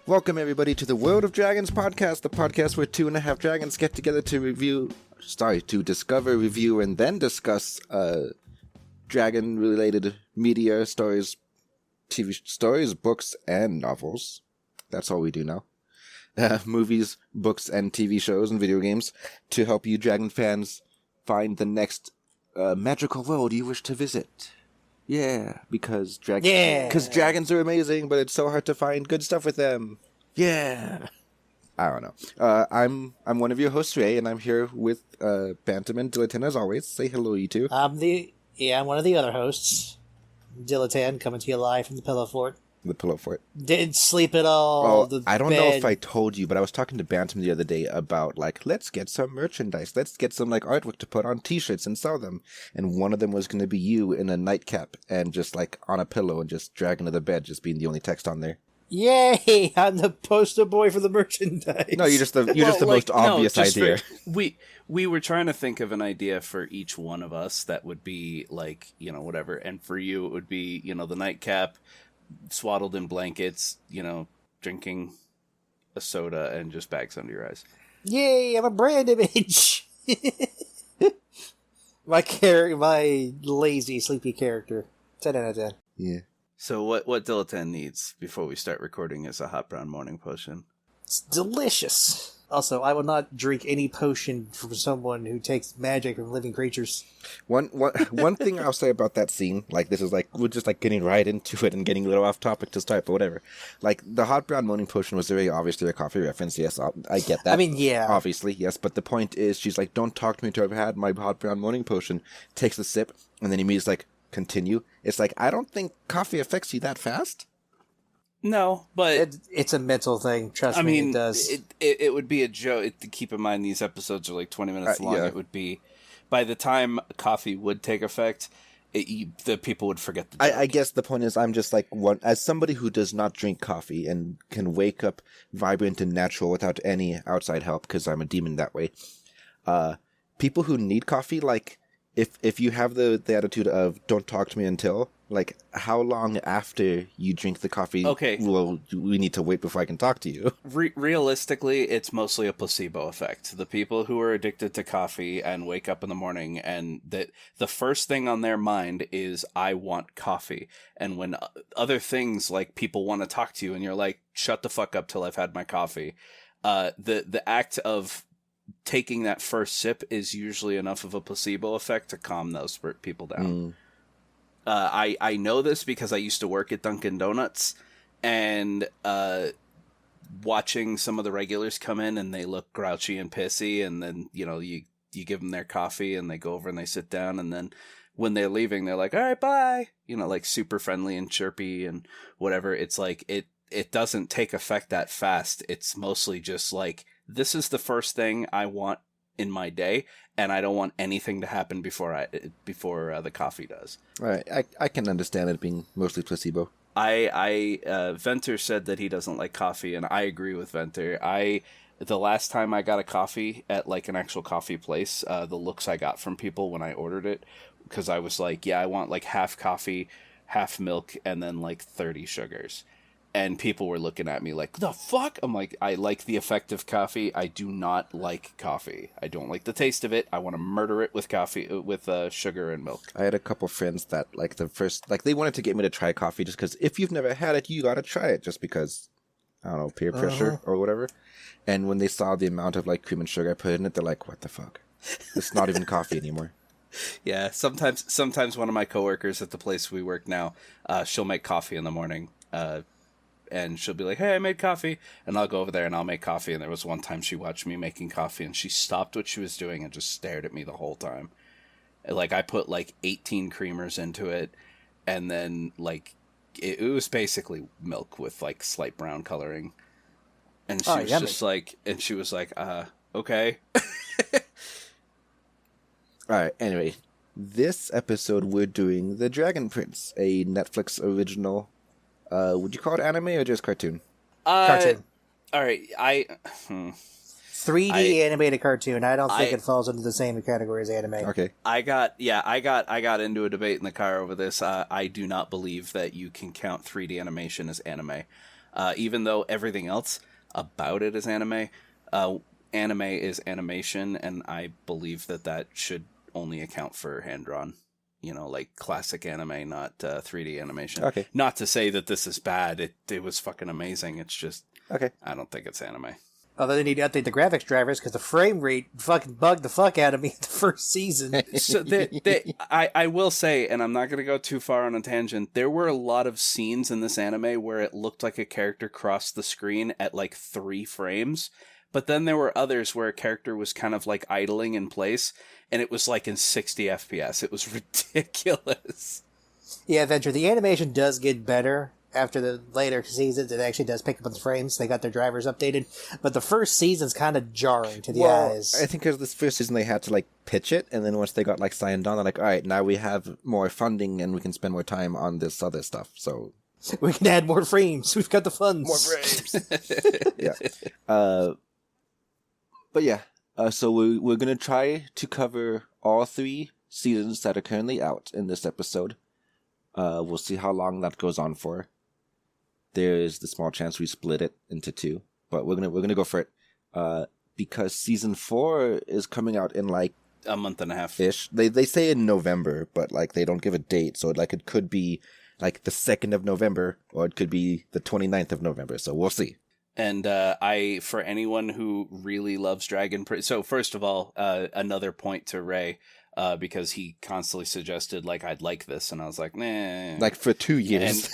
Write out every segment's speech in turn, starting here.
Welcome everybody to the World of Dragons podcast, the podcast where 2.5 dragons get together to discover, review, and then discuss dragon-related media, stories, TV stories, books, and novels. That's all we do now. Movies, books, and TV shows and video games to help you dragon fans find the next magical world you wish to visit. Yeah, because dragons are amazing, but it's so hard to find good stuff with them. Yeah. I don't know. I'm one of your hosts, Ray, and I'm here with Bantam and Dilettante as always. Say hello, you two. I'm one of the other hosts. Dilettante, coming to you live from the Pillow Fort. The Pillow Fort. Didn't sleep at all. Well, I don't know if I told you, but I was talking to Bantam the other day about, let's get some merchandise. Let's get some, artwork to put on t-shirts and sell them. And one of them was going to be you in a nightcap and just, on a pillow and just dragging to the bed, just being the only text on there. Yay! I'm the poster boy for the merchandise. No, you're just the most obvious idea. We were trying to think of an idea for each one of us that would be, whatever. And for you, it would be, the nightcap, swaddled in blankets, drinking a soda and just bags under your eyes. Yay, I'm a brand image. my lazy, sleepy character. 10 out of 10. Yeah. So what Dilettante needs before we start recording is a hot brown morning potion. It's delicious. Also, I will not drink any potion from someone who takes magic from living creatures. One thing I'll say about that scene, this is we're just getting right into it and getting a little off topic to start, but whatever. The hot brown morning potion was very obviously a coffee reference. Yes, I get that. I mean, yeah. Obviously, yes, but the point is, she's don't talk to me until I've had my hot brown morning potion. Takes a sip, and then immediately continue. It's I don't think coffee affects you that fast. No, but it's a mental thing. Trust me, it does. It would be a joke. Keep in mind, these episodes are 20 minutes long. Yeah. It would be, by the time coffee would take effect, the people would forget the joke. I guess the point is, I'm just as somebody who does not drink coffee and can wake up vibrant and natural without any outside help, because I'm a demon that way. People who need coffee, if you have the attitude of don't talk to me until, how long after you drink the coffee will we need to wait before I can talk to you? Realistically, it's mostly a placebo effect. The people who are addicted to coffee and wake up in the morning and the first thing on their mind is, I want coffee. And when other things people want to talk to you and you're shut the fuck up till I've had my coffee, the act of taking that first sip is usually enough of a placebo effect to calm those people down. I know this because I used to work at Dunkin' Donuts, and watching some of the regulars come in and they look grouchy and pissy, and then you give them their coffee and they go over and they sit down, and then when they're leaving they're all right, bye, super friendly and chirpy and whatever. It's it doesn't take effect that fast. It's mostly just this is the first thing I want in my day, and I don't want anything to happen before the coffee does. All right, I can understand it being mostly placebo. Venter said that he doesn't like coffee, and I agree with Venter. The last time I got a coffee at an actual coffee place, the looks I got from people when I ordered it, because I was I want half coffee, half milk, and then 30 sugars. And people were looking at me the fuck? I'm I like the effect of coffee. I do not like coffee. I don't like the taste of it. I want to murder it with coffee, with sugar and milk. I had a couple friends that, the first, they wanted to get me to try coffee just because if you've never had it, you gotta try it. Just because, I don't know, peer pressure or whatever. And when they saw the amount of, cream and sugar I put in it, they're what the fuck? It's not even coffee anymore. Yeah, sometimes one of my coworkers at the place we work now, she'll make coffee in the morning, and she'll be hey, I made coffee, and I'll go over there and I'll make coffee. And there was one time she watched me making coffee and she stopped what she was doing and just stared at me the whole time. I put 18 creamers into it, and then it was basically milk with slight brown coloring. And she was just and she was okay. Alright, anyway, this episode we're doing The Dragon Prince, a Netflix original. Would you call it anime or just cartoon? Cartoon. All right, 3D animated cartoon. I don't think it falls into the same category as anime. Okay. I got into a debate in the car over this. I do not believe that you can count 3D animation as anime. Even though everything else about it is anime, anime is animation, and I believe that should only account for hand-drawn. Like classic anime, not 3D animation. Okay. Not to say that this is bad. It was fucking amazing. It's just, Okay. I don't think it's anime. Although they need to update the graphics drivers because the frame rate fucking bugged the fuck out of me in the first season. So I will say, and I'm not going to go too far on a tangent, there were a lot of scenes in this anime where it looked like a character crossed the screen at like 3 frames. But then there were others where a character was kind of like idling in place, and it was like in 60 FPS. It was ridiculous. Yeah, Venture, the animation does get better after the later seasons. It actually does pick up on the frames. They got their drivers updated. But the first season's kind of jarring to the eyes. I think because this first season they had to like pitch it, and then once they got like signed on, they're like, all right, now we have more funding and we can spend more time on this other stuff. So we can add more frames. We've got the funds. more frames. Yeah. But yeah, so we're going to try to cover all 3 seasons that are currently out in this episode. We'll see how long that goes on for. There's the small chance we split it into 2, but we're gonna go for it. Because season 4 is coming out in like a month and a half ish. They say in November, but like they don't give a date, so like it could be like the 2nd of November, or it could be the 29th of November. So we'll see. And for anyone who really loves Dragon Prince, so first of all, another point to Ray, because he constantly suggested like I'd like this, and I was like, nah. Like for 2 years.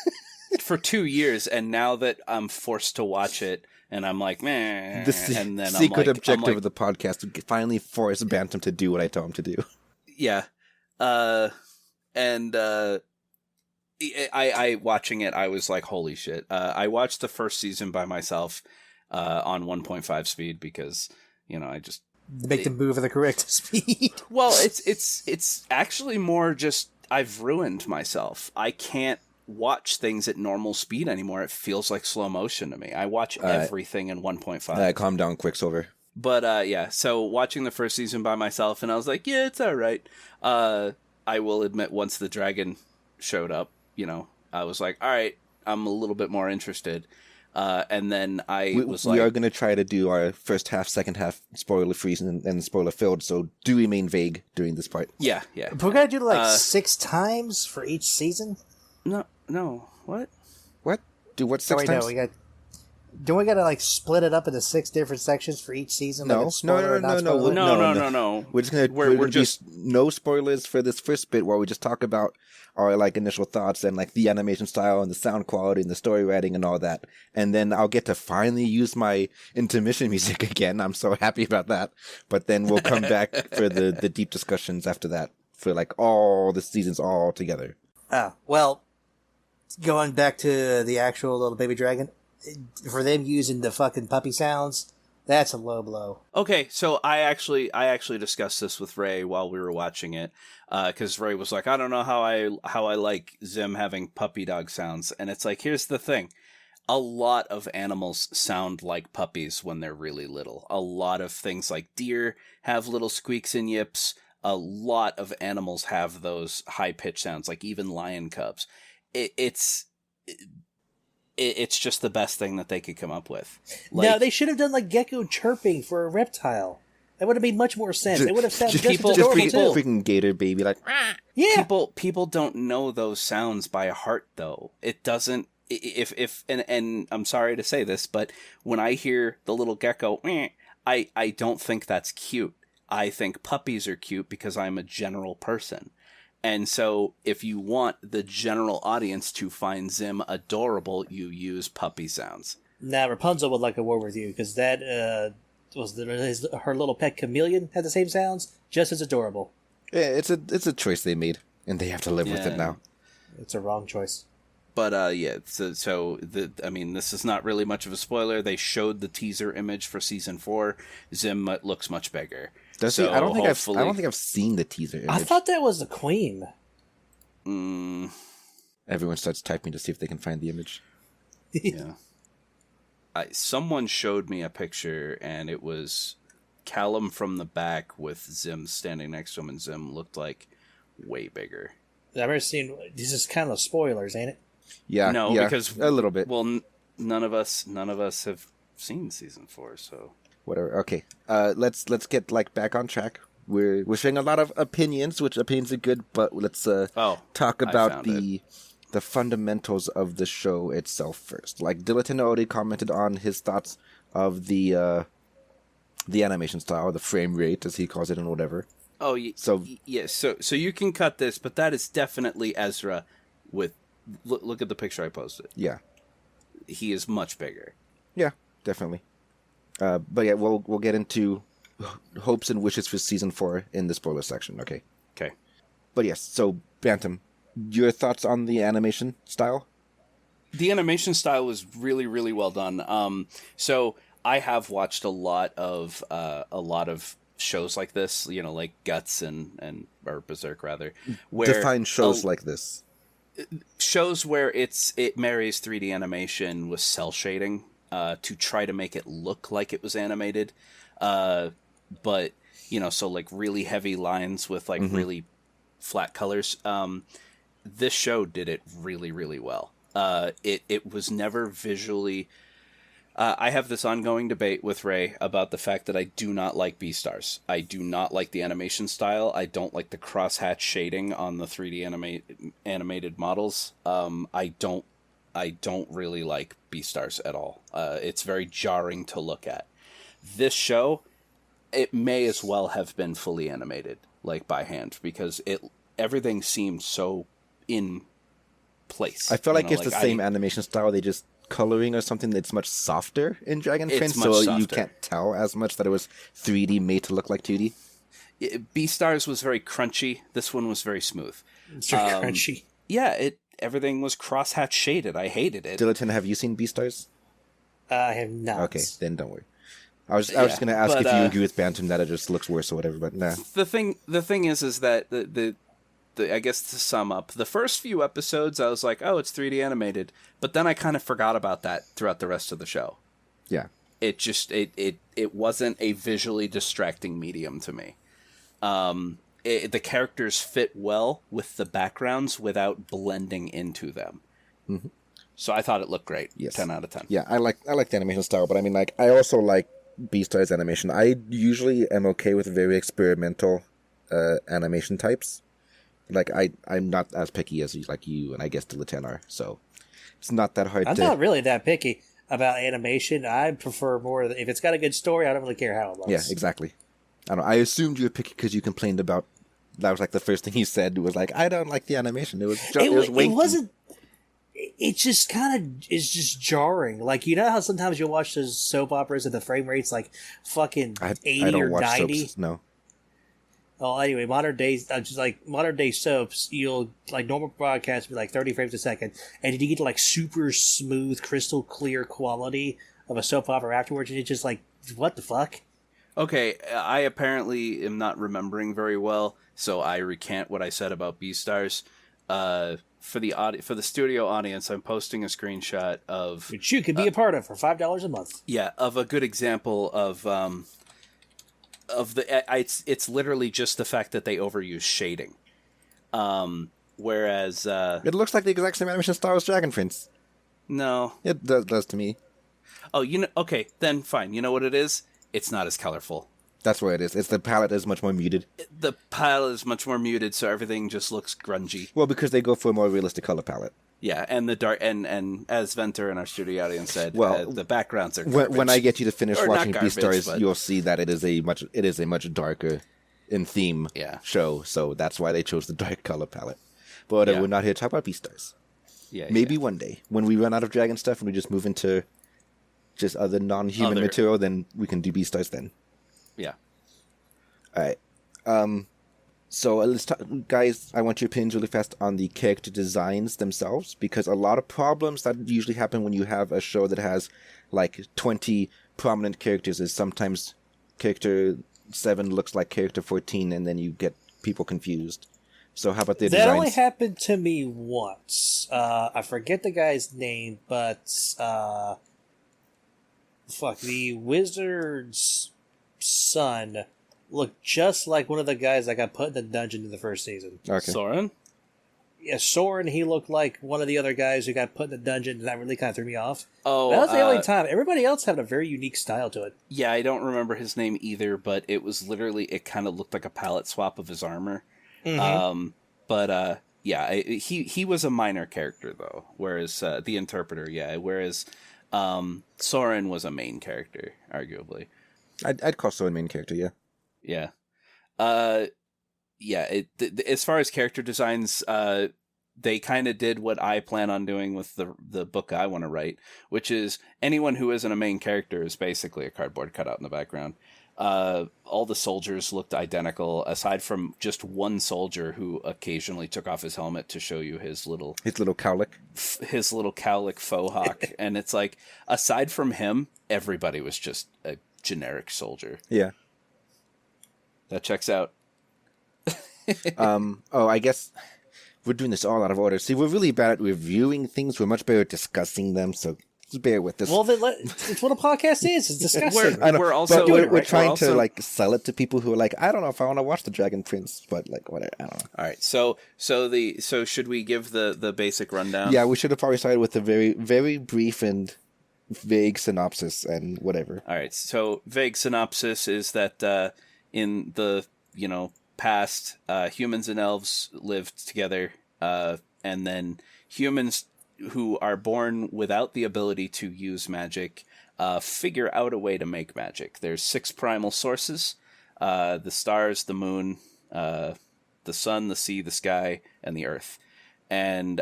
And for 2 years, and now that I'm forced to watch it, and I'm like, meh. And then secret objective of the podcast to finally force Bantam to do what I tell him to do. Yeah, I watching it, I was like, holy shit. I watched the first season by myself on 1.5 speed because, I just... Make them move at the correct speed. Well, it's actually more just I've ruined myself. I can't watch things at normal speed anymore. It feels like slow motion to me. I watch everything in 1.5. Calm down, Quicksilver. But yeah, so watching the first season by myself, and I was like, yeah, it's all right. I will admit, once the dragon showed up, I was like, all right, I'm a little bit more interested. And then we are going to try to do our first half, second half spoiler free and spoiler filled, so do remain vague during this part. Yeah. But we're going to do like 6 times for each season? No, what? What? Do what 6 times? No, do we got to like split it up into 6 different sections for each season? No. We're just gonna just no spoilers for this first bit where we just talk about our like initial thoughts and like the animation style and the sound quality and the story writing and all that. And then I'll get to finally use my intermission music again. I'm so happy about that. But then we'll come back for the deep discussions after that for like all the seasons all together. Oh, well, going back to the actual little baby dragon, for them using the fucking puppy sounds, that's a low blow. Okay, so I actually discussed this with Ray while we were watching it, because Ray was like, I don't know how I like Zim having puppy dog sounds, and it's like, here's the thing. A lot of animals sound like puppies when they're really little. A lot of things like deer have little squeaks and yips. A lot of animals have those high-pitched sounds, like even lion cubs. It's just the best thing that they could come up with. No, they should have done like gecko chirping for a reptile. That would have made much more sense. It would have sounded just adorable too. Freaking gator baby, like yeah. People don't know those sounds by heart though. It doesn't. And I'm sorry to say this, but when I hear the little gecko, I don't think that's cute. I think puppies are cute because I'm a general person. And so if you want the general audience to find Zim adorable, you use puppy sounds. Now, Rapunzel would like a word with you because that was her little pet chameleon had the same sounds, just as adorable. Yeah, it's a choice they made, and they have to live with it now. It's a wrong choice. But yeah, this is not really much of a spoiler. They showed the teaser image for season 4. Zim looks much bigger. Does he? I don't think I've seen the teaser image. I thought that was the queen. Everyone starts typing to see if they can find the image. Yeah. Someone showed me a picture, and it was Callum from the back with Zim standing next to him, and Zim looked like way bigger. I've never seen. This is kind of spoilers, ain't it? Yeah, no, yeah, because a little bit. Well, none of us have seen season 4, so Whatever. Okay. Let's get back on track. We're sharing a lot of opinions, which opinions are good, but let's talk about the fundamentals of the show itself first. Like Dillaton already commented on his thoughts of the animation style, the frame rate, as he calls it, and whatever. Oh, so you can cut this, but that is definitely Ezra with... Look at the picture I posted. Yeah. He is much bigger. Yeah, definitely. But yeah, we'll get into hopes and wishes for season 4 in the spoiler section, okay? Okay. But yes, so Bantam, your thoughts on the animation style? The animation style was really, really well done. So I have watched a lot of shows like this, like Guts or Berserk rather. Where define shows like this. Shows where it marries 3D animation with cell shading to try to make it look like it was animated. But, so like really heavy lines with like really flat colors. This show did it really, really well. It was never visually... I have this ongoing debate with Ray about the fact that I do not like Beastars. I do not like the animation style. I don't like the crosshatch shading on the 3D animated models. I don't really like Beastars at all. It's very jarring to look at. This show, it may as well have been fully animated, like by hand, because everything seemed so in place. I feel like it's the same animation style. They just coloring or something that's much softer in Dragon Prince, so you can't tell as much that it was 3D made to look like 2D. Beastars was very crunchy. This one was very smooth. It's very crunchy. Yeah, everything was crosshatch shaded. I hated it. Dillaton, have you seen Beastars? I have not. Okay, then don't worry. I was just going to ask if you agree with Bantam that it just looks worse or whatever, but nah. The thing is that the I guess to sum up, the first few episodes, I was like, oh, it's 3D animated. But then I kind of forgot about that throughout the rest of the show. Yeah. It just, it wasn't a visually distracting medium to me. The characters fit well with the backgrounds without blending into them. Mm-hmm. So I thought it looked great. Yes. 10 out of 10. Yeah, I like the animation style, but I mean, like, I also like Beastars animation. I usually am okay with very experimental animation types. Like, I'm not as picky as like you and I guess Dillaton are, so it's not that hard I'm not really that picky about animation. I prefer more, if it's got a good story, I don't really care how it looks. Yeah, exactly. I assumed you were picky because you complained about, that was like the first thing you said, was like, I don't like the animation. It was wanky. It wasn't, it just kind of is just jarring. Like, you know how sometimes you'll watch those soap operas and the frame rate's like fucking 80 I don't or watch 90? Soaps, no. Well, anyway, modern day soaps, you'll, like, normal broadcasts be like 30 frames a second, and you get like super smooth, crystal clear quality of a soap opera afterwards, and it's just like, what the fuck? Okay, I apparently am not remembering very well, so I recant what I said about Beastars. For the studio audience, I'm posting a screenshot of... Which you could be a part of for $5 a month. Yeah, of a good example of it's literally just the fact that they overuse shading. Whereas it looks like the exact same animation style as Dragon Prince. No, it does to me. Oh, okay, then fine. You know what it is? It's not as colorful. That's what it is. It's the palette is much more muted. The palette is much more muted, so everything just looks grungy. Well, because they go for a more realistic color palette. Yeah, and the dark and as Venter in our studio audience said, the backgrounds are garbage. When I get you to finish watching Beastars, but... you'll see that it is a much darker in theme show. So that's why they chose the dark color palette. But we're not here to talk about Beastars. Yeah, maybe one day when we run out of dragon stuff and we just move into just other non-human material, then we can do Beastars then. Yeah. All right. So let's talk, guys, I want your opinions really fast on the character designs themselves, because a lot of problems that usually happen when you have a show that has like 20 prominent characters is sometimes character 7 looks like character 14 and then you get people confused. So how about the designs? That only happened to me once. I forget the guy's name, but the wizard's son looked just like one of the guys that got put in the dungeon in the first season. Okay. Soren? Yeah, Soren, he looked like one of the other guys who got put in the dungeon, and that really kind of threw me off. Oh, that was the only time. Everybody else had a very unique style to it. Yeah, I don't remember his name either, but it was literally, it kind of looked like a palette swap of his armor. Mm-hmm. Yeah, he was a minor character, though, whereas the Interpreter, whereas Soren was a main character, arguably. I'd call Soren main character, yeah. Yeah. As far as character designs, they kind of did what I plan on doing with the book I want to write, which is anyone who isn't a main character is basically a cardboard cutout in the background. All the soldiers looked identical, aside from just one soldier who occasionally took off his helmet to show you his little cowlick. His little cowlick faux hawk. And it's like, aside from him, everybody was just a generic soldier. Yeah. That checks out. I guess we're doing this all out of order. See, we're really bad at reviewing things. We're much better at discussing them, so just bear with us. Well, then it's what a podcast is. It's discussing. We're trying to like sell it to people who are like, I don't know if I want to watch The Dragon Prince, but like whatever. I don't know. All right, so should we give the basic rundown? Yeah, we should have probably started with a very, very brief and vague synopsis and whatever. All right, so vague synopsis is that in the past, humans and elves lived together, and then humans who are born without the ability to use magic figure out a way to make magic. There's 6 primal sources: the stars, the moon, the sun, the sea, the sky, and the earth. And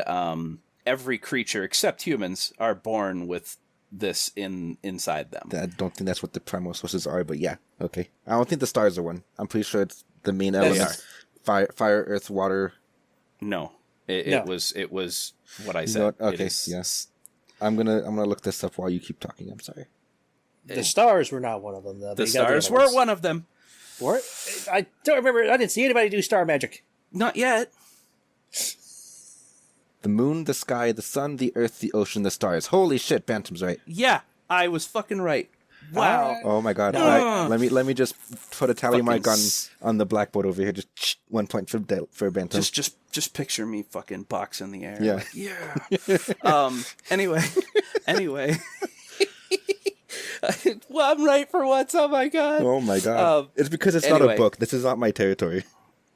every creature except humans are born with this inside them. I don't think that's what the primal sources are, but yeah, okay. I don't think the stars are one. I'm pretty sure it's the main elements: fire, earth, water. No, it was what I said. Okay, yes. I'm gonna look this up while you keep talking. I'm sorry. The stars were not one of them, though. The stars were one of them. What? I don't remember. I didn't see anybody do star magic. Not yet. The moon, the sky, the sun, the earth, the ocean, the stars. Holy shit, Bantam's right. Yeah, I was fucking right. Wow. Oh my god. Right, let me just put a tally mark on the blackboard over here. Just 1 point for Bantam. Just picture me fucking box in the air. Yeah. Like, yeah. Anyway. Well, I'm right for once. Oh my god. Oh my god. It's because it's not a book. This is not my territory.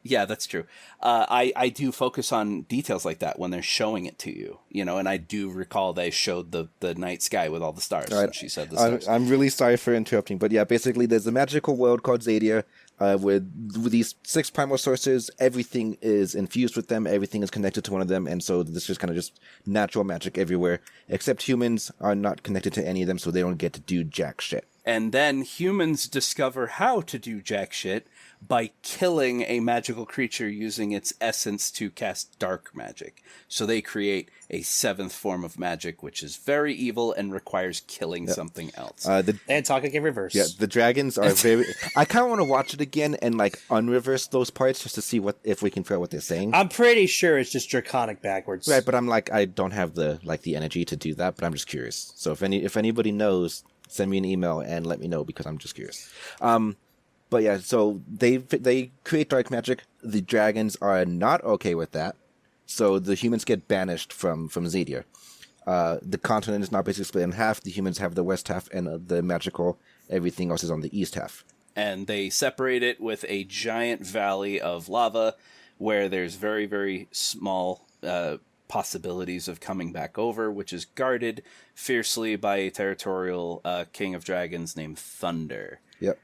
Yeah, that's true. I do focus on details like that when they're showing it to you, and I do recall they showed the night sky with all the stars. Right. And she said the stars. I'm really sorry for interrupting, but yeah, basically there's a magical world called Xadia with these 6 primal sources. Everything is infused with them. Everything is connected to one of them, and so this is kind of just natural magic everywhere, except humans are not connected to any of them, so they don't get to do jack shit. And then humans discover how to do jack shit by killing a magical creature using its essence to cast dark magic. So they create a 7th form of magic, which is very evil and requires killing something else. And talking in reverse. Yeah, the dragons are very... I kind of want to watch it again and like unreverse those parts just to see if we can figure out what they're saying. I'm pretty sure it's just draconic backwards. Right, but I'm like, I don't have the energy to do that, but I'm just curious. So if anybody knows, send me an email and let me know because I'm just curious. But yeah, so they create dark magic. The dragons are not okay with that, so the humans get banished from Xadia. The continent is now basically split in half. The humans have the west half, and the magical everything else is on the east half. And they separate it with a giant valley of lava, where there's very, very small possibilities of coming back over, which is guarded fiercely by a territorial king of dragons named Thunder. Yep.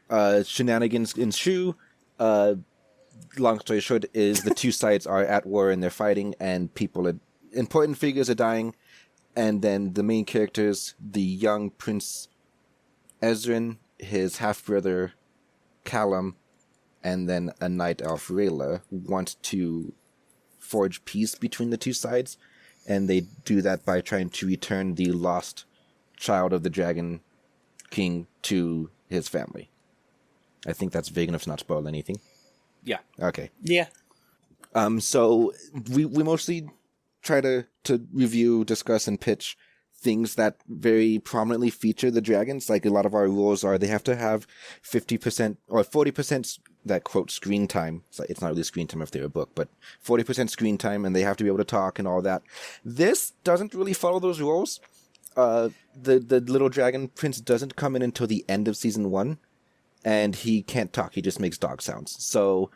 Shenanigans ensue. Long story short is the two sides are at war and they're fighting, and important figures are dying, and then the main characters, the young Prince Ezrin, his half-brother Callum, and then a night elf Rayla, want to forge peace between the two sides, and they do that by trying to return the lost child of the Dragon King to his family. I think that's vague enough to not spoil anything. Yeah. Okay. Yeah. So we mostly try to review, discuss, and pitch things that very prominently feature the dragons. Like a lot of our rules are they have to have 50% or 40% that quote screen time. It's not really screen time if they're a book, but 40% screen time, and they have to be able to talk and all that. This doesn't really follow those rules. The little dragon prince doesn't come in until the end of season 1, and he can't talk. He just makes dog sounds. So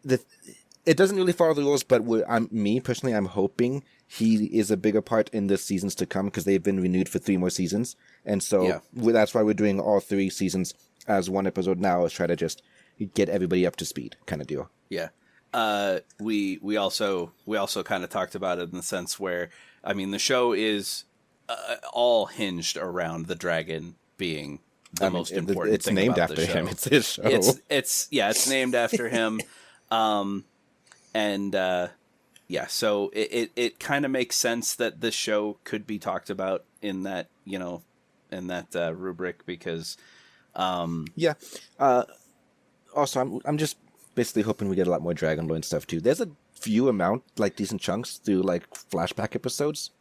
it doesn't really follow the rules. But me personally, I'm hoping he is a bigger part in the seasons to come, because they've been renewed for 3 more seasons, and so that's why we're doing all 3 seasons as one episode now, is try to just get everybody up to speed kind of deal. Yeah. We also kind of talked about it in the sense where, I mean, the show is all hinged around the dragon being the most important it's thing named about after the show. him. It's his show. It's named after him. So it kind of makes sense that the show could be talked about in that, rubric, because also, I'm just basically hoping we get a lot more Dragon Lore and stuff too. There's a few decent chunks through flashback episodes,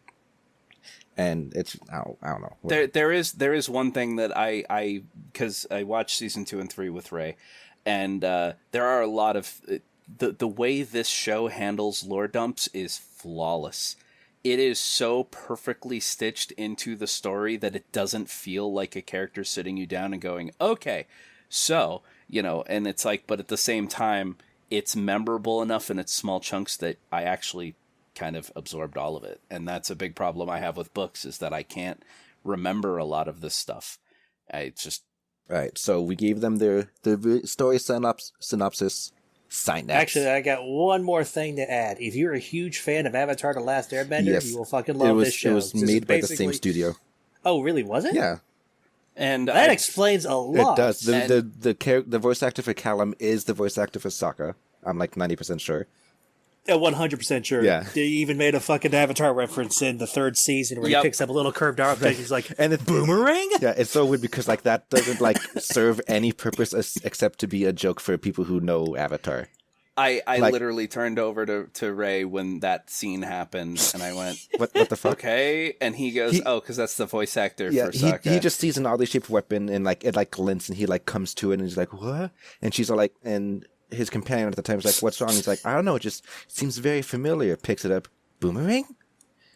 and it's I don't know. There is one thing that I because I watched season 2 and 3 with Ray, and there are a lot of the way this show handles lore dumps is flawless. It is so perfectly stitched into the story that it doesn't feel like a character sitting you down and going, okay, so, and it's but at the same time, it's memorable enough in its small chunks that I actually kind of absorbed all of it. And that's a big problem I have with books, is that I can't remember a lot of this stuff. Right, so we gave them their story synopsis. Actually, I got one more thing to add. If you're a huge fan of Avatar: The Last Airbender, you will fucking love this show. It was made by the same studio. Oh, really? Was it? Yeah. And that explains a lot. It does. The voice actor for Callum is the voice actor for Sokka. I'm 90% sure. 100% sure. Yeah. They even made a fucking Avatar reference in the 3rd season where he picks up a little curved arm and he's like, and boomerang? Yeah, it's so weird because that doesn't serve any purpose except to be a joke for people who know Avatar. I literally turned over to Ray when that scene happened, and I went, what the fuck? Okay, and he goes, because that's the voice actor for Sokka. He just sees an oddly shaped weapon, and it glints, and he comes to it, and he's like, what? And she's all and his companion at the time is like, what's wrong? He's like, I don't know, it just seems very familiar. Picks it up, boomerang?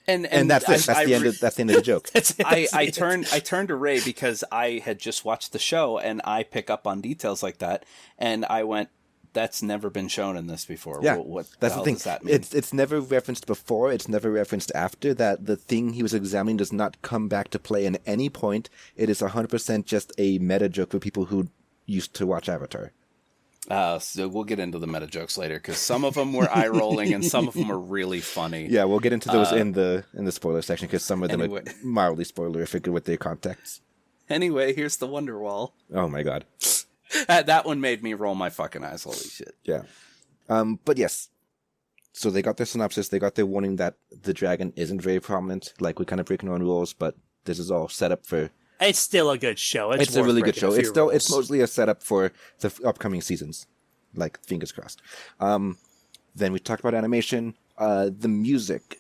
And that's it. That's the end of the joke. I turned to Ray because I had just watched the show, and I pick up on details like that, and I went, that's never been shown in this before. Yeah, what that's the thing. Does that mean? It's never referenced before. It's never referenced after. That the thing he was examining does not come back to play at any point. It is 100% just a meta joke for people who used to watch Avatar. So we'll get into the meta jokes later, because some of them were eye rolling and some of them are really funny. Yeah, we'll get into those in the spoiler section, because some of them are mildly spoilerific with their context. Anyway, here's the Wonderwall. Oh my god. That one made me roll my fucking eyes. Holy shit. Yeah. But yes. So they got their synopsis. They got their warning that the dragon isn't very prominent. We're kind of breaking our own rules, but this is all set up for... It's still a good show. It's a really good show. It's mostly a setup for the upcoming seasons. Fingers crossed. Then we talked about animation. The music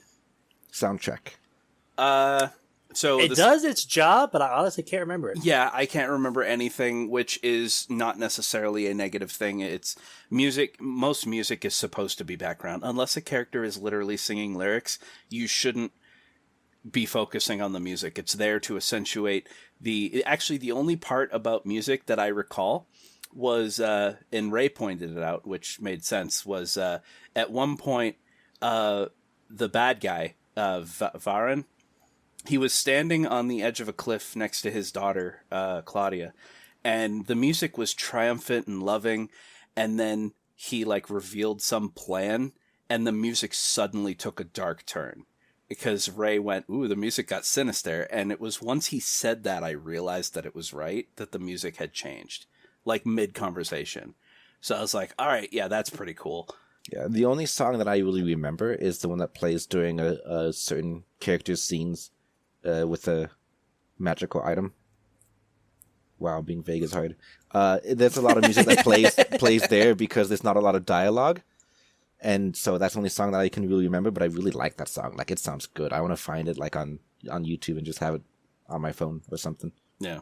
soundtrack. So it does its job, but I honestly can't remember it. Yeah, I can't remember anything, which is not necessarily a negative thing. It's music. Most music is supposed to be background. Unless a character is literally singing lyrics, you shouldn't be focusing on the music. It's there to accentuate the only part about music that I recall was, and Ray pointed it out, which made sense, was at one point, the bad guy, Varen, he was standing on the edge of a cliff next to his daughter, Claudia, and the music was triumphant and loving, and then he revealed some plan, and the music suddenly took a dark turn. Because Ray went, ooh, the music got sinister, and it was once he said that I realized that it was right, that the music had changed, mid-conversation. So I was like, all right, yeah, that's pretty cool. Yeah, the only song that I really remember is the one that plays during a certain character's scenes with a magical item. Wow, being vague is hard. There's a lot of music that plays there because there's not a lot of dialogue. And so that's the only song that I can really remember, but I really like that song. It sounds good. I want to find it on YouTube and just have it on my phone or something. Yeah.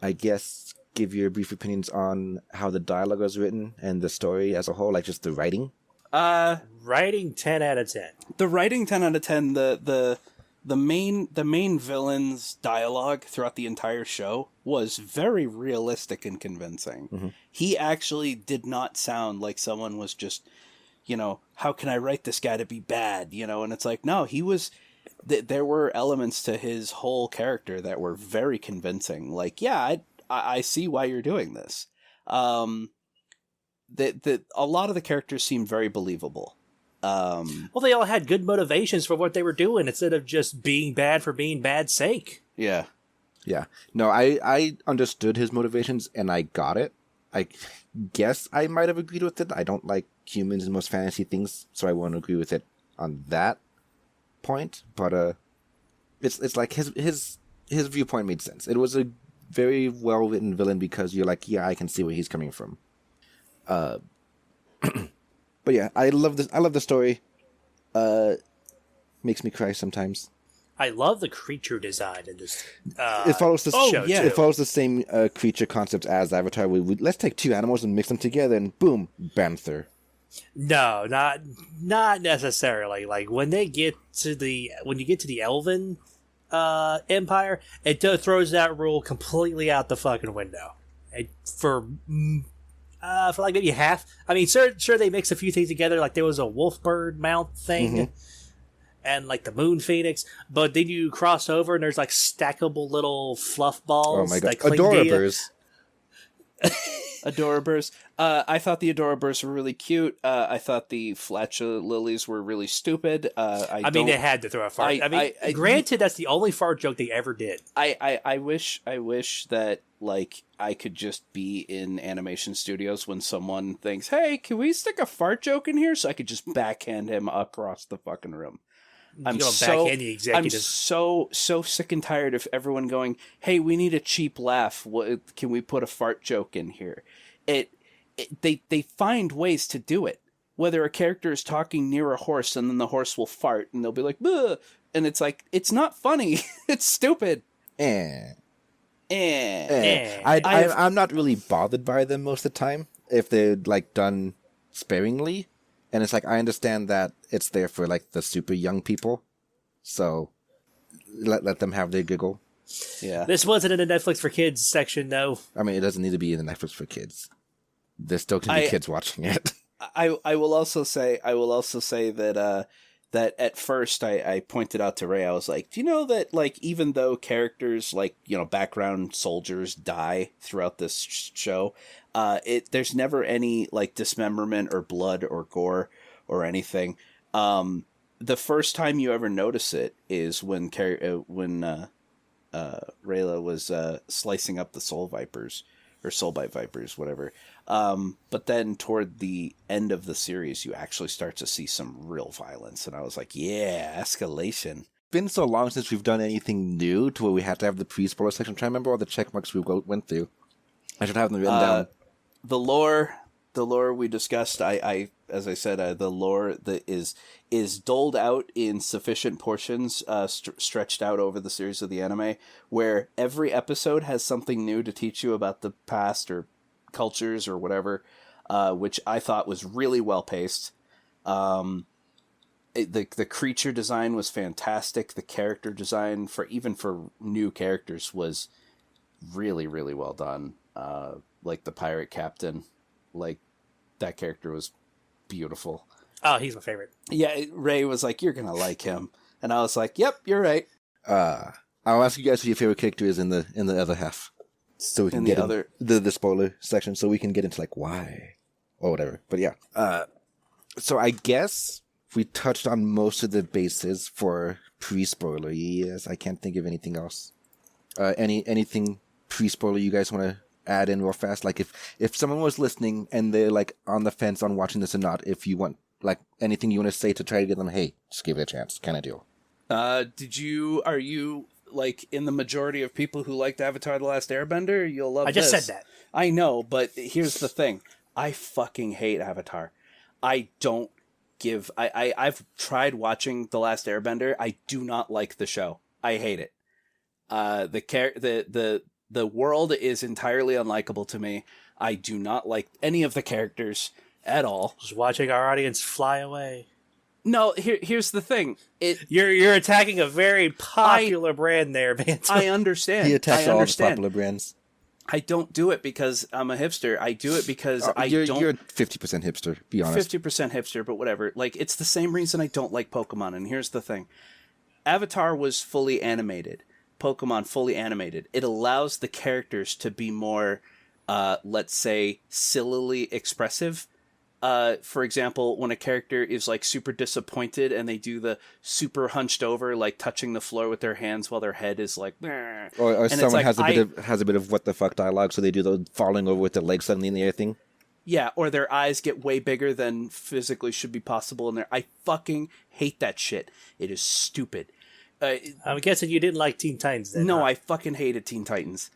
I guess give your brief opinions on how the dialogue was written and the story as a whole, like just the writing? Writing 10 out of 10. The writing 10 out of 10. The main villain's dialogue throughout the entire show was very realistic and convincing. Mm-hmm. He actually did not sound like someone was just, how can I write this guy to be bad? And it's like, no, he was. There were elements to his whole character that were very convincing. Like, yeah, I see why you're doing this. A lot of the characters seemed very believable. Well, they all had good motivations for what they were doing instead of just being bad for being bad's sake. Yeah. Yeah. No, I understood his motivations and I got it. I guess I might have agreed with it. I don't like humans and most fantasy things, so I won't agree with it on that point. But it's like his viewpoint made sense. It was a very well written villain because you're like, yeah, I can see where he's coming from. But yeah, I love this. I love the story. Makes me cry sometimes. I love the creature design in this. It follows the show. yeah. It follows the same creature concept as Avatar. Let's take two animals and mix them together, and boom, banther. No, not necessarily. Like when you get to the Elven Empire, it throws that rule completely out the fucking window. For like maybe half. I mean, sure they mix a few things together. Like there was a wolf bird mount thing. Mm-hmm. And like the moon phoenix, but then you cross over and there's like stackable little fluff balls. Oh my god, like Adorabers. Adorabers. I thought the Adorabers were really cute. I thought the Flatula lilies were really stupid. I mean, they had to throw a fart. Granted, that's the only fart joke they ever did. I wish that like I could just be in animation studios when someone thinks, "Hey, can we stick a fart joke in here?" So I could just backhand him across the fucking room. I'm so sick and tired of everyone going, "Hey, we need a cheap laugh. Can we put a fart joke in here?" They find ways to do it. Whether a character is talking near a horse and then the horse will fart and they'll be like, "Buh," and it's like it's not funny. It's stupid. I'm not really bothered by them most of the time if they're like done sparingly. And it's like, I understand that it's there for, like, the super young people. So, let them have their giggle. Yeah. This wasn't in the Netflix for Kids section, though. I mean, it doesn't need to be in the Netflix for kids. There's still going to be kids watching it. I will also say that that at first I pointed out to Ray, I was like, do you know that, like, even though characters, like, background soldiers die throughout this show, there's never any, like, dismemberment or blood or gore or anything. The first time you ever notice it is when Rayla was slicing up the soul vipers, or soulbite vipers, whatever. But then toward the end of the series, you actually start to see some real violence. And I was like, yeah, escalation. It's been so long since we've done anything new to where we had to have the pre-spoiler section. I'm trying to remember all the check marks we went through. I should have them written down. The lore we discussed, as I said, the lore that is doled out in sufficient portions, stretched out over the series of the anime, where every episode has something new to teach you about the past or cultures or whatever, which I thought was really well paced. The creature design was fantastic. The character design for new characters was really, really well done. Like the pirate captain, like that character was beautiful. Oh, he's my favorite. Yeah, Ray was like, "You're gonna like him," and I was like, "Yep, you're right." I'll ask you guys who your favorite character is in the other half, so we can get the spoiler section, so we can get into like why or whatever. But yeah, so I guess we touched on most of the bases for pre-spoiler. Yes, I can't think of anything else. Anything pre-spoiler you guys want to add in real fast? Like if someone was listening and they're like on the fence on watching this or not, if you want like anything you want to say to try to get them, hey, just give it a chance kind of deal. Are you like in the majority of people who liked Avatar The Last Airbender? You'll love this. I just said that. I know, but here's the thing. I fucking hate Avatar. I've tried watching The Last Airbender. I do not like the show. I hate it. The world is entirely unlikable to me. I do not like any of the characters at all. Just watching our audience fly away. No, here's the thing. You're attacking a very popular brand there, man. I understand. He attacks all the popular brands. I don't do it because I'm a hipster. I do it because You're 50% hipster, be honest. 50% hipster, but whatever. Like, it's the same reason I don't like Pokemon. And here's the thing. Avatar was fully animated. Pokemon fully animated. It allows the characters to be more, let's say, sillily expressive. For example, when a character is like super disappointed and they do the super hunched over, like touching the floor with their hands while their head is like, or someone like, has a bit of what the fuck dialogue, so they do the falling over with their legs suddenly in the air thing. Yeah, or their eyes get way bigger than physically should be possible in there. I fucking hate that shit. It is stupid. I'm guessing you didn't like Teen Titans then. No, huh? I fucking hated Teen Titans.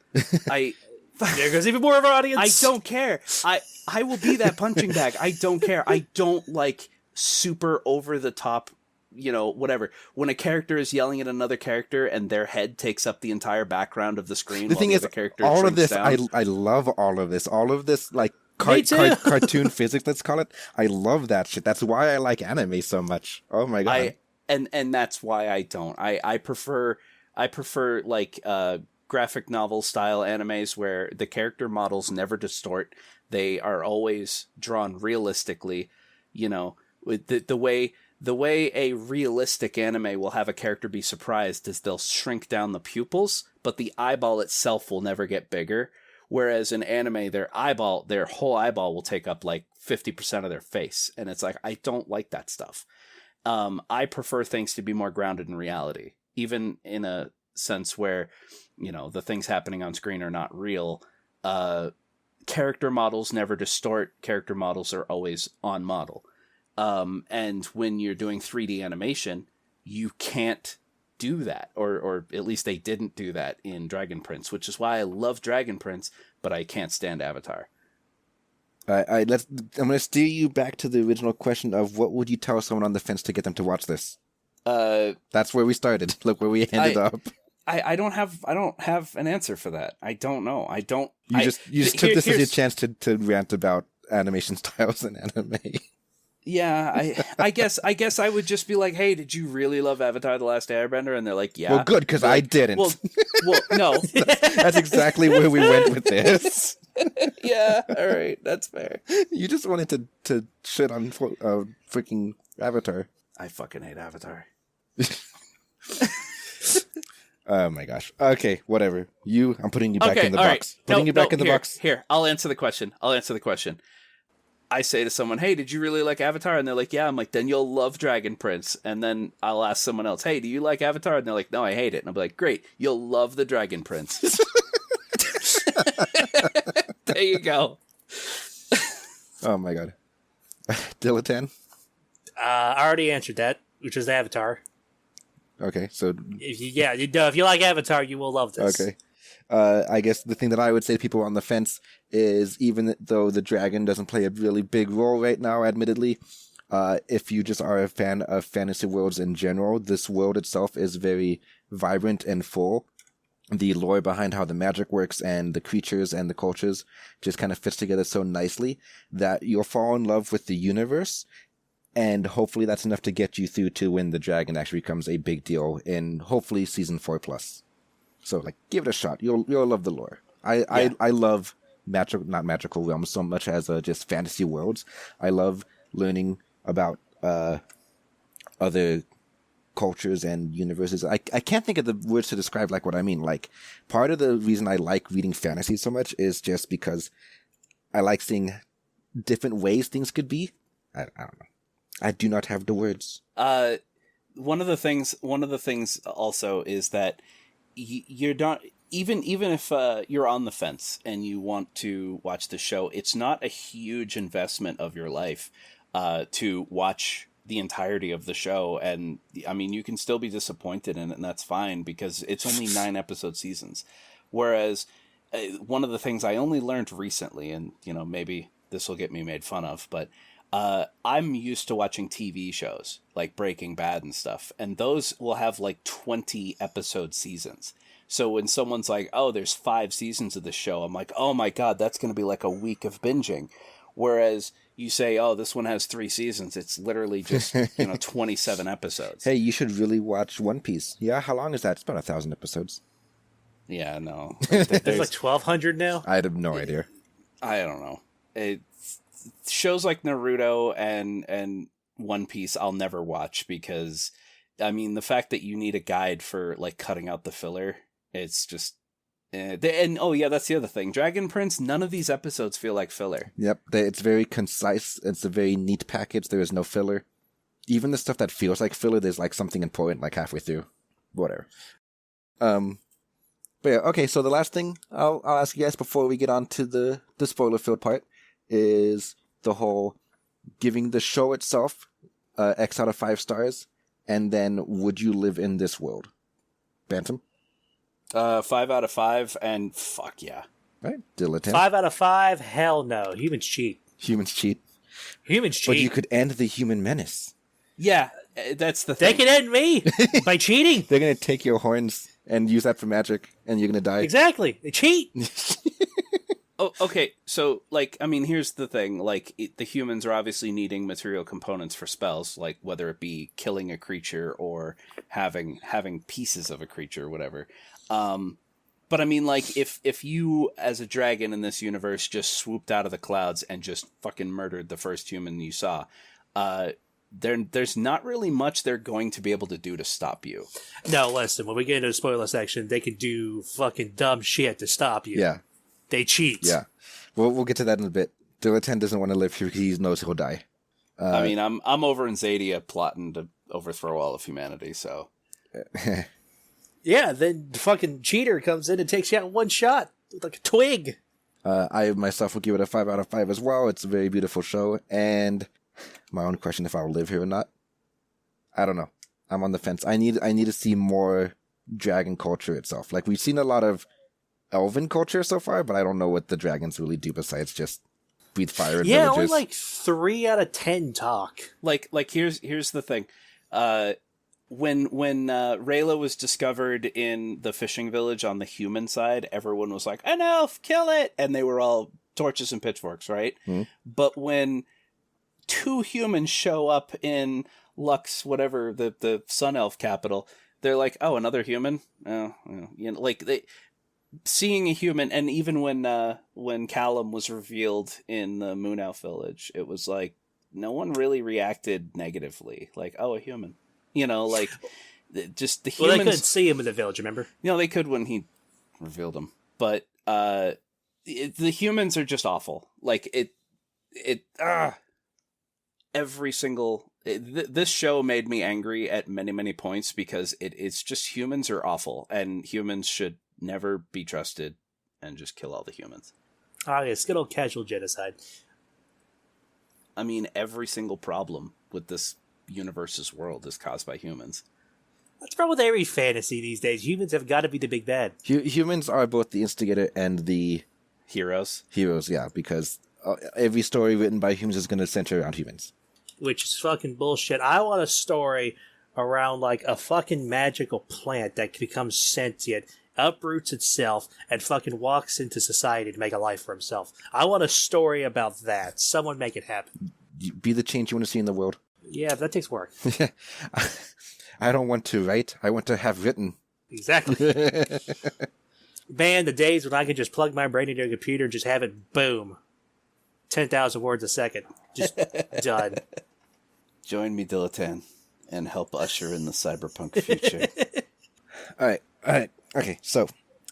There goes even more of our audience. I don't care. I will be that punching bag. I don't care. I don't like super over the top, whatever. When a character is yelling at another character and their head takes up the entire background of the screen. The thing is, all of this, I love all of this. All of this, like, cartoon physics, let's call it. I love that shit. That's why I like anime so much. Oh my god. And that's why I don't. I prefer like graphic novel style animes where the character models never distort. They are always drawn realistically, with the way a realistic anime will have a character be surprised is they'll shrink down the pupils, but the eyeball itself will never get bigger. Whereas in anime, their whole eyeball will take up like 50% of their face. And it's like, I don't like that stuff. I prefer things to be more grounded in reality, even in a sense where, the things happening on screen are not real. Character models never distort. Character models are always on model. And when you're doing 3D animation, you can't do that, or at least they didn't do that in Dragon Prince, which is why I love Dragon Prince, but I can't stand Avatar. I'm going to steer you back to the original question of what would you tell someone on the fence to get them to watch this? That's where we started. Look where we ended up. I don't have an answer for that. I don't know. You just took this as your chance to rant about animation styles in anime. Yeah, I guess I would just be like, hey, did you really love Avatar: The Last Airbender? And they're like, yeah. Well, good, because I didn't. Well, no. That's exactly where we went with this. Yeah, all right, that's fair. You just wanted to shit on freaking Avatar. I fucking hate Avatar. Oh my gosh. Okay, whatever. I'm putting you back in the box. Right. Putting you back in the box. Here, I'll answer the question. I say to someone, hey, did you really like Avatar? And they're like, yeah. I'm like, then you'll love Dragon Prince. And then I'll ask someone else, hey, do you like Avatar? And they're like, no, I hate it. And I'll be like, great, you'll love the Dragon Prince. There you go. Oh my god. Diletan? I already answered that, which is Avatar. Okay, so... If you like Avatar, you will love this. Okay. I guess the thing that I would say to people on the fence is, even though the dragon doesn't play a really big role right now, admittedly, if you just are a fan of fantasy worlds in general, this world itself is very vibrant and full. The lore behind how the magic works and the creatures and the cultures just kind of fits together so nicely that you'll fall in love with the universe. And hopefully that's enough to get you through to when the dragon actually becomes a big deal in hopefully season 4+. So, give it a shot. You'll love the lore. I love not magical realms so much as just fantasy worlds. I love learning about other cultures and universes. I can't think of the words to describe what I mean. Part of the reason I like reading fantasy so much is just because I like seeing different ways things could be. I don't know. I do not have the words. One of the things also is that you're not, even if you're on the fence and you want to watch the show, it's not a huge investment of your life to watch the entirety of the show. And I mean, you can still be disappointed in it, and that's fine because it's only 9 episode seasons. Whereas one of the things I only learned recently, and maybe this will get me made fun of, but I'm used to watching TV shows like Breaking Bad and stuff, and those will have 20 episode seasons. So when someone's like, "Oh, there's 5 seasons of the show," I'm like, "Oh my god, that's going to be like a week of binging." Whereas you say, "Oh, this one has 3 seasons," it's literally just 27 episodes. Hey, you should really watch One Piece. Yeah, how long is that? It's about 1,000 episodes. Yeah, no, There's like 1,200 now. I have no idea. I don't know. Shows like Naruto and One Piece I'll never watch because, I mean, the fact that you need a guide for like cutting out the filler, it's just. And oh yeah, that's the other thing. Dragon Prince, none of these episodes feel like filler. Yep, it's very concise. It's a very neat package. There is no filler. Even the stuff that feels like filler, there's like something important like halfway through. Whatever. But yeah, okay, so the last thing I'll ask you guys before we get on to the spoiler-filled part is the whole giving the show itself X out of 5 stars, and then would you live in this world? Bantam? 5 out of 5, and fuck yeah. Right, Dilettante. 5 out of 5, hell no. Humans cheat. Humans cheat. Humans cheat. But you could end the human menace. Yeah, that's the They thing. can end me by cheating. They're going to take your horns and use that for magic, and you're going to die. Exactly. They cheat. Oh, okay. So, like, I mean, here's the thing. Like, the humans are obviously needing material components for spells, like whether it be killing a creature or having pieces of a creature or whatever. But I mean, like, if you, as a dragon in this universe, just swooped out of the clouds and just fucking murdered the first human you saw, there's not really much they're going to be able to do to stop you. No, listen. When we get into the spoiler section, they can do fucking dumb shit to stop you. Yeah. They cheat. Yeah. We'll get to that in a bit. Dilettante doesn't want to live here because he knows he'll die. I mean, I'm over in Xadia plotting to overthrow all of humanity, so... Yeah, then the fucking cheater comes in and takes you out in one shot with like a twig. I myself will give it a 5 out of 5 as well. It's a very beautiful show. And my own question, if I will live here or not, I don't know. I'm on the fence. I need to see more dragon culture itself. Like, we've seen a lot of elven culture so far, but I don't know what the dragons really do besides just breathe fire in Yeah, villages. only like 3 out of 10 talk. Like here's the thing. When Rayla was discovered in the fishing village on the human side, everyone was like, "An elf, kill it!" And they were all torches and pitchforks, right? Mm-hmm. But when 2 humans show up in Lux, whatever, the sun elf capital, they're like, "Oh, another human?" Oh, like seeing a human, and even when Callum was revealed in the Moon Elf village, it was like no one really reacted negatively. Like, "Oh, a human." Like, just the humans... Well, they couldn't see him in the village, remember? They could when he revealed him. But the humans are just awful. Like, every single... this show made me angry at many, many points because it's just humans are awful. And humans should never be trusted and just kill all the humans. Oh, yeah, it's good old casual genocide. I mean, every single problem with this universe's world is caused by humans. That's probably with every fantasy these days. Humans have got to be the big bad. Humans are both the instigator and the Heroes, yeah, because every story written by humans is going to center around humans. Which is fucking bullshit. I want a story around like a fucking magical plant that becomes sentient, uproots itself, and fucking walks into society to make a life for himself. I want a story about that. Someone make it happen. Be the change you want to see in the world. Yeah, but that takes work. I don't want to write. I want to have written. Exactly. Man, the days when I could just plug my brain into a computer and just have it, boom, 10,000 words a second. Just done. join me, Dilettante, and help usher in the cyberpunk future. All right. Okay, so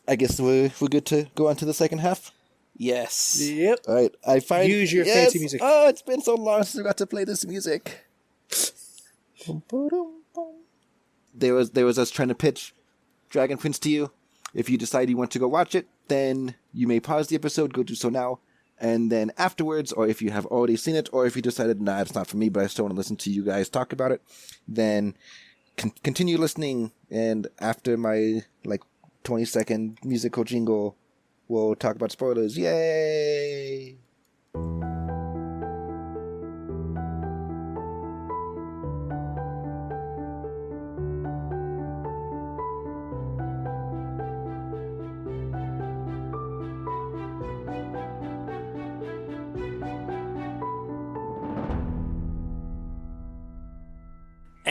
I guess we're good to go on to the second half. Yes. Yep. All right, I find... Use your fancy music. Oh, it's been so long since we got to play this music. There was us trying to pitch Dragon Prince to you. If you decide you want to go watch it, then you may pause the episode, go do so now, and then afterwards, or if you have already seen it, or if you decided, nah, it's not for me, but I still want to listen to you guys talk about it, then continue listening, and after my 20-second musical jingle, we'll talk about spoilers. Yay!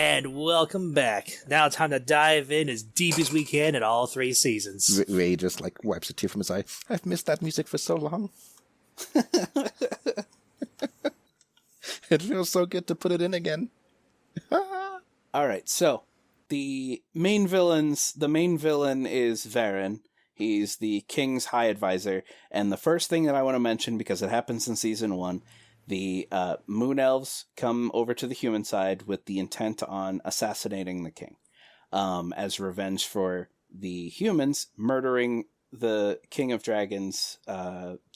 And welcome back. Now it's time to dive in as deep as we can in all 3 seasons. Ray just like wipes a tear from his eye. I've missed that music for so long. It feels so good to put it in again. All right, so the main villain is Varen. He's the king's high advisor. And the first thing that I want to mention, because it happens in season 1, the moon elves come over to the human side with the intent on assassinating the king as revenge for the humans murdering the king of dragons,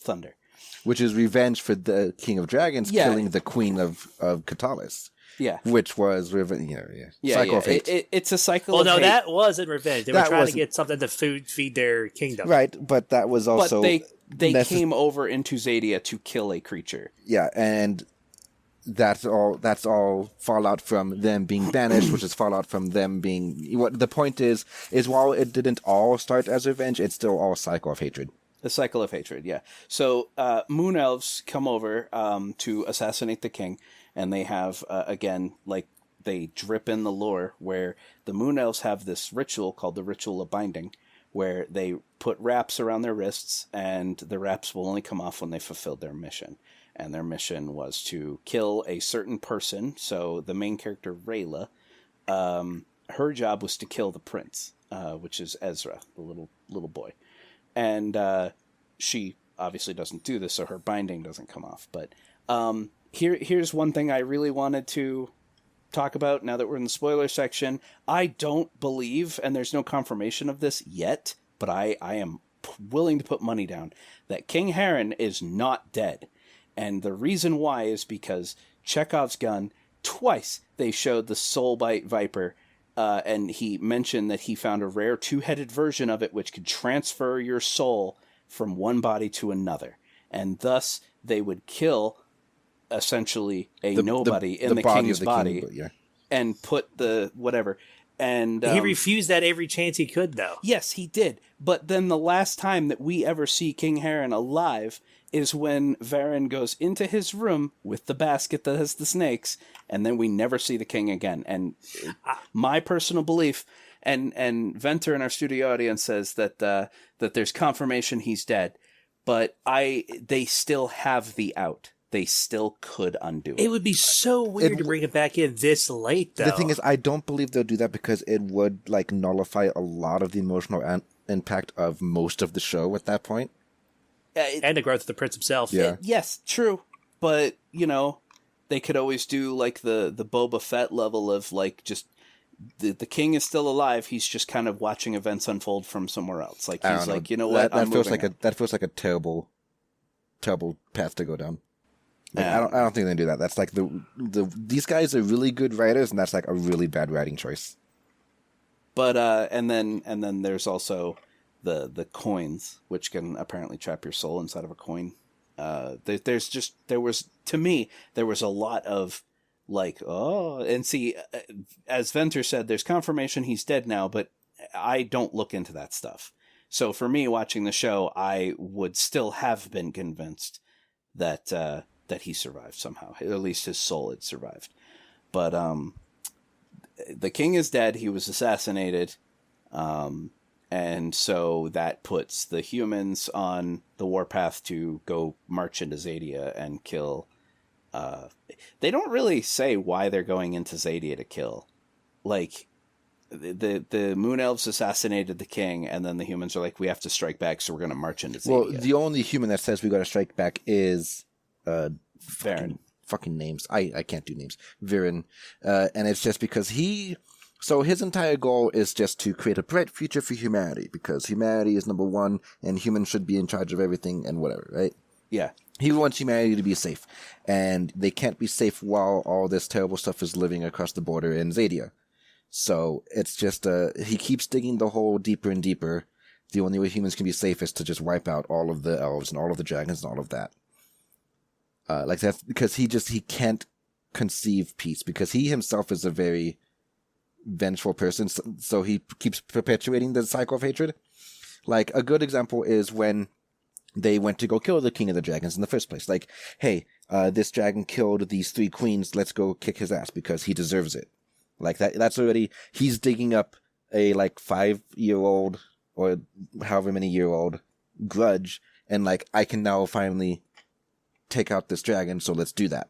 Thunder. Which is revenge for the King of Dragons killing the Queen of Katalis. Yeah. Which was revenge. Cycle of hate. It's a cycle of hate. Well, no, that wasn't revenge. They were trying to get something to feed their kingdom. Right, but that was also... But they came over into Xadia to kill a creature. Yeah, and that's all fallout from them being banished, which is fallout from them being... What the point is while it didn't all start as revenge, it's still all cycle of hatred. The cycle of hatred, yeah. So moon elves come over to assassinate the king, and they have, again, like, they drip in the lore where the moon elves have this ritual called the Ritual of Binding, where they put wraps around their wrists, and the wraps will only come off when they fulfilled their mission. And their mission was to kill a certain person. So the main character, Rayla, her job was to kill the prince, which is Ezra, the little boy. And she obviously doesn't do this, so her binding doesn't come off. But here's one thing I really wanted to talk about now that we're in the spoiler section. I don't believe, and there's no confirmation of this yet, but I am willing to put money down that King Heron is not dead. And the reason why is because Chekhov's gun, twice they showed the Soulbite Viper, and he mentioned that he found a rare 2-headed version of it which could transfer your soul from one body to another. And thus, they would kill, essentially, nobody in the king's body and put the whatever. And he refused that every chance he could, though. Yes, he did. But then the last time that we ever see King Heron alive is when Varen goes into his room with the basket that has the snakes, and then we never see the king again. And my personal belief, and Venter in our studio audience says that that there's confirmation he's dead, but they still have the out. They still could undo it. It would be so weird to bring it back in this late, though. The thing is, I don't believe they'll do that because it would like nullify a lot of the emotional impact of most of the show at that point. And the growth of the prince himself. Yeah. Yes, true. But, they could always do like the Boba Fett level of like just the king is still alive. He's just kind of watching events unfold from somewhere else. Like he's like, you know what? That feels like a terrible, terrible path to go down. Like, I don't think they do that. That's like these guys are really good writers, and that's like a really bad writing choice. But and then there's also the coins, which can apparently trap your soul inside of a coin. There was a lot of like, and see, as Venter said, there's confirmation he's dead now, but I don't look into that stuff. So for me, watching the show, I would still have been convinced that he survived somehow. At least his soul had survived. But the king is dead. He was assassinated. And so that puts the humans on the warpath to go march into Xadia and kill. They don't really say why they're going into Xadia to kill. Like, the moon elves assassinated the king, and then the humans are like, we have to strike back, so we're going to march into Xadia. Well, the only human that says we got to strike back is Varen. Fucking names. I can't do names. Viren. And it's just because So his entire goal is just to create a bright future for humanity, because humanity is number one, and humans should be in charge of everything and whatever, right? Yeah. He wants humanity to be safe, and they can't be safe while all this terrible stuff is living across the border in Xadia. So it's just, he keeps digging the hole deeper and deeper. The only way humans can be safe is to just wipe out all of the elves and all of the dragons and all of that. Like that's because he can't conceive peace, because he himself is a very vengeful person, so he keeps perpetuating the cycle of hatred. Like, a good example is when they went to go kill the king of the dragons in the first place. Like, hey, this dragon killed these 3 queens, let's go kick his ass because he deserves it. Like that's already, he's digging up a like 5-year-old or however many year old grudge, and like I can now finally take out this dragon, so let's do that.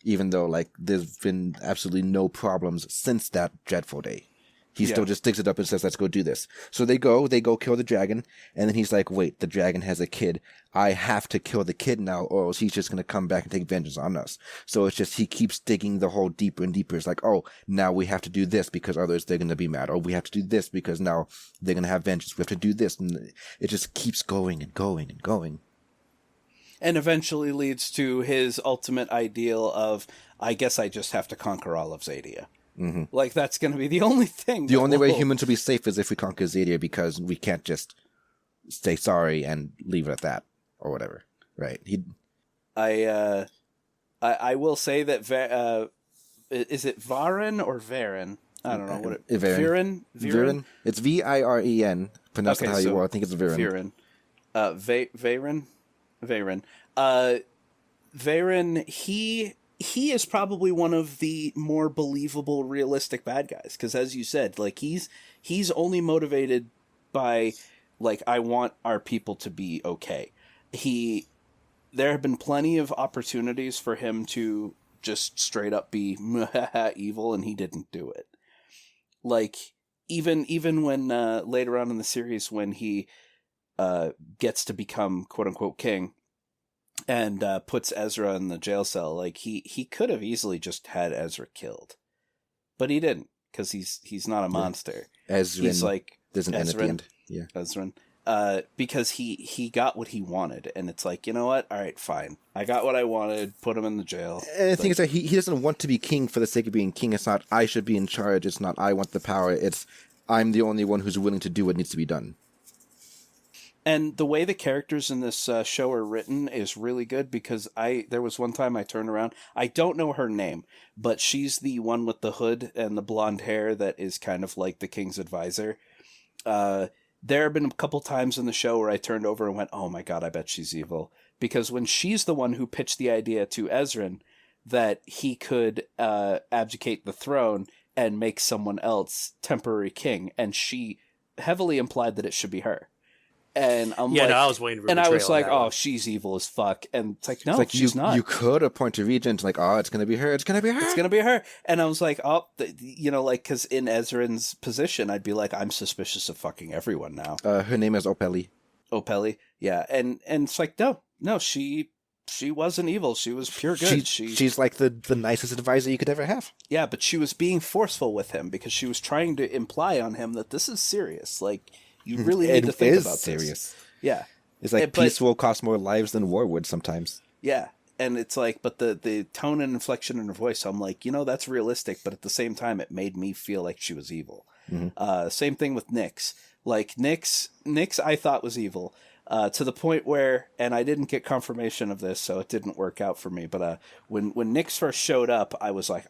Even though like there's been absolutely no problems since that dreadful day. He still just digs it up and says, let's go do this. So they go kill the dragon, and then he's like, wait, the dragon has a kid. I have to kill the kid now, or else he's just going to come back and take vengeance on us. So it's just, he keeps digging the hole deeper and deeper. It's like, oh, now we have to do this because others, they're going to be mad. Or we have to do this because now they're going to have vengeance. We have to do this. And it just keeps going and going and going. And eventually leads to his ultimate ideal of, I guess I just have to conquer all of Xadia. Mm-hmm. Like, that's going to be the only thing. The only way humans will be safe is if we conquer Xadia, because we can't just say sorry and leave it at that, or whatever. Right? I will say that is it Varen or Varen? I don't know what it is. Viren? It's Viren. Pronounce it how you want. I think it's Viren. Viren. Varen. Varen, he is probably one of the more believable, realistic bad guys. Because as you said, like he's only motivated by, like, I want our people to be okay. There have been plenty of opportunities for him to just straight up be evil, and he didn't do it. Like, even when later on in the series, when he gets to become quote unquote king, and puts Ezra in the jail cell, like he could have easily just had Ezra killed, but he didn't, because he's not a monster. Ezrin, he's like, there's an N at the end. Yeah, Ezrin. Because he got what he wanted, and it's like, you know what? All right, fine. I got what I wanted. Put him in the jail. And the thing is that he doesn't want to be king for the sake of being king. It's not I should be in charge. It's not I want the power. It's I'm the only one who's willing to do what needs to be done. And the way the characters in this show are written is really good, because there was one time I turned around. I don't know her name, but she's the one with the hood and the blonde hair that is kind of like the king's advisor. There have been a couple times in the show where I turned over and went, oh my god, I bet she's evil. Because when she's the one who pitched the idea to Ezrin that he could abdicate the throne and make someone else temporary king, and she heavily implied that it should be her. And I'm like, no, I was waiting for. And I was like, oh, she's evil as fuck. And it's like, no, like she's not. You could appoint a regent, like, oh, it's gonna be her. It's gonna be her. It's gonna be her. And I was like, oh, like, because in Ezrin's position, I'd be like, I'm suspicious of fucking everyone now. Her name is Opeli. Opeli, yeah. And it's like, no, she wasn't evil. She was pure good. She's like the nicest advisor you could ever have. Yeah, but she was being forceful with him because she was trying to imply on him that this is serious. Like, you really need to think about serious. This. Yeah. It's like peace will cost more lives than war would sometimes. Yeah. And it's like, but the tone and inflection in her voice, I'm like, that's realistic, but at the same time, it made me feel like she was evil. Mm-hmm. Same thing with Nyx. Like, Nyx I thought was evil, to the point where, and I didn't get confirmation of this, so it didn't work out for me, but when Nyx first showed up, I was like,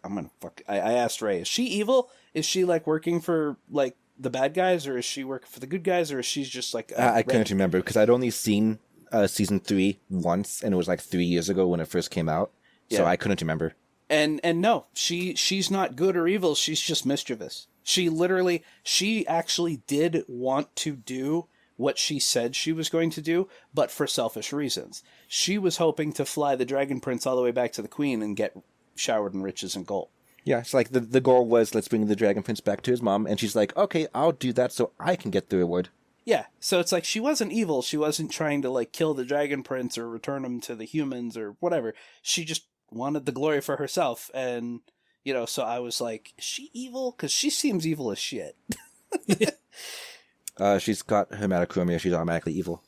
I asked Ray, is she evil? Is she, like, working for, like, the bad guys, or is she working for the good guys, or is she just like I couldn't remember, because I'd only seen season 3 once, and it was like 3 years ago when it first came out, so I couldn't remember. And no, she's not good or evil, she's just mischievous. She actually did want to do what she said she was going to do, but for selfish reasons. She was hoping to fly the Dragon Prince all the way back to the Queen and get showered in riches and gold. Yeah, it's like the goal was, let's bring the Dragon Prince back to his mom, and she's like, okay, I'll do that so I can get the reward. Yeah, so it's like, she wasn't evil, she wasn't trying to, like, kill the Dragon Prince or return him to the humans or whatever. She just wanted the glory for herself, and, so I was like, is she evil? Because she seems evil as shit. She's got hematochromia, she's automatically evil.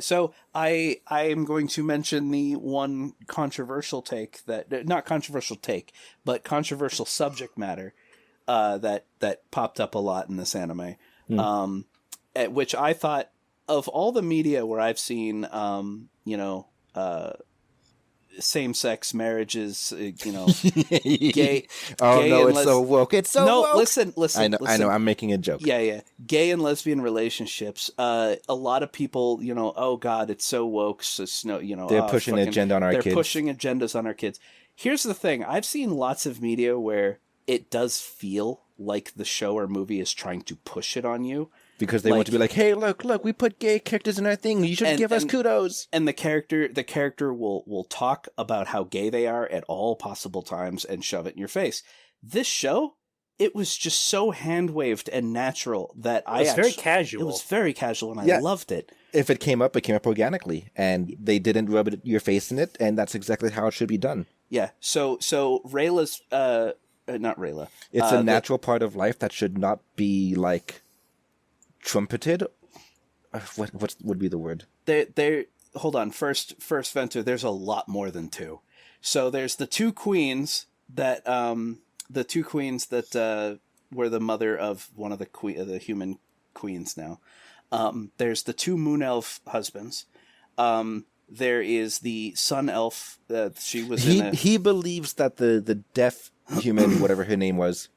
So I am going to mention the one controversial not controversial take, but controversial subject matter, that popped up a lot in this anime. At which I thought, of all the media where I've seen, same-sex marriages, gay. Oh gay no, it's so woke. It's so woke. Listen. I know. I'm making a joke. Yeah. Gay and lesbian relationships. A lot of people, oh God, it's so woke. So, they're pushing an agenda on our kids. They're pushing agendas on our kids. Here's the thing. I've seen lots of media where it does feel like the show or movie is trying to push it on you. Because they want to be like, hey, look, we put gay characters in our thing. You should give us kudos. And the character will talk about how gay they are at all possible times and shove it in your face. This show, it was just so hand-waved and natural that it was very casual. It was very casual, and I loved it. If it came up organically, and they didn't rub your face in it, and that's exactly how it should be done. Yeah, so Rayla's... not Rayla. It's a natural part of life that should not be, like, trumpeted. What would be the word? Hold on. First, Venter, there's a lot more than two. So there's the two queens that... were the mother of one of the human queens now. There's the two moon elf husbands. There is the sun elf that she was He believes that the deaf human, whatever her name was,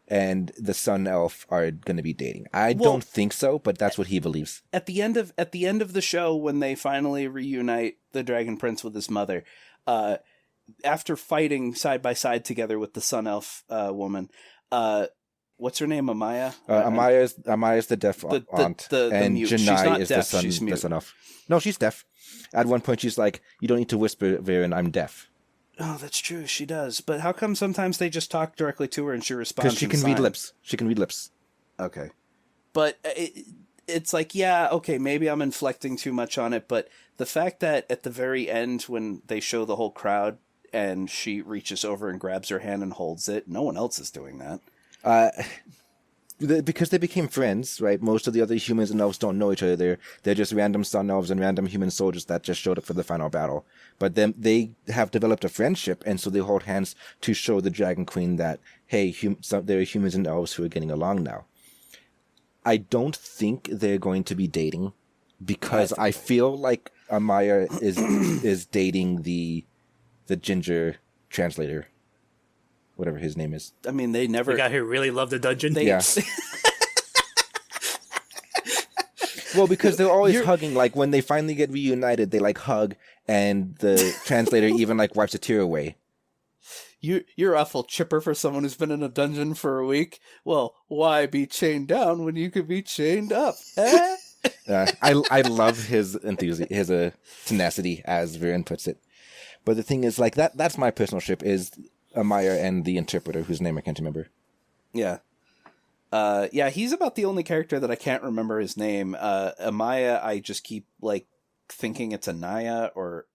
and the sun elf are going to be dating. I don't think so, but that's what he believes. At the end of the show, when they finally reunite the Dragon Prince with his mother, after fighting side by side together with the sun elf woman, what's her name? Amaya. Amaya's the deaf aunt, and Janai is deaf. The sun elf. No, she's deaf. At one point, she's like, "You don't need to whisper, Varen. I'm deaf." Oh, that's true. She does. But how come sometimes they just talk directly to her and she responds? Because she can read lips. She can read lips. Okay, but it's like, yeah, okay, maybe I'm inflecting too much on it, but the fact that at the very end when they show the whole crowd and she reaches over and grabs her hand and holds it, no one else is doing that. Because they became friends, right? Most of the other humans and elves don't know each other. They're just random sun elves and random human soldiers that just showed up for the final battle. But then they have developed a friendship, and so they hold hands to show the Dragon Queen that, hey, there are humans and elves who are getting along now. I don't think they're going to be dating, because I feel like Amaya is dating the ginger translator. Whatever his name is. I mean, they never... The guy who really loved the dungeon? Yeah. Well, because they're always hugging. Like, when they finally get reunited, they, like, hug, and the translator even, like, wipes a tear away. You're awful chipper for someone who's been in a dungeon for a week. Well, why be chained down when you could be chained up? Eh? I love his enthusiasm, his tenacity, as Viren puts it. But the thing is, like, that's my personal ship, is... Amaya and the interpreter, whose name I can't remember. Yeah. He's about the only character that I can't remember his name. Amaya, I just keep, like, thinking it's Anaya or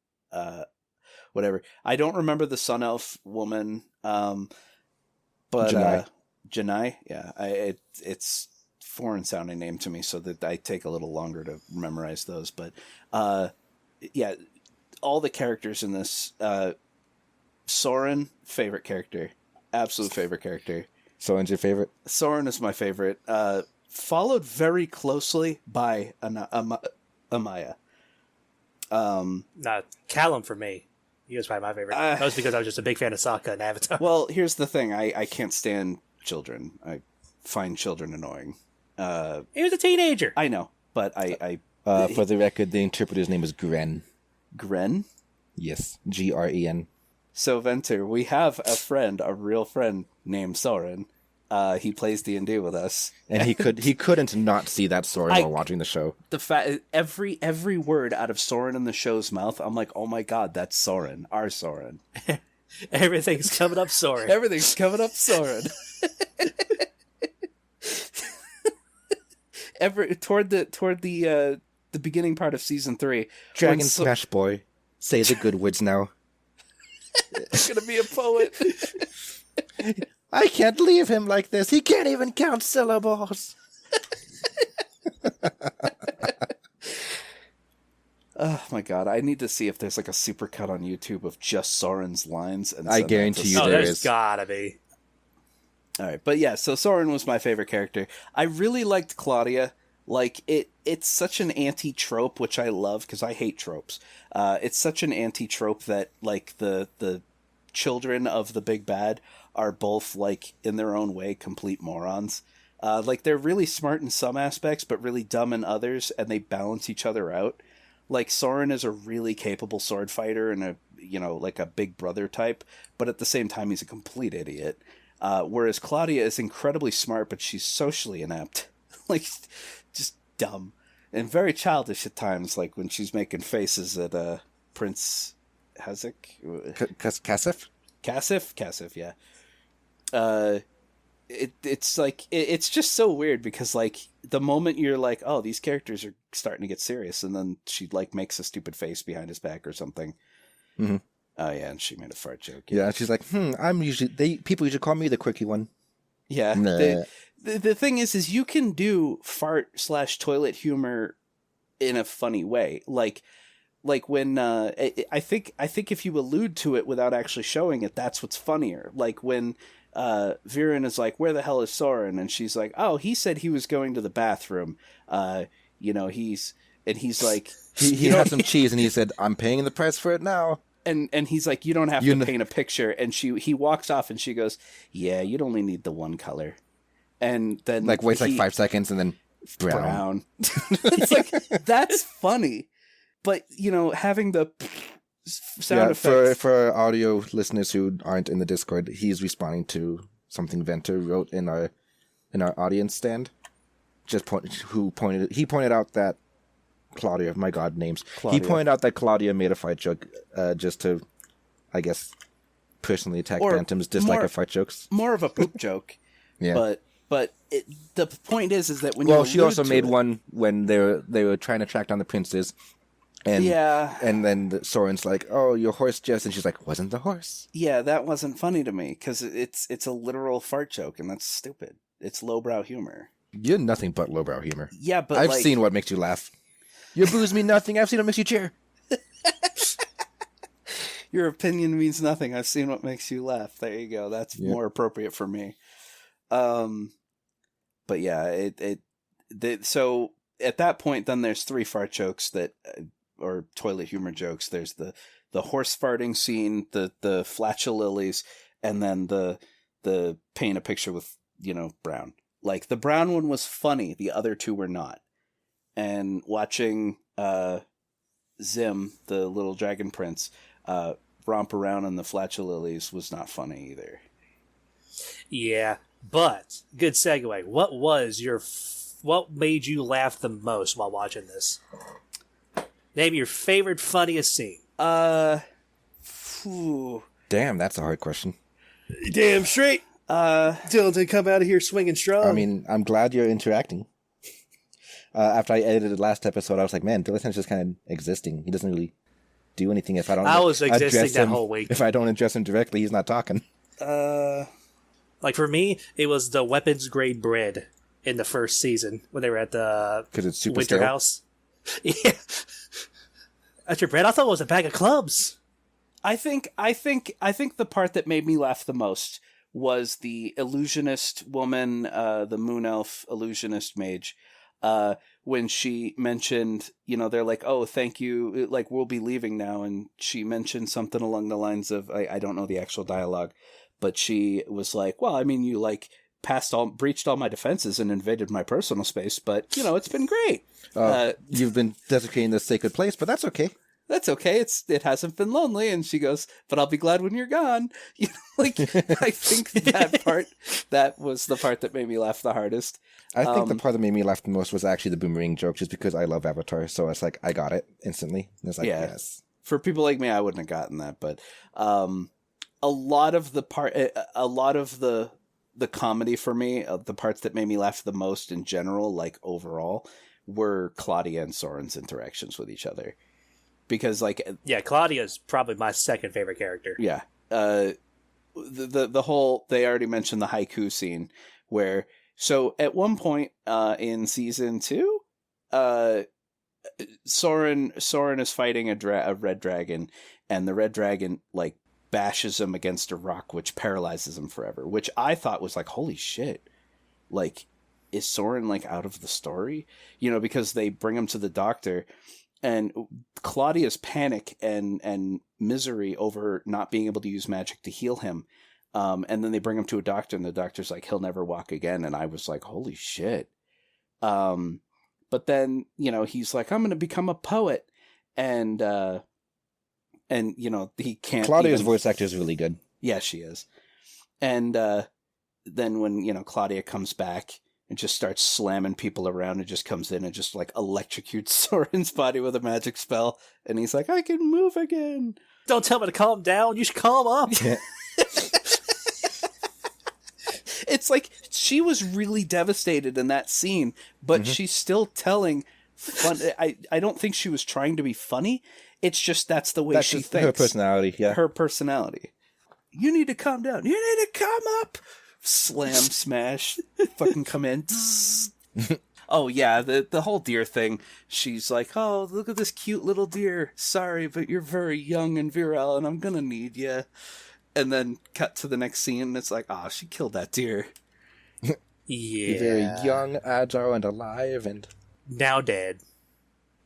whatever. I don't remember the Sun Elf woman, but... Janai? Yeah. It's foreign-sounding name to me, so that I take a little longer to memorize those. But, yeah, all the characters in this... Soren, favorite character. Absolute favorite character. Soren's your favorite? Soren is my favorite. Followed very closely by Amaya. Callum for me. He was probably my favorite. That was because I was just a big fan of Sokka and Avatar. Well, here's the thing. I can't stand children. I find children annoying. He was a teenager. I know, but for the record, the interpreter's name is Gren. Gren? Yes, Gren. So, Venter, we have a real friend named Soren. He plays D&D with us. And he couldn't not see that Soren while watching the show. The fact every word out of Soren in the show's mouth, I'm like, oh my god, that's Soren. Our Soren. Everything's coming up Soren. Everything's coming up Soren. Toward the beginning part of season 3. Dragon Smash Boy. Say the good words now. I'm gonna be a poet. I can't leave him like this. He can't even count syllables. Oh my god, I need to see if there's like a supercut on YouTube of just Soren's lines. And I guarantee you there there's is. Gotta be. Alright, but yeah, so Soren was my favorite character. I really liked Claudia. Like, it's such an anti-trope, which I love, because I hate tropes. It's such an anti-trope that, like, the children of the big bad are both, like, in their own way, complete morons. Like, they're really smart in some aspects, but really dumb in others, and they balance each other out. Like, Soren is a really capable sword fighter and like a big brother type, but at the same time, he's a complete idiot. Whereas Claudia is incredibly smart, but she's socially inept. Like, just dumb. And very childish at times, like when she's making faces at Prince Hazek? Cassif? Cassif, yeah. It's like, it's just so weird because, like, the moment you're like, oh, these characters are starting to get serious, and then she, like, makes a stupid face behind his back or something. Mm-hmm. Oh, yeah, and she made a fart joke. Yeah, she's like, people usually call me the quirky one. Yeah. Nah. The thing is you can do fart/toilet humor in a funny way. Like when, I think if you allude to it without actually showing it, that's what's funnier. Like when, Viren is like, where the hell is Soren? And she's like, oh, he said he was going to the bathroom. He's like, he had some cheese and he said, I'm paying the price for it now. And he's like, you don't have to paint a picture. And he walks off and she goes, yeah, you'd only need the one color. And then waits 5 seconds and then brown. It's like, that's funny. But, having the sound effects. For audio listeners who aren't in the Discord, he's responding to something Venter wrote in our audience stand. He pointed out that Claudia, my God, names. Claudia. He pointed out that Claudia made a fight joke just to, I guess, personally attack Bantam's dislike of fight jokes. More of a poop joke. Yeah. But the point is that when she also made one when they were trying to track down the princes. And then Soren's like, oh, your horse just, and she's like, wasn't the horse. Yeah, that wasn't funny to me because it's a literal fart joke and that's stupid. It's lowbrow humor. You're nothing but lowbrow humor. Yeah, but I've seen what makes you laugh. Your booze mean nothing. I've seen what makes you cheer. Your opinion means nothing. I've seen what makes you laugh. There you go. That's more appropriate for me. But yeah, so at that point, then there's 3 fart jokes or toilet humor jokes. There's the horse farting scene, the flatulillies, and then the paint a picture with, brown. Like, the brown one was funny. The other 2 were not. And watching Zim, the little dragon prince, romp around in the flatulillies was not funny either. Yeah, but good segue. What made you laugh the most while watching this? Name your favorite, funniest scene. Damn, that's a hard question. Damn straight. Dylan didn't come out of here swinging strong. I mean, I'm glad you're interacting. After I edited the last episode, I was like, man, Dylan's just kind of existing. He doesn't really do anything if I don't. I was existing that whole week. If I don't address him directly, he's not talking. Like for me, it was the weapons grade bread in the first season when they were at the winter house. Yeah, that's your bread. I thought it was a bag of clubs. I think the part that made me laugh the most was the illusionist woman, the moon elf illusionist mage. When she mentioned, they're like, oh, thank you, like, we'll be leaving now. And she mentioned something along the lines of, I don't know the actual dialogue, but she was like, well, I mean, you, like, breached all my defenses and invaded my personal space, but, it's been great. You've been desecrating this sacred place, but that's okay. That's okay. It hasn't been lonely. And she goes, but I'll be glad when you're gone. I think that was the part that made me laugh the hardest. I think the part that made me laugh the most was actually the boomerang joke, just because I love Avatar. So it's like, I got it instantly. And it's like, yes. For people like me, I wouldn't have gotten that. But a lot of the comedy for me, the parts that made me laugh the most in general, like overall, were Claudia and Soren's interactions with each other. Because Claudia's probably my second favorite character. Yeah. The whole, they already mentioned the haiku scene where, so at one point in season 2, Soren is fighting a red dragon, and the red dragon like bashes him against a rock, which paralyzes him forever, which I thought was like, holy shit. Like, is Soren like out of the story? Because they bring him to the doctor. And Claudia's panic and misery over not being able to use magic to heal him. And then they bring him to a doctor, and the doctor's like, he'll never walk again. And I was like, holy shit. But then, he's like, I'm going to become a poet. And he can't. Claudia's voice actor is really good. Yeah, she is. And then when, Claudia comes back and just starts slamming people around and just comes in and just like electrocutes Soren's body with a magic spell. And he's like, I can move again. Don't tell me to calm down. You should calm up. Yeah. It's like she was really devastated in that scene, but she's still telling fun. I don't think she was trying to be funny. It's just that's the way she thinks. Her personality, yeah. Her personality. You need to calm down. You need to come up. Slam, smash, fucking come in. Oh yeah, the whole deer thing. She's like, oh, look at this cute little deer. Sorry, but you're very young and virile, and I'm gonna need you. And then cut to the next scene, and it's like, oh, she killed that deer. Yeah. Very young, agile, and alive, and now dead.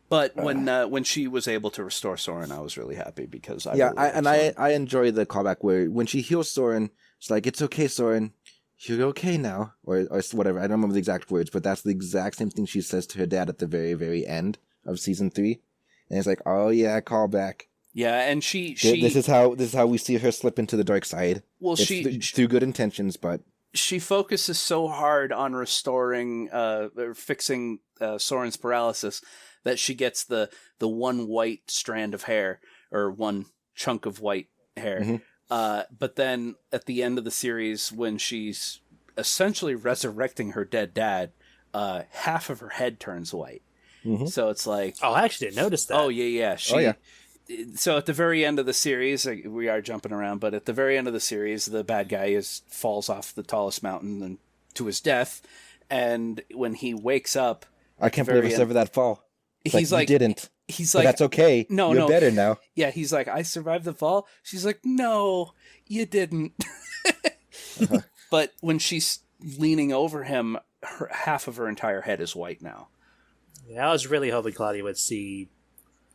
But when she was able to restore Soren, I was really happy because I enjoy the callback where when she heals Soren, it's like, it's okay, Soren, you're okay now, or whatever. I don't remember the exact words, but that's the exact same thing she says to her dad at the very, very end of season 3, and it's like, oh yeah, callback. Yeah, and she this is how we see her slip into the dark side. Well, it's through good intentions, but she focuses so hard on restoring or fixing Soren's paralysis that she gets the one white strand of hair, or one chunk of white hair. But then at the end of the series, when she's essentially resurrecting her dead dad, half of her head turns white. So it's like, oh, I actually didn't notice that. Oh yeah. So at the very end of the series, we are jumping around, but at the very end of the series, the bad guy falls off the tallest mountain and to his death. And when he wakes up, I can't believe it's ever that fall. He's like, you didn't. He's but like, that's okay. You're better now. Yeah, he's like, I survived the fall. She's like, no, you didn't. But when she's leaning over him, half of her entire head is white now. Yeah, I was really hoping Claudia would see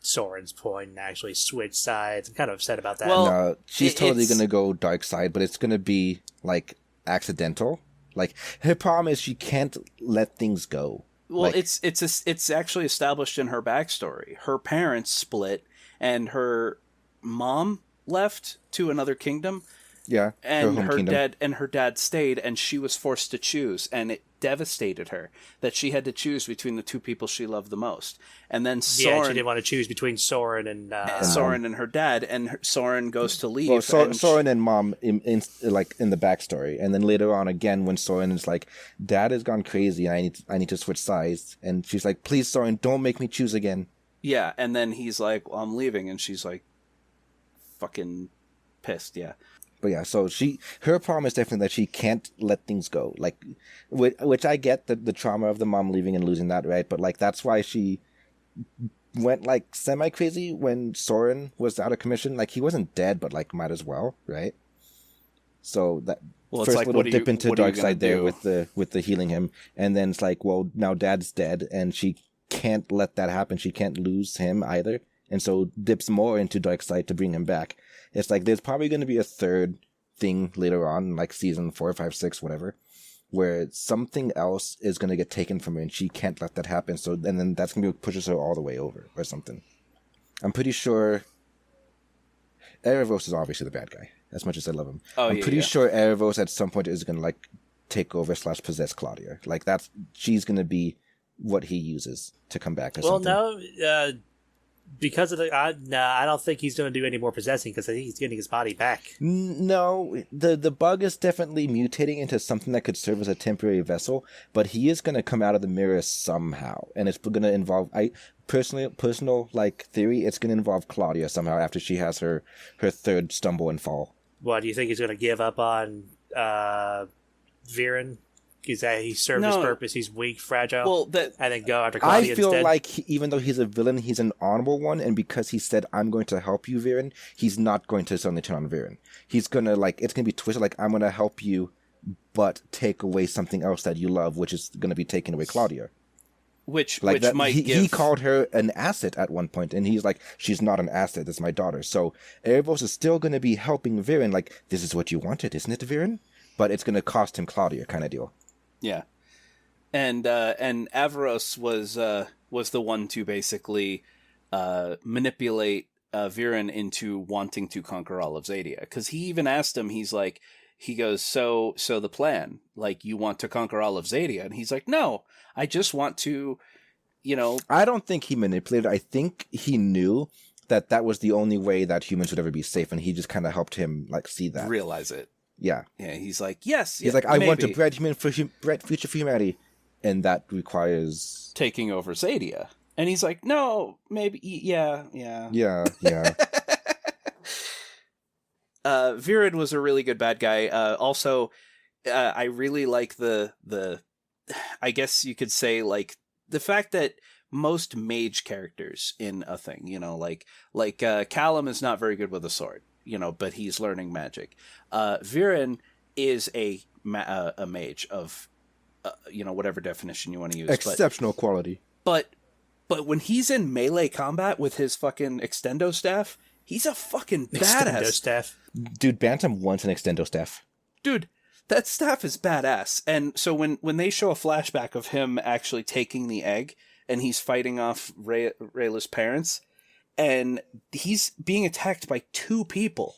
Soren's point and actually switch sides. I'm kind of upset about that. Well, no, she's totally going to go dark side, but it's going to be, like, accidental. Like, her problem is she can't let things go. Well, like, it's actually established in her backstory. Her parents split, and her mom left to another kingdom. Yeah, and her dad stayed, and she was forced to choose, and it devastated her that she had to choose between the two people she loved the most. And then Soren, she didn't want to choose between Soren and Soren and her dad, and Soren goes to leave. Well, Soren and mom in the backstory, and then later on again when Soren is like, Dad has gone crazy, and I need to switch sides, and she's like, please Soren, don't make me choose again. Yeah, and then he's like, well, I'm leaving, and she's like, fucking pissed. Yeah. But yeah, so her problem is definitely that she can't let things go. Like, which I get the trauma of the mom leaving and losing that, right? But like, that's why she went like semi-crazy when Soren was out of commission. Like, he wasn't dead, but like, might as well, right? So that first like, little dip into dark side there with the healing him, and then it's like, well, now Dad's dead, and she can't let that happen. She can't lose him either, and so dips more into dark side to bring him back. It's like there's probably going to be a third thing later on, like season 4, 5, 6, whatever, where something else is going to get taken from her and she can't let that happen. So, and then that's going to pushes her all the way over or something. I'm pretty sure Erebos is obviously the bad guy, as much as I love him. I'm pretty sure Erebos at some point is going to like take over / possess Claudia. Like she's going to be what he uses to come back or something. Well, no, because of I don't think he's going to do any more possessing because I think he's getting his body back. No, the bug is definitely mutating into something that could serve as a temporary vessel, but he is going to come out of the mirror somehow, and it's going to involve personal like theory. It's going to involve Claudia somehow after she has her third stumble and fall. What do you think he's going to give up on Viren? He served his purpose. He's weak, fragile. Well, and then go after Claudia I feel instead. like even though he's a villain, he's an honorable one, and because he said, "I'm going to help you, Viren," he's not going to suddenly turn on Viren. He's gonna it's gonna be twisted. Like, I'm gonna help you, but take away something else that you love, which is gonna be taking away Claudia. Which might he called her an asset at one point, and he's like, "She's not an asset. It's my daughter." So Erebos is still gonna be helping Viren. Like, this is what you wanted, isn't it, Viren? But it's gonna cost him Claudia, kind of deal. Yeah, and Avaros was the one to basically manipulate Viren into wanting to conquer all of Xadia, because he even asked him. He's like, he goes, so the plan, like, you want to conquer all of Xadia? And he's like, no, I just want to, I don't think he manipulated. I think he knew that was the only way that humans would ever be safe, and he just kind of helped him like see that, realize it. Yeah. Yeah, he's like, yes. He's like, I want to breed future for humanity, and that requires taking over Xadia. And he's like, no, maybe, yeah. Yeah. Viren was a really good bad guy. Also, I really like the I guess you could say, like, the fact that most mage characters in a thing, like Callum is not very good with a sword, but he's learning magic. Viren is a mage of, whatever definition you want to use. Exceptional quality. But when he's in melee combat with his fucking extendo staff, he's a fucking badass. Extendo staff. Dude, Bantam wants an extendo staff. Dude, that staff is badass. And so when they show a flashback of him actually taking the egg and he's fighting off Rayla's parents, and he's being attacked by two people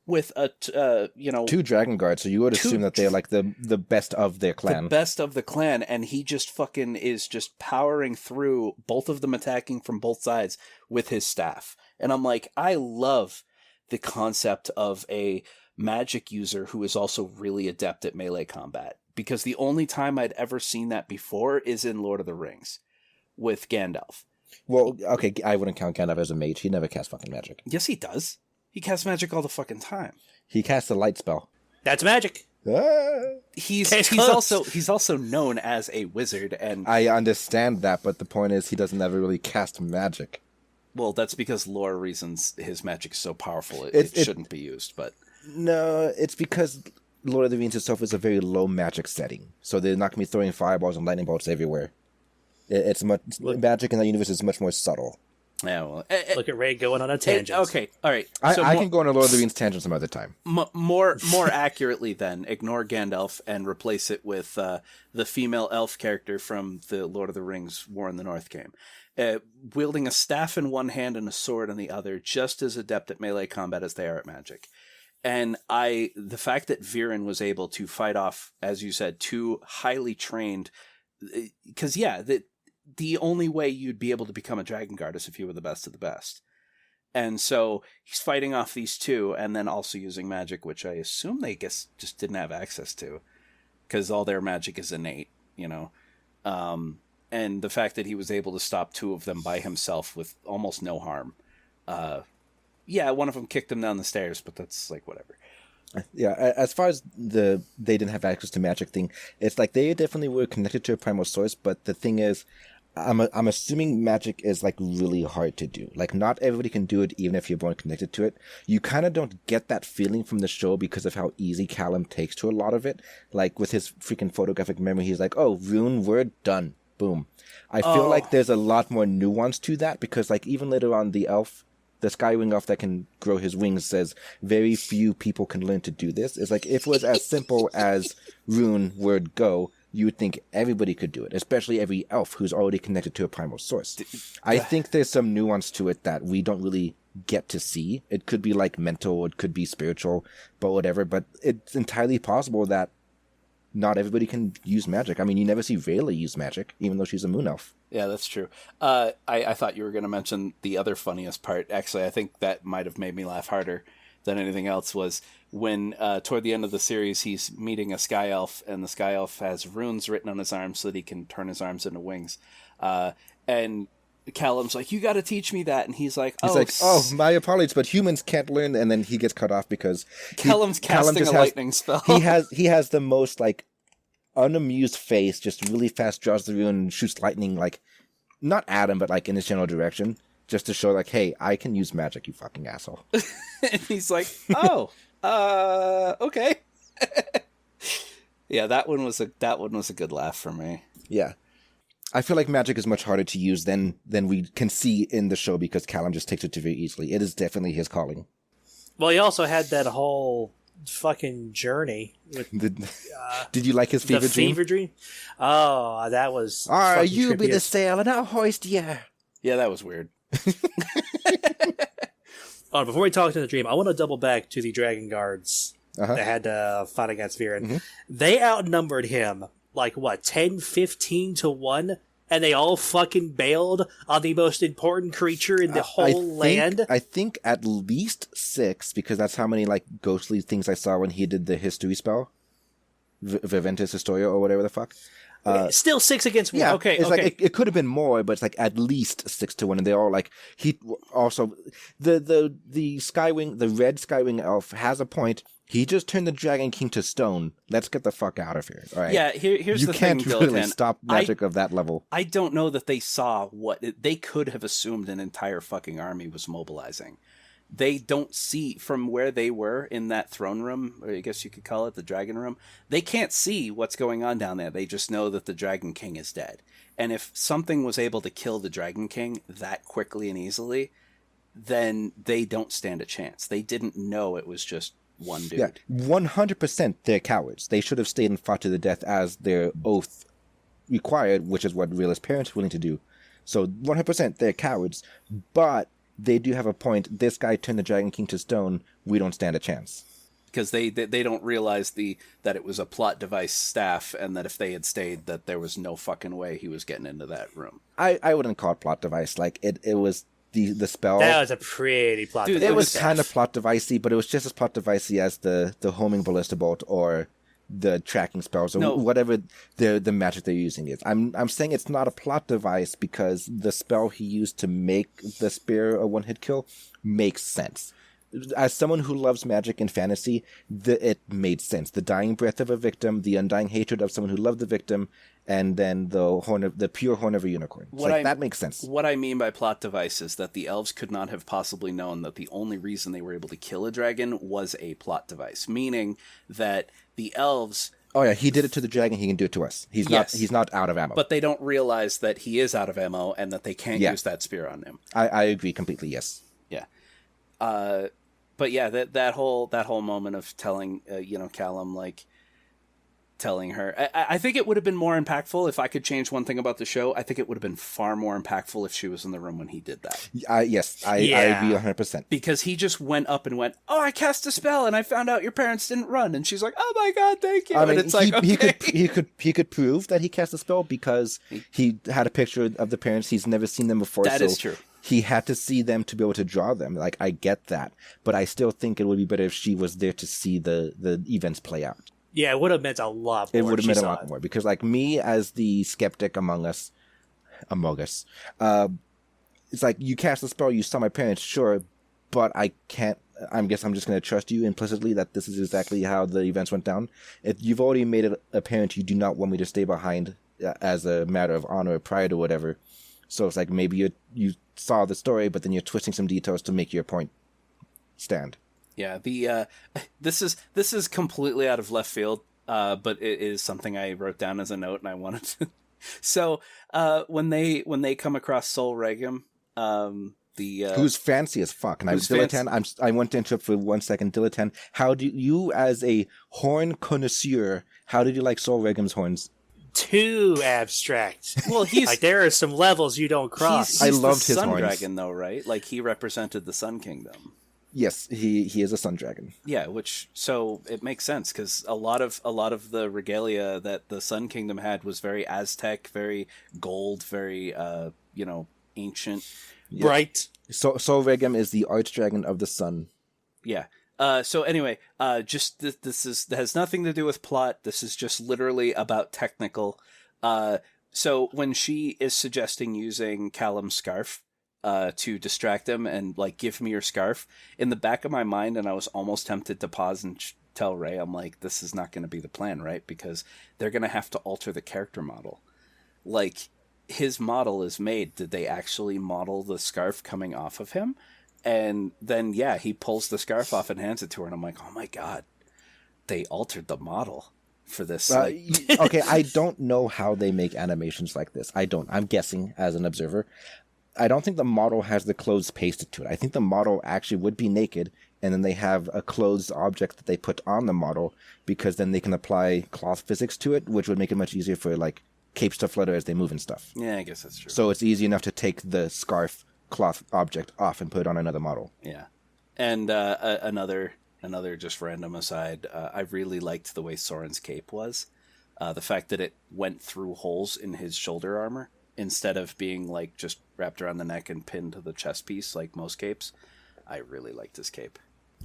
with two dragon guards, so you would assume that they're like the best of their clan. The best of the clan, and he just fucking is just powering through both of them, attacking from both sides with his staff. And I'm like, I love the concept of a magic user who is also really adept at melee combat, because the only time I'd ever seen that before is in Lord of the Rings with Gandalf. Well, okay, I wouldn't count Gandalf as a mage. He never casts fucking magic. Yes, he does. He casts magic all the fucking time. He casts a light spell. That's magic. He's also known as a wizard, and I understand that, but the point is he doesn't ever really cast magic. Well, that's because lore reasons his magic is so powerful it shouldn't be used, but no, it's because Lord of the Rings itself is a very low magic setting, so they're not going to be throwing fireballs and lightning bolts everywhere. It's much magic in that universe is much more subtle. Yeah, well, look at Ray going on a tangent. Okay, all right. So I can go on a Lord of the Rings tangent some other time. More accurately, then, ignore Gandalf and replace it with the female elf character from the Lord of the Rings War in the North game. Wielding a staff in one hand and a sword in the other, just as adept at melee combat as they are at magic. And the fact that Viren was able to fight off, as you said, two highly trained, because the only way you'd be able to become a Dragon Guard is if you were the best of the best. And so he's fighting off these two, and then also using magic, which I assume they just didn't have access to, because all their magic is innate, and the fact that he was able to stop two of them by himself with almost no harm. One of them kicked him down the stairs, but that's like whatever. Yeah, as far as they didn't have access to magic thing, it's like they definitely were connected to a primal source, but the thing is, I'm assuming magic is like really hard to do. Like not everybody can do it, even if you're born connected to it. You kind of don't get that feeling from the show because of how easy Callum takes to a lot of it. Like with his freaking photographic memory, he's like, oh, rune word, done. Boom. I feel like there's a lot more nuance to that because like even later on the Skywing elf that can grow his wings says very few people can learn to do this. It's like if it was as simple as rune word go, you would think everybody could do it, especially every elf who's already connected to a primal source. I think there's some nuance to it that we don't really get to see. It could be like mental, it could be spiritual, but whatever. But it's entirely possible that not everybody can use magic. I mean, you never see Rayla use magic, even though she's a moon elf. Yeah, that's true. I thought you were going to mention the other funniest part. Actually, I think that might have made me laugh harder than anything else was when, toward the end of the series, he's meeting a sky elf, and the sky elf has runes written on his arms so that he can turn his arms into wings. And Callum's like, you got to teach me that. And he's like, my apologies, but humans can't learn. And then he gets cut off because Callum's casting a lightning spell. He has the most like unamused face, just really fast draws the rune and shoots lightning, like not at him, but like in his general direction, just to show like, hey, I can use magic, you fucking asshole. And he's like, okay. Yeah, that one was a good laugh for me. Yeah. I feel like magic is much harder to use than we can see in the show because Callum just takes it to very easily. It is definitely his calling. Well, he also had that whole fucking journey with did you like his fever dream? Fever dream? Oh, that was you be the sail and I'll hoist you. Yeah, that was weird. Before we talk to the dream, I want to double back to the Dragon Guards that had to fight against Viren. Mm-hmm. They outnumbered him, 10, 15 to 1? And they all fucking bailed on the most important creature in the whole land? I think at least 6, because that's how many, ghostly things I saw when he did the history spell. Viventus Historia, or whatever the fuck. Still 6 against 1. Yeah, Okay, it's okay. It could have been more, but it's at least 6 to 1, and they're all he also the Skywing, the red Skywing elf has a point. He just turned the Dragon King to stone. Let's get the fuck out of here. All right. Yeah, here's you the thing, can't really Diletan. stop magic of that level. I don't know that they saw they could have assumed an entire fucking army was mobilizing. They don't see from where they were in that throne room, or I guess you could call it the dragon room. They can't see what's going on down there. They just know that the Dragon King is dead. And if something was able to kill the Dragon King that quickly and easily, then they don't stand a chance. They didn't know it was just one dude. Yeah, 100% they're cowards. They should have stayed and fought to the death as their oath required, which is what realist parents are willing to do. So 100% they're cowards, but they do have a point. This guy turned the Dragon King to stone. We don't stand a chance. Because they don't realize that it was a plot device staff, and that if they had stayed, that there was no fucking way he was getting into that room. I wouldn't call it plot device. It was the spell. That was a pretty plot. Dude, It was kind of plot devicey, but it was just as plot devicey as the homing ballista bolt or the tracking spells or whatever the magic they're using is. I'm saying it's not a plot device because the spell he used to make the spear a one-hit kill makes sense. As someone who loves magic and fantasy, it made sense. The dying breath of a victim, the undying hatred of someone who loved the victim, and then the pure horn of a unicorn. That makes sense. What I mean by plot device is that the elves could not have possibly known that the only reason they were able to kill a dragon was a plot device, meaning that the elves... Oh yeah, he did it to the dragon, he can do it to us. He's not out of ammo. But they don't realize that he is out of ammo and that they can't use that spear on him. I agree completely, yes. Yeah. But yeah, that whole moment of telling Callum, telling her, I think it would have been more impactful if I could change one thing about the show. I think it would have been far more impactful if she was in the room when he did that. Yes, I agree 100%. Because he just went up and went, "Oh, I cast a spell and I found out your parents didn't run," and she's like, "Oh my god, thank you." I mean, and it's he could prove that he cast a spell because he had a picture of the parents. He's never seen them before. That is true. He had to see them to be able to draw them. I get that, but I still think it would be better if she was there to see the events play out. Yeah, it would have meant a lot more. It would have meant a lot more because, me as the skeptic among us, it's you cast a spell, you saw my parents, sure, but I can't. I guess I'm just going to trust you implicitly that this is exactly how the events went down. If you've already made it apparent you do not want me to stay behind as a matter of honor or pride or whatever. So it's maybe you saw the story, but then you're twisting some details to make your point stand. Yeah, this is completely out of left field, but it is something I wrote down as a note, and I wanted to. So when they come across Sol Regum, who's fancy as fuck, and I want to interrupt for 1 second, Dilettante. How do you, as a horn connoisseur, how did you like Sol Regum's horns? Too abstract. Well, he's there are some levels you don't cross. He's I loved the his Sun horns. Dragon, though, right? He represented the Sun Kingdom. Yes, he is a sun dragon. Yeah, so it makes sense because a lot of the regalia that the Sun Kingdom had was very Aztec, very gold, very ancient, bright. So Sol Regum is the archdragon of the sun. Yeah. So anyway, just this has nothing to do with plot. This is just literally about technical. So when she is suggesting using Callum's scarf to distract him and give me your scarf, in the back of my mind, and I was almost tempted to pause and tell Ray, I'm like, this is not going to be the plan, right? Because they're going to have to alter the character model. His model is made. Did they actually model the scarf coming off of him? And then, yeah, he pulls the scarf off and hands it to her. And I'm like, oh my God, they altered the model for this. Okay, I don't know how they make animations like this. I'm guessing as an observer. I don't think the model has the clothes pasted to it. I think the model actually would be naked, and then they have a closed object that they put on the model because then they can apply cloth physics to it, which would make it much easier for capes to flutter as they move and stuff. Yeah, I guess that's true. So it's easy enough to take the scarf cloth object off and put it on another model. Yeah. And another another just random aside, I really liked the way Soren's cape was. The fact that it went through holes in his shoulder armor instead of being like just wrapped around the neck and pinned to the chest piece like most capes. I really liked his cape.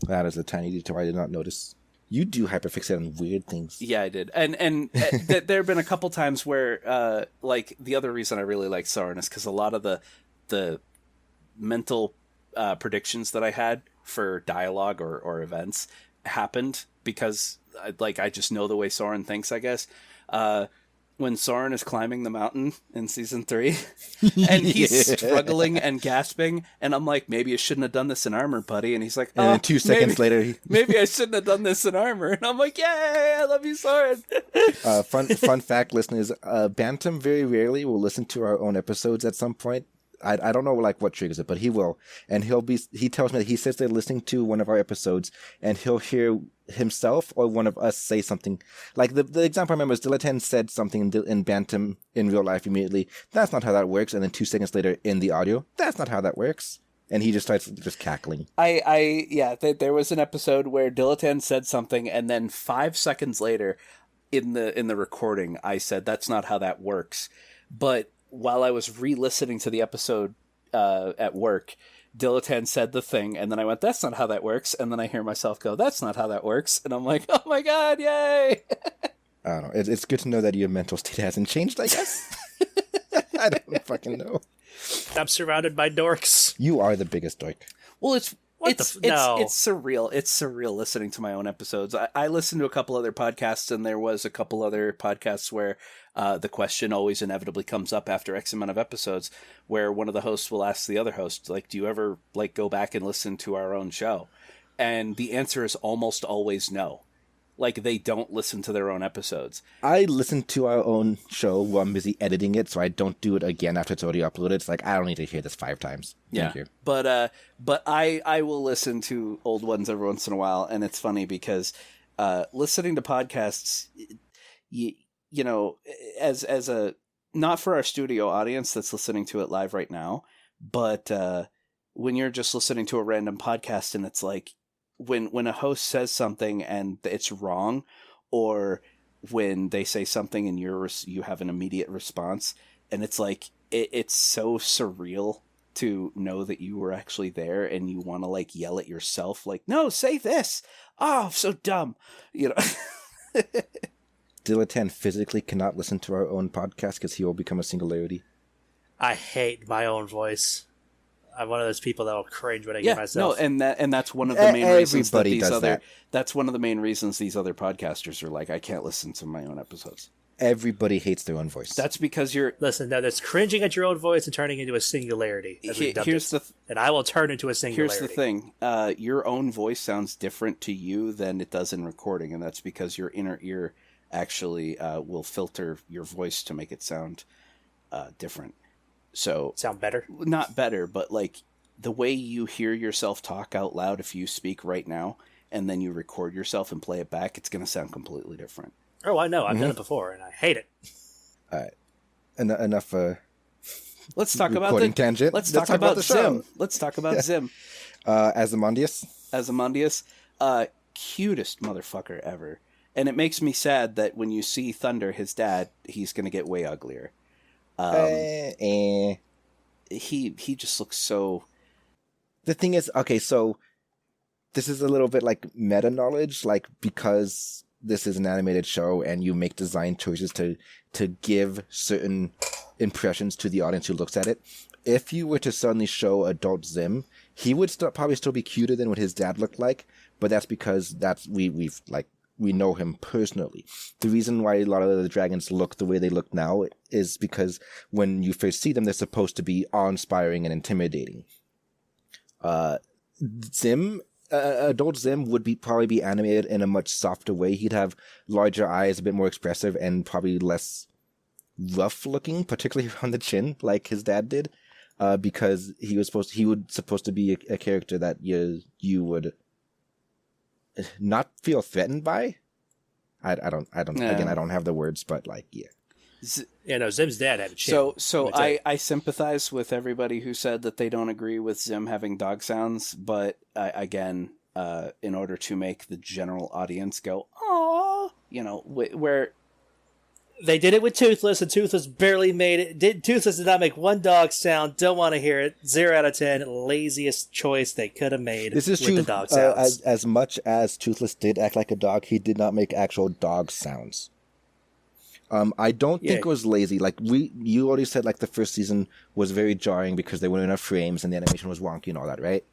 That is a tiny detail I did not notice. You do hyperfixate on weird things. Yeah, I did. And there have been a couple times where, like, the other reason I really like Soren is because a lot of the mental predictions that I had for dialogue or events happened because, I just know the way Soren thinks, I guess. When Soren is climbing the mountain in season 3 and he's struggling and gasping, and I'm like, maybe I shouldn't have done this in armor, buddy. And he's like, and then 2 seconds later, maybe I shouldn't have done this in armor. And I'm like, yay, I love you, Soren. Fun fact, listeners, Bantam very rarely will listen to our own episodes at some point. I don't know what triggers it, but he will. And he tells me that he sits there listening to one of our episodes and he'll hear himself or one of us say something. Like the example I remember is Dilettante said something in Bantam in real life immediately. That's not how that works. And then 2 seconds later in the audio, that's not how that works. And he just starts just cackling. There was an episode where Dilettante said something and then 5 seconds later in the recording, I said, that's not how that works. But while I was re-listening to the episode at work, Dilettante said the thing, and then I went, that's not how that works, and then I hear myself go, that's not how that works, and I'm like, oh my god, yay! I don't know. It's good to know that your mental state hasn't changed, I guess. I don't fucking know. I'm surrounded by dorks. You are the biggest dork. Well, No. it's surreal. It's surreal listening to my own episodes. I listened to a couple other podcasts, and there was a couple other podcasts where the question always inevitably comes up after X amount of episodes, where one of the hosts will ask the other host, like, do you ever go back and listen to our own show? And the answer is almost always no. Like, they don't listen to their own episodes. I listen to our own show while I'm busy editing it, so I don't do it again after it's already uploaded. It's like, I don't need to hear this 5 times. Thank you. But I will listen to old ones every once in a while, and it's funny because listening to podcasts, you know, as a, not for our studio audience that's listening to it live right now, but when you're just listening to a random podcast and it's like, when a host says something and it's wrong, or when they say something and you have an immediate response, and it's like it's so surreal to know that you were actually there and you want to yell at yourself, like, no, say this. Oh, so dumb, you know. Dilettante physically cannot listen to our own podcast because he will become a singularity. I hate my own voice. I'm one of those people that will cringe when I hear myself. No, and that's one of the main reasons that Everybody does that. That's one of the main reasons these other podcasters are like, I can't listen to my own episodes. Everybody hates their own voice. That's because you're... Listen, now that's cringing at your own voice and turning into a singularity. And I will turn into a singularity. Here's the thing. Your own voice sounds different to you than it does in recording, and that's because your inner ear actually will filter your voice to make it sound different. So sound better? Not better, but the way you hear yourself talk out loud, if you speak right now and then you record yourself and play it back, it's going to sound completely different. Oh, I know. I've done it before, and I hate it. All right. Enough. Let's talk about the tangent. Let's talk about the Zim. show. Let's talk about Zim. Ozymandias, cutest motherfucker ever. And it makes me sad that when you see Thunder, his dad, he's going to get way uglier. He just looks so... The thing is, okay, so this is a little bit meta knowledge, because this is an animated show and you make design choices to give certain impressions to the audience who looks at it. If you were to suddenly show adult Zim, he would probably still be cuter than what his dad looked like, but that's because we know him personally. The reason why a lot of the dragons look the way they look now is because when you first see them, they're supposed to be awe-inspiring and intimidating. Adult Zim would probably be animated in a much softer way. He'd have larger eyes, a bit more expressive, and probably less rough looking, particularly on the chin, like his dad did, because he was supposed to be a character that you would not feel threatened by. I don't again, I don't have the words, but yeah. Zim's dad had a chin. So I sympathize with everybody who said that they don't agree with Zim having dog sounds, but again, in order to make the general audience go, "Aww," where They did it with Toothless, and Toothless barely made it. Toothless did not make one dog sound. Don't want to hear it. 0 out of 10. Laziest choice they could have made. This is with true. The dog sounds. As much as Toothless did act like a dog, he did not make actual dog sounds. I don't think it was lazy. Like you already said, like the first season was very jarring because there weren't enough frames and the animation was wonky and all that, right?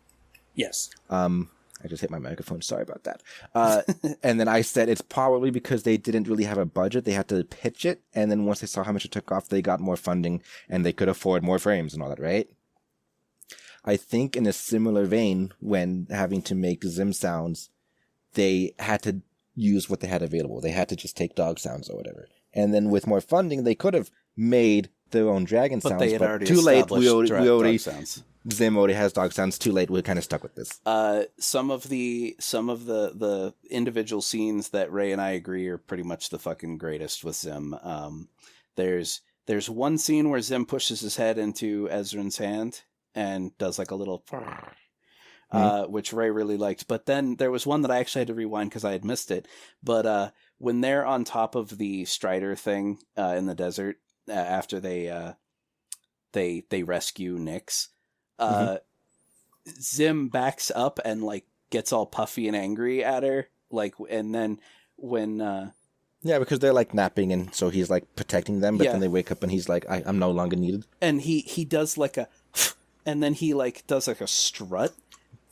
Yes. I just hit my microphone. Sorry about that. And then I said it's probably because they didn't really have a budget. They had to pitch it. And then once they saw how much it took off, they got more funding and they could afford more frames and all that, right? I think in a similar vein, when having to make Zim sounds, they had to use what they had available. They had to just take dog sounds or whatever. And then with more funding, they could have made their own dragon sounds. They had already too late. We already dog sounds. Zim already has dog sounds. Too late. We're kind of stuck with this. Some of the individual scenes that Ray and I agree are pretty much the fucking greatest with Zim. There's one scene where Zim pushes his head into Ezran's hand and does like a little, which Ray really liked. But then there was one that I actually had to rewind because I had missed it. But when they're on top of the Strider thing in the desert after they rescue Nyx. Zim backs up and like gets all puffy and angry at her, like, and then when because they're like napping and so he's like protecting them, but then they wake up and he's like, I'm no longer needed. And he does like a, and then he like does like a strut,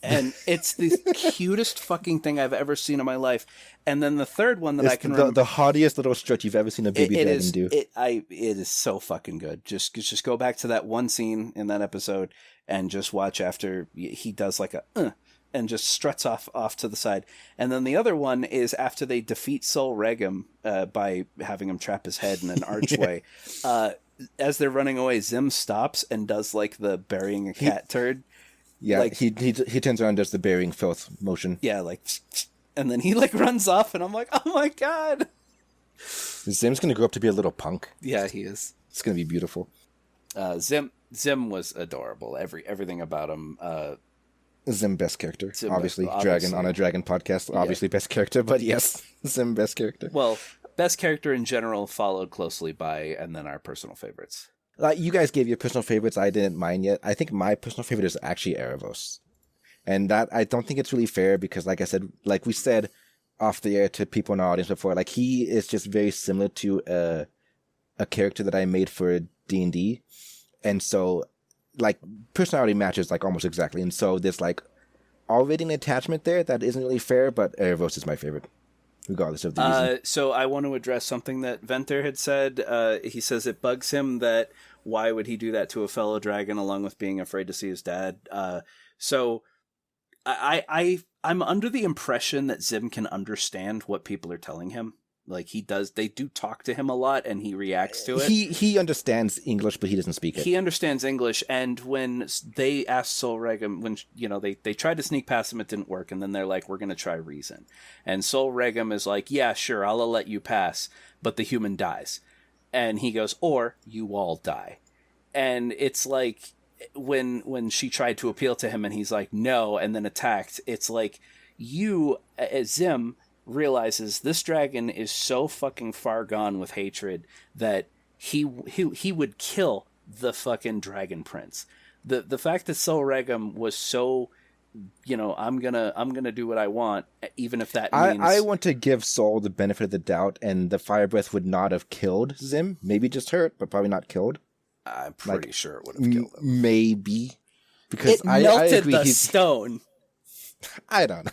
and it's the cutest fucking thing I've ever seen in my life. And then the third one that I can remember, the haughtiest little strut you've ever seen a baby dragon do. It is so fucking good. Just go back to that one scene in that episode and just watch after he does like a and just struts off to the side. And then the other one is after they defeat Sol Regum by having him trap his head in an archway. As they're running away, Zim stops and does like the burying a cat turd. Yeah, like, he turns around and does the burying filth motion. Yeah, like, and then he like runs off, and I'm like, oh my god. Zim's gonna grow up to be a little punk. Yeah, he is. It's gonna be beautiful. Zim was adorable. Everything about him. Zim best character, Zim obviously. best, Dragon on a Dragon podcast, obviously best character. But yes, Zim best character. Well, best character in general, followed closely by, and then our personal favorites. You guys gave your personal favorites. I didn't mind yet. I think my personal favorite is actually Erebos. And that, I don't think it's really fair because, like I said, like we said off the air to people in our audience before, like he is just very similar to a character that I made for D&D. And so, like, personality matches, like, almost exactly. And so there's, like, already an attachment there that isn't really fair, but Erebos is my favorite, regardless of the reason. So I want to address something that Venter had said. He says it bugs him that why would he do that to a fellow dragon along with being afraid to see his dad? So I'm under the impression that Zim can understand what people are telling him. Like they do talk to him a lot and he reacts to it. He understands English, but he doesn't speak it. He understands English, and when they asked Sol Regum, when they tried to sneak past him, it didn't work, and then they're like, we're going to try reason. And Sol Regum is like, yeah, sure, I'll let you pass, but the human dies. And he goes, or you all die. And it's like, when she tried to appeal to him and he's like, no, and then attacked, it's like, you, as Zim, realizes this dragon is so fucking far gone with hatred that he would kill the fucking dragon prince. The fact that Sol Regum was so, I'm gonna do what I want, even if that means I want to give Sol the benefit of the doubt, and the fire breath would not have killed Zim. Maybe just hurt, but probably not killed. I'm pretty sure it would have killed him. Maybe because it melted the agree stone. I don't know.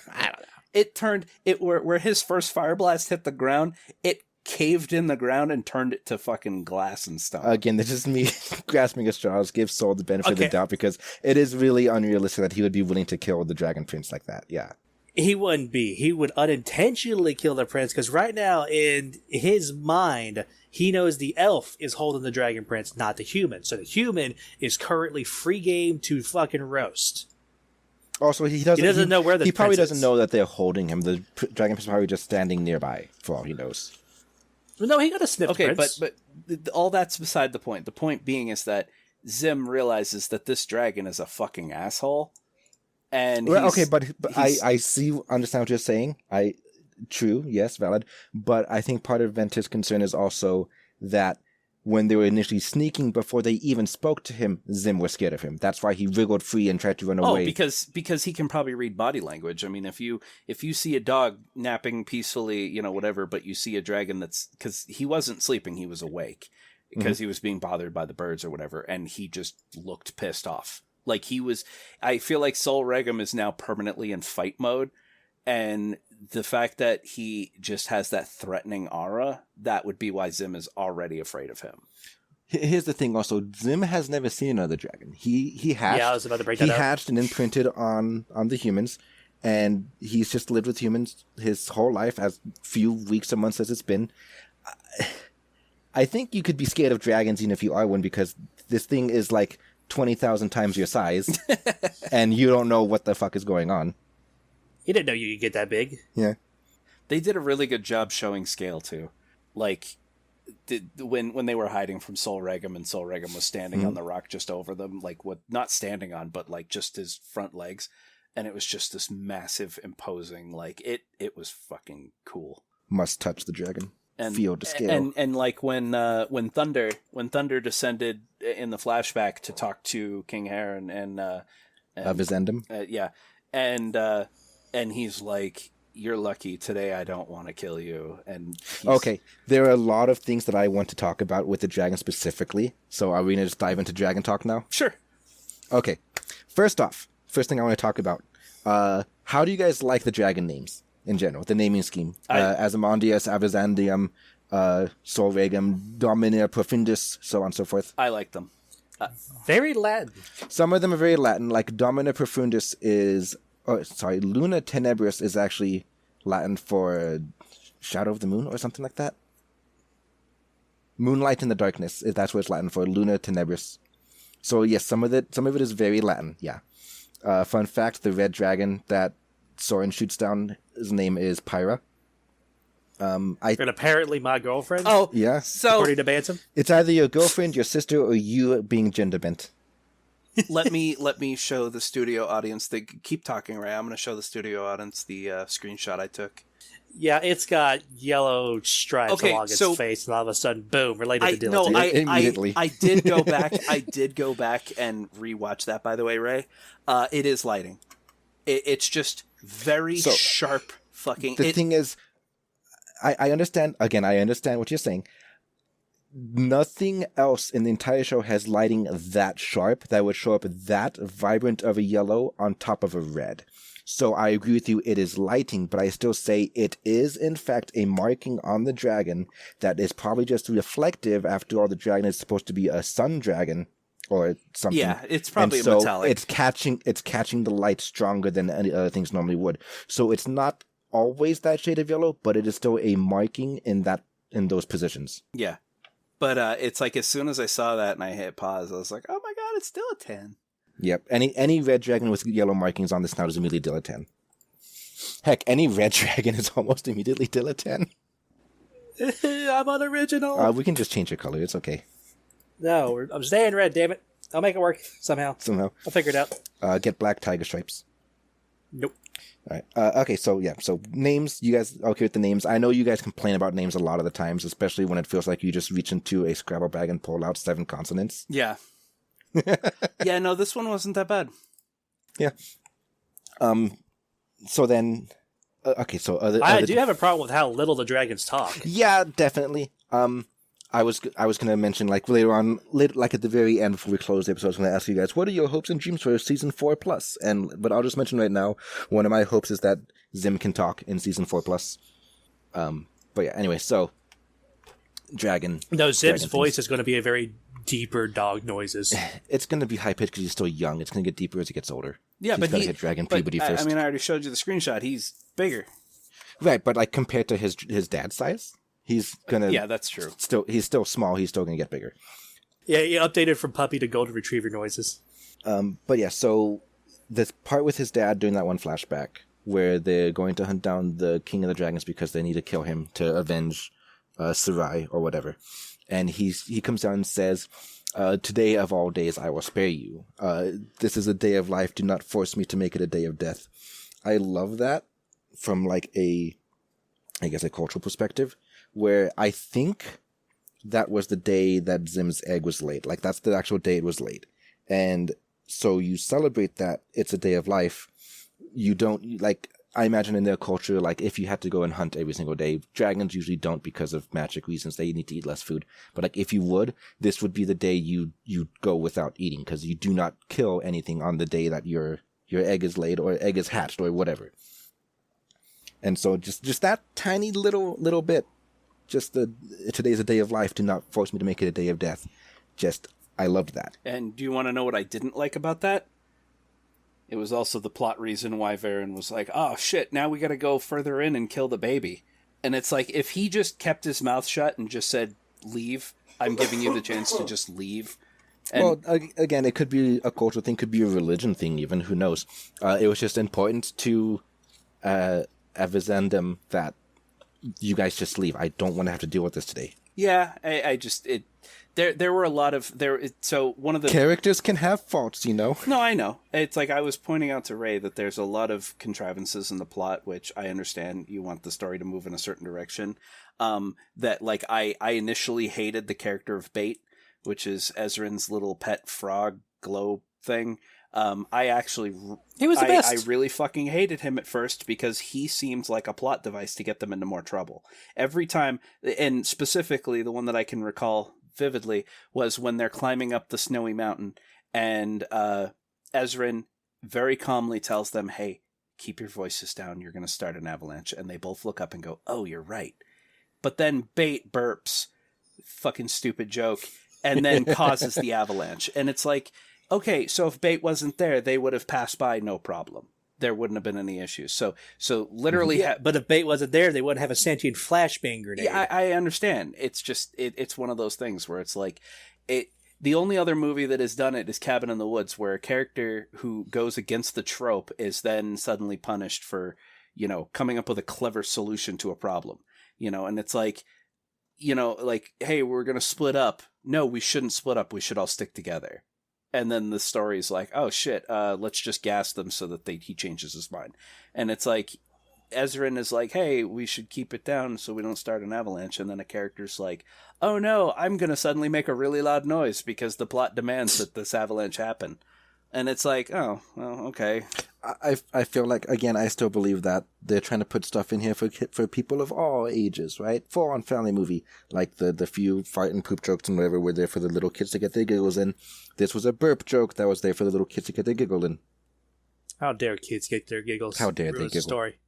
It turned it where his first fire blast hit the ground. It caved in the ground and turned it to fucking glass and stone. Again, this is me grasping at straws. Give Sol the benefit of the doubt because it is really unrealistic that he would be willing to kill the dragon prince like that. Yeah, he wouldn't be. He would unintentionally kill the prince because right now in his mind he knows the elf is holding the dragon prince, not the human. So the human is currently free game to fucking roast. Also, he doesn't know where the he probably prince doesn't is. know that they're holding him. The dragon prince is probably just standing nearby, for all he knows. No, he got a sniff. Okay, prince. but all that's beside the point. The point being is that Zim realizes that this dragon is a fucking asshole, And well, okay, but I understand what you're saying. True, yes, valid. But I think part of Ventus's concern is also that when they were initially sneaking before they even spoke to him, Zim was scared of him. That's why he wriggled free and tried to run away. Because he can probably read body language. I mean, if you see a dog napping peacefully, whatever, but you see a dragon because he wasn't sleeping, he was awake because he was being bothered by the birds or whatever, and he just looked pissed off. Like I feel like Sol Regum is now permanently in fight mode, and the fact that he just has that threatening aura, that would be why Zim is already afraid of him. Here's the thing also, Zim has never seen another dragon. He hatched. Yeah, I was about to break that up. He hatched and imprinted on the humans, and he's just lived with humans his whole life, as few weeks or months as it's been. I think you could be scared of dragons even if you are one, because this thing is like 20,000 times your size, and you don't know what the fuck is going on. You didn't know you could get that big. Yeah. They did a really good job showing scale, too. Like, when they were hiding from Sol Regum, and Sol Regum was standing on the rock just over them, like, not standing on, but, like, just his front legs. And it was just this massive, imposing, like, it was fucking cool. Must touch the dragon. And feel the scale. And like, when Thunder descended in the flashback to talk to King Hare and Avizendum? Yeah. And he's like, "You're lucky. Today I don't want to kill you." And okay, there are a lot of things that I want to talk about with the dragon specifically. So are we going to just dive into dragon talk now? Sure. Okay. First thing I want to talk about. How do you guys like the dragon names in general? The naming scheme. Azimondius, Avizandium, Sol Regum, Domina Profundus, so on and so forth. I like them. Very Latin. Some of them are very Latin. Like Domina Profundus is... Luna Tenebris is actually Latin for Shadow of the Moon or something like that. Moonlight in the Darkness, that's what it's Latin for, Luna Tenebris. So yes, some of it is very Latin, yeah. Fun fact, the red dragon that Soren shoots down, his name is Pyra. And apparently my girlfriend. Oh, yeah. So according to Bantam. It's either your girlfriend, your sister, or you being gender bent. let me show the studio audience. They keep talking, Ray. I'm going to show the studio audience the screenshot I took. Yeah, it's got yellow stripes along its face, and all of a sudden, boom, related to Dilly. Immediately. I did go back. I did go back and rewatch that. By the way, Ray, it is lighting. It's just very sharp. Fucking. The thing is, I understand. Again, I understand what you're saying. Nothing else in the entire show has lighting that sharp that would show up that vibrant of a yellow on top of a red. So I agree with you, it is lighting, but I still say it is in fact a marking on the dragon that is probably just reflective. After all, the dragon is supposed to be a sun dragon or something. Yeah, it's probably so metallic. It's catching the light stronger than any other things normally would. So it's not always that shade of yellow, but it is still a marking in those positions. Yeah. But it's like as soon as I saw that and I hit pause, I was like, "Oh my god, it's still a 10." Yep. Any red dragon with yellow markings on this now is immediately still a 10. Heck, any red dragon is almost immediately still a 10. I'm unoriginal. We can just change your color. It's okay. No, I'm staying red. Damn it! I'll make it work somehow. I'll figure it out. Get black tiger stripes. Nope. All right. Okay, so names, you guys okay with the names? I know you guys complain about names a lot of the times, especially when it feels like you just reach into a Scrabble bag and pull out 7 consonants. Yeah. Yeah, no, this one wasn't that bad. Yeah. So then, okay, so I do have a problem with how little the dragons talk. Yeah, definitely. I was going to mention, like, later on, like at the very end before we close the episode, I was going to ask you guys, what are your hopes and dreams for season 4+? But I'll just mention right now, one of my hopes is that Zim can talk in season 4+. But yeah, anyway, so Dragon. No, Zim's voice is going to be a very deeper dog noises. It's going to be high pitched because he's still young. It's going to get deeper as he gets older. Yeah, but he's hit dragon puberty first. I mean, I already showed you the screenshot. He's bigger. Right, but like compared to his dad's size, he's gonna. Yeah, that's true. He's still small. He's still gonna get bigger. Yeah, he updated from puppy to golden retriever noises. But yeah, so the part with his dad doing that one flashback where they're going to hunt down the king of the dragons because they need to kill him to avenge Sarai or whatever, and he comes down and says, Today of all days, I will spare you. This is a day of life. Do not force me to make it a day of death. I love that from like a cultural perspective, where I think that was the day that Zim's egg was laid. Like, that's the actual day it was laid. And so you celebrate that it's a day of life. You don't, like, I imagine in their culture, like, if you had to go and hunt every single day, dragons usually don't because of magic reasons. They need to eat less food. But, like, if you would, this would be the day you go without eating, because you do not kill anything on the day that your egg is laid or egg is hatched or whatever. And so just that tiny little bit, today's a day of life, do not force me to make it a day of death. I loved that. And do you want to know what I didn't like about that? It was also the plot reason why Varen was like, oh shit, now we gotta go further in and kill the baby. And it's like, if he just kept his mouth shut and just said, leave, I'm giving you the chance to just leave. And well, again, it could be a cultural thing, could be a religion thing even, who knows. It was just important to advise them that you guys just leave. I don't want to have to deal with this today. Yeah, there were a lot of so one of the characters can have faults, you know. No, I know. It's like I was pointing out to Ray that there's a lot of contrivances in the plot, which I understand you want the story to move in a certain direction. That like I initially hated the character of Bait, which is Ezrin's little pet frog glow thing. He was the best. I really fucking hated him at first because he seemed like a plot device to get them into more trouble. Every time, and specifically the one that I can recall vividly was when they're climbing up the snowy mountain and Ezrin very calmly tells them, hey, keep your voices down, you're going to start an avalanche. And they both look up and go, oh, you're right. But then Bait burps, fucking stupid joke, and then causes the avalanche. And it's like, okay, so if Bait wasn't there, they would have passed by no problem. There wouldn't have been any issues. So literally... Yeah, but if Bait wasn't there, they wouldn't have a sentient flashbang grenade. Yeah, I understand. It's just... It's one of those things where it's like... The only other movie that has done it is Cabin in the Woods, where a character who goes against the trope is then suddenly punished for, coming up with a clever solution to a problem. And it's like, like, hey, we're going to split up. No, we shouldn't split up. We should all stick together. And then the story's like, oh shit, let's just gas them so that he changes his mind. And it's like, Ezrin is like, hey, we should keep it down so we don't start an avalanche. And then a character's like, oh no, I'm going to suddenly make a really loud noise because the plot demands that this avalanche happen. And it's like, oh, well, okay. I feel like, again, I still believe that they're trying to put stuff in here for people of all ages, right? Full-on family movie. Like the few fart and poop jokes and whatever were there for the little kids to get their giggles in. This was a burp joke that was there for the little kids to get their giggle in. How dare kids get their giggles? How dare they giggle? Story.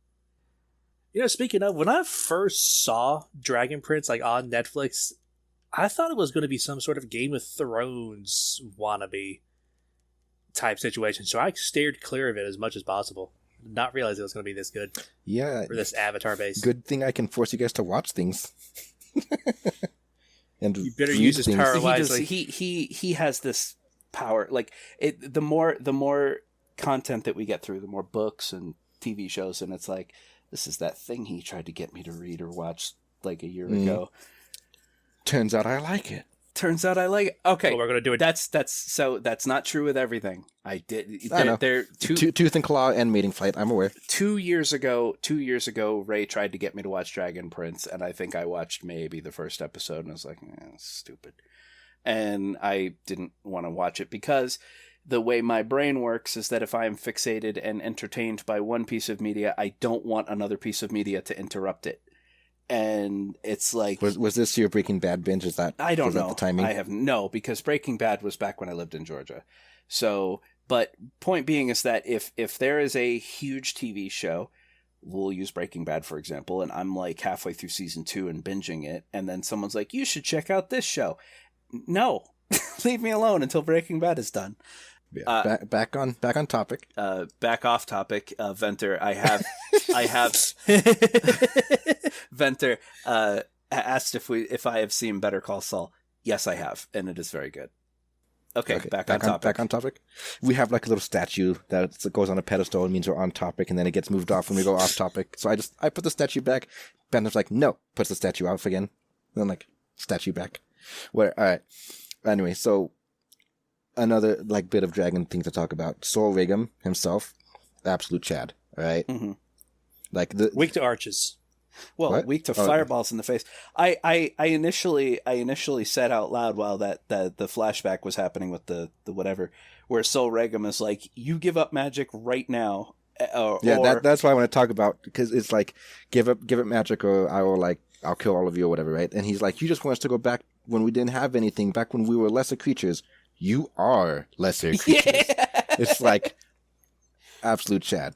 Speaking of, when I first saw Dragon Prince on Netflix, I thought it was going to be some sort of Game of Thrones wannabe type situation, so I steered clear of it as much as possible. Not realize it was going to be this good. Yeah. For this Avatar base. Good thing I can force you guys to watch things. And you better use his power wisely. He has this power. Like the more content that we get through, the more books and TV shows, and it's like, this is that thing he tried to get me to read or watch like a year ago. Turns out I like it. Okay, well, we're gonna do it. That's not true with everything. I know. Tooth and Claw and Mating Flight. I'm aware. 2 years ago, Ray tried to get me to watch Dragon Prince, and I think I watched maybe the first episode, and I was like, stupid. And I didn't want to watch it because the way my brain works is that if I am fixated and entertained by one piece of media, I don't want another piece of media to interrupt it. And it's like... Was this your Breaking Bad binge? Is that... I don't know. The timing? Because Breaking Bad was back when I lived in Georgia. So, but point being is that if there is a huge TV show, we'll use Breaking Bad, for example, and I'm like halfway through season 2 and binging it, and then someone's like, you should check out this show. No. Leave me alone until Breaking Bad is done. Yeah, back on topic. Back off topic. Venter, I have Venter asked if I have seen Better Call Saul. Yes, I have, and it is very good. Okay, back on topic. Back on topic. We have like a little statue that goes on a pedestal. It means we're on topic, and then it gets moved off when we go off topic. So I put the statue back. Bender's like, no, puts the statue off again. And then like, statue back. All right. Anyway, so another like bit of dragon thing to talk about. Sol Regum himself, absolute Chad, all right? Mm-hmm. Like the Weak to arches. Well, What? weak to Oh. fireballs in the face. I initially said out loud while that the flashback was happening with the whatever, where Sol Regum is like, "You give up magic right now." That's what I want to talk about, because it's like give up magic, or I'll kill all of you or whatever, right? And he's like, you just want us to go back when we didn't have anything, back when we were lesser creatures. You are lesser creatures. Yeah. It's like absolute Chad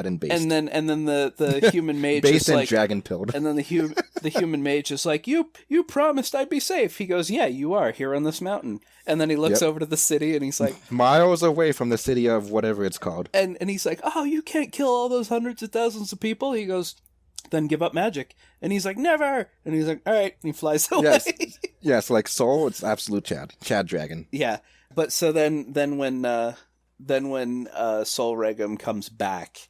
and based. And then the human mage based is and like, dragon pilled. and then the human mage is like, you promised I'd be safe. He goes, yeah, you are here on this mountain. And then he looks over to the city and he's like, miles away from the city of whatever it's called. And he's like, oh, you can't kill all those hundreds of thousands of people. He goes, then give up magic. And he's like, never. And he's like, all right. And he flies away. Yes, like Soul, it's absolute Chad dragon. Yeah. But so then when Sol Regum comes back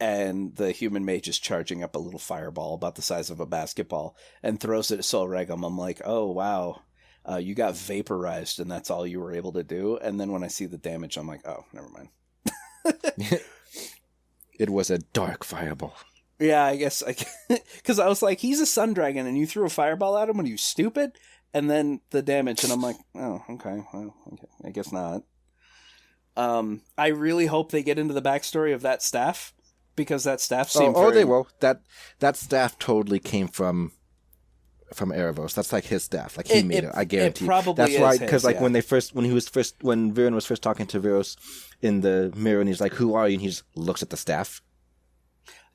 and the human mage is charging up a little fireball about the size of a basketball and throws it at Sol Regum, I'm like, oh, wow. You got vaporized and that's all you were able to do. And then when I see the damage, I'm like, oh, never mind. It was a dark fireball. Yeah, I guess, because I was like, he's a sun dragon and you threw a fireball at him. Are you stupid? And then the damage, and I'm like, oh, okay, well, okay, I guess not. I really hope they get into the backstory of that staff, because that staff seemed they will. That staff totally came from Erebos. That's like his staff. Like he made it. I guarantee. It probably that's is why, his, because like yeah. when Viren was first talking to Viros in the mirror, and he's like, "Who are you?" and he just looks at the staff.